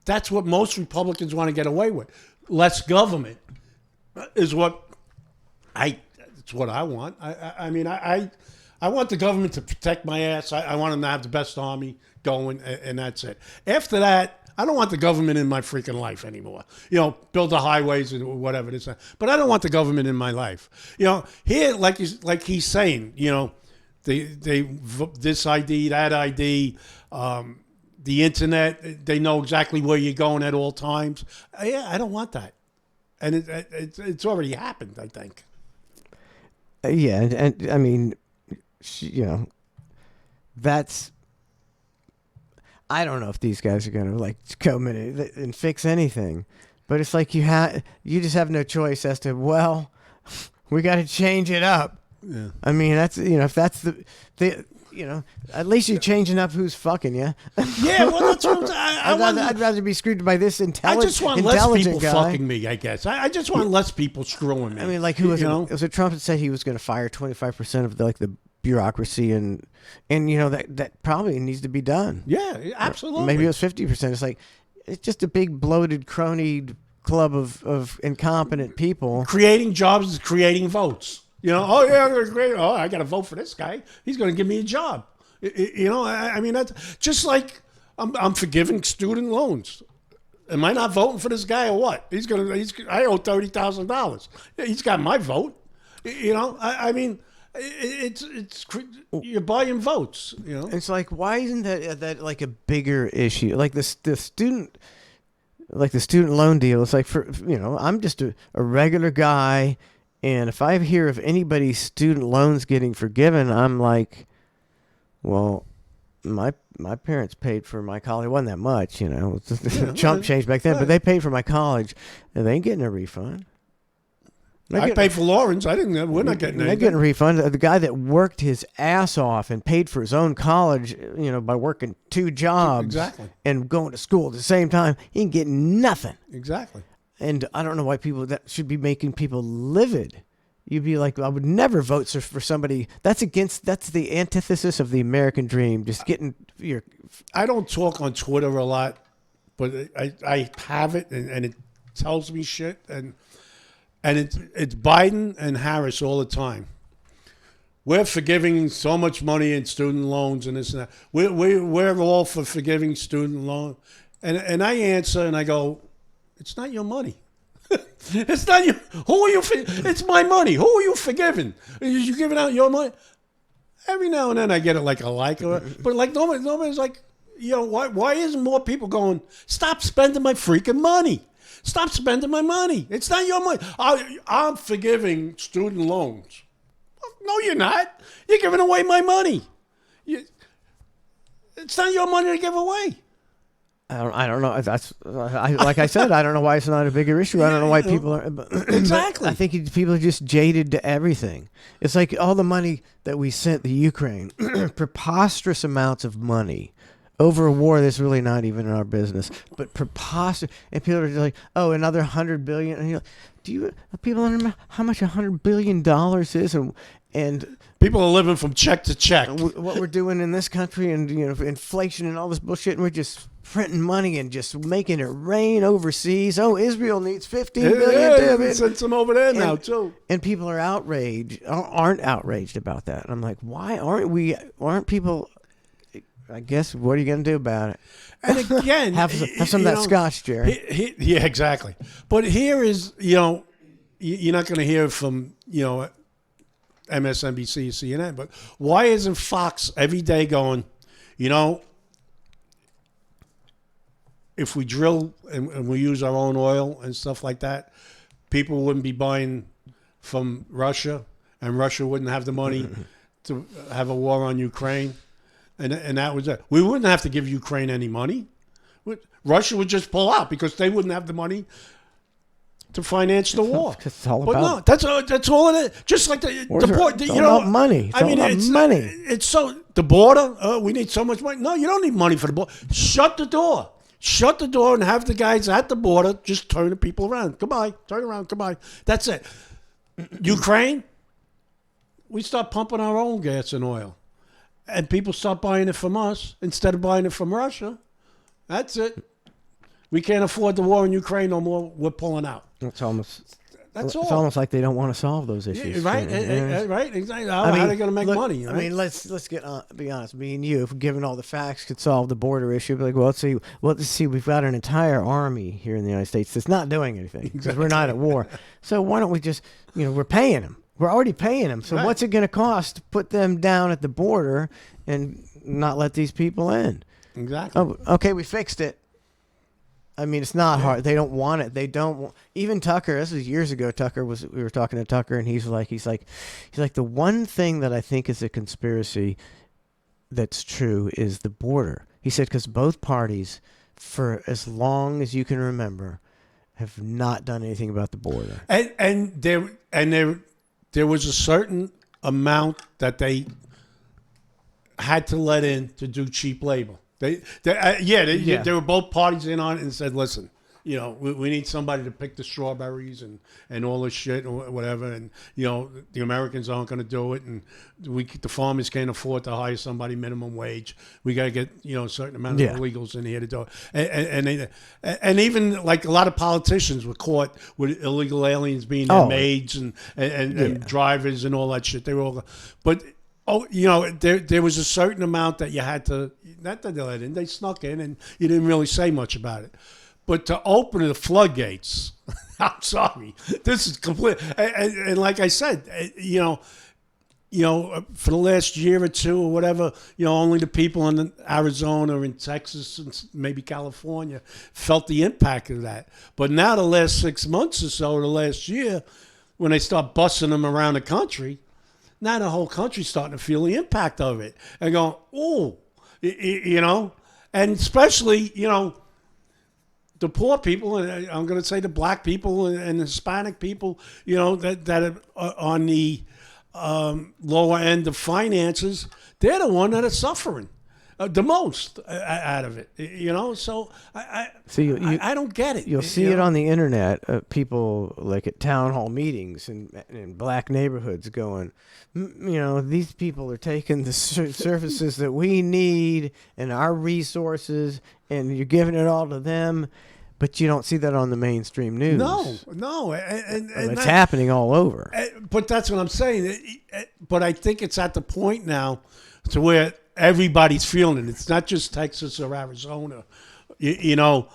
U: that's what most Republicans want to get away with. Less government is what it's what I want. I want the government to protect my ass. I want them to have the best army going, and that's it. After that, I don't want the government in my freaking life anymore. Build the highways and whatever it is. But I don't want the government in my life. Here, like he's saying, they this ID, that ID, the internet. They know exactly where you're going at all times. Yeah, I don't want that, and it's already happened, I think.
C: Yeah, and I mean, that's. I don't know if these guys are gonna come in and fix anything, but it's like you just have no choice as to we got to change it up.
U: Yeah.
C: I mean, that's if that's the at least you're changing up who's fucking you.
U: Yeah, well, that's what
C: I'd rather be screwed by this intelligent.
U: I just want less people
C: guy.
U: fucking me. I guess I just want less people screwing me.
C: I mean, who was it? Was it Trump that said he was going to fire 25% of the bureaucracy and that probably needs to be done.
U: Yeah, absolutely.
C: Maybe it was 50%. It's it's just a big bloated crony club of incompetent people.
U: Creating jobs is creating votes. Oh yeah, they're great. Oh, I got to vote for this guy. He's going to give me a job. I mean, that's just like I'm forgiving student loans. Am I not voting for this guy or what? I owe $30,000. He's got my vote. I mean. It's you're buying votes,
C: It's why isn't that like a bigger issue? Like the student loan deal. It's I'm just a regular guy, and if I hear of anybody's student loans getting forgiven, I'm like, well, my parents paid for my college. It wasn't that much, you know. It was chump change back then, but they paid for my college, and they ain't getting a refund.
U: I paid for Lawrence. I didn't. We're not getting anything.
C: They're getting a refund. The guy that worked his ass off and paid for his own college, you know, by working 2 jobs and going to school at the same time, he ain't getting nothing.
U: Exactly.
C: And I don't know why that should be making people livid. You'd be like, I would never vote for somebody that's the antithesis of the American dream. Just getting your.
U: I don't talk on Twitter a lot, but I have it and it tells me shit and it's Biden and Harris all the time. We're forgiving so much money in student loans and this and that. We're all for forgiving student loan, and I answer and I go, it's not your money. It's not you. Who are you? It's my money. Who are you forgiving? Are you giving out your money? Every now and then I get it like a like, but like nobody's like, you know, why isn't more people going? Stop spending my freaking money. Stop spending my money. It's not your money. I'm forgiving student loans. No, you're not. You're giving away my money. It's not your money to give away.
C: I don't know. That's like I said. I don't know why it's not a bigger issue. I don't know why people are.
U: Exactly.
C: I think people are just jaded to everything. It's like all the money that we sent the Ukraine, preposterous amounts of money over a war that's really not even in our business, but preposterous. And people are just like, oh, another $100 billion. And you're like, people understand how much $100 billion is? And
U: people are living from check to check.
C: What we're doing in this country, and you know, inflation and all this bullshit, and we're just printing money and just making it rain overseas. Oh, Israel needs $15 billion.
U: Yeah, send some over there now too.
C: And people are aren't outraged about that. And I'm like, why aren't people? I guess what are you going to do about it?
U: And again,
C: have some of that scotch, Jerry.
U: Yeah, exactly. But here is, you know, you're not going to hear from, you know, MSNBC, CNN, but why isn't Fox every day going, you know, if we drill and we use our own oil and stuff like that, people wouldn't be buying from Russia, and Russia wouldn't have the money to have a war on Ukraine. And that was it. We wouldn't have to give Ukraine any money. Russia would just pull out because they wouldn't have the money to finance the war.
C: It's all
U: but
C: about
U: that's all it is. Just like the border, you know,
C: about money. It's money.
U: It's so the border. We need so much money. No, you don't need money for the border. Shut the door. Shut the door and have the guys at the border just turn the people around. Goodbye. Turn around. Goodbye. That's it. Ukraine. We start pumping our own gas and oil. And people start buying it from us instead of buying it from Russia. That's it. We can't afford the war in Ukraine no more. We're pulling out.
C: It's almost.
U: That's
C: It's almost like they don't want to solve those issues.
U: Yeah, right? Right? Exactly. How are they going to make money? Right?
C: I mean, let's be honest. Me and you, if given all the facts, could solve the border issue. Be like, well, let's see. We've got an entire army here in the United States that's not doing anything because we're not at war. So why don't we just, you know, we're paying them. We're already paying them. So what's it going to cost to put them down at the border and not let these people in?
U: Exactly.
C: Oh, okay, we fixed it. I mean, it's not hard. They don't want it. They don't. Even Tucker. This was years ago. We were talking to Tucker, and he's like, the one thing that I think is a conspiracy that's true is the border. He said because both parties, for as long as you can remember, have not done anything about the border.
U: And there was a certain amount that they had to let in to do cheap labor. They were both parties in on it and said, listen, you know, we need somebody to pick the strawberries and all this shit or whatever. And, you know, the Americans aren't going to do it. And the farmers can't afford to hire somebody minimum wage. We got to get, you know, a certain amount of illegals in here to do it. And even like a lot of politicians were caught with illegal aliens being their maids and drivers and all that shit. They were all, but you know, there was a certain amount that you had to, not that they let in, they snuck in and you didn't really say much about it. But to open the floodgates, I'm sorry, this is complete. And like I said, you know, for the last year or two or whatever, you know, only the people in Arizona or in Texas and maybe California felt the impact of that. But now the last 6 months or so, the last year, when they start busting them around the country, now the whole country's starting to feel the impact of it and going, oh, You know, and especially, you know, the poor people, and I'm going to say the black people and Hispanic people, you know, that are on the lower end of finances, they're the one that are suffering the most out of it, you know. So I don't get it.
C: You'll see it on the internet. People like at town hall meetings in black neighborhoods going, you know, these people are taking the services that we need and our resources, and you're giving it all to them. But you don't see that on the mainstream news.
U: No, and
C: it's happening all over.
U: But that's what I'm saying. But I think it's at the point now to where everybody's feeling it. It's not just Texas or Arizona. You know,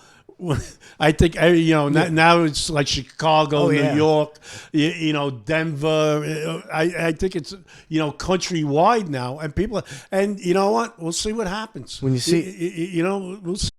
U: I think, you know, now it's like Chicago, New York, you know, Denver. I think it's, you know, countrywide now. And people, and you know what? We'll see what happens.
C: When you see,
U: you know, we'll see.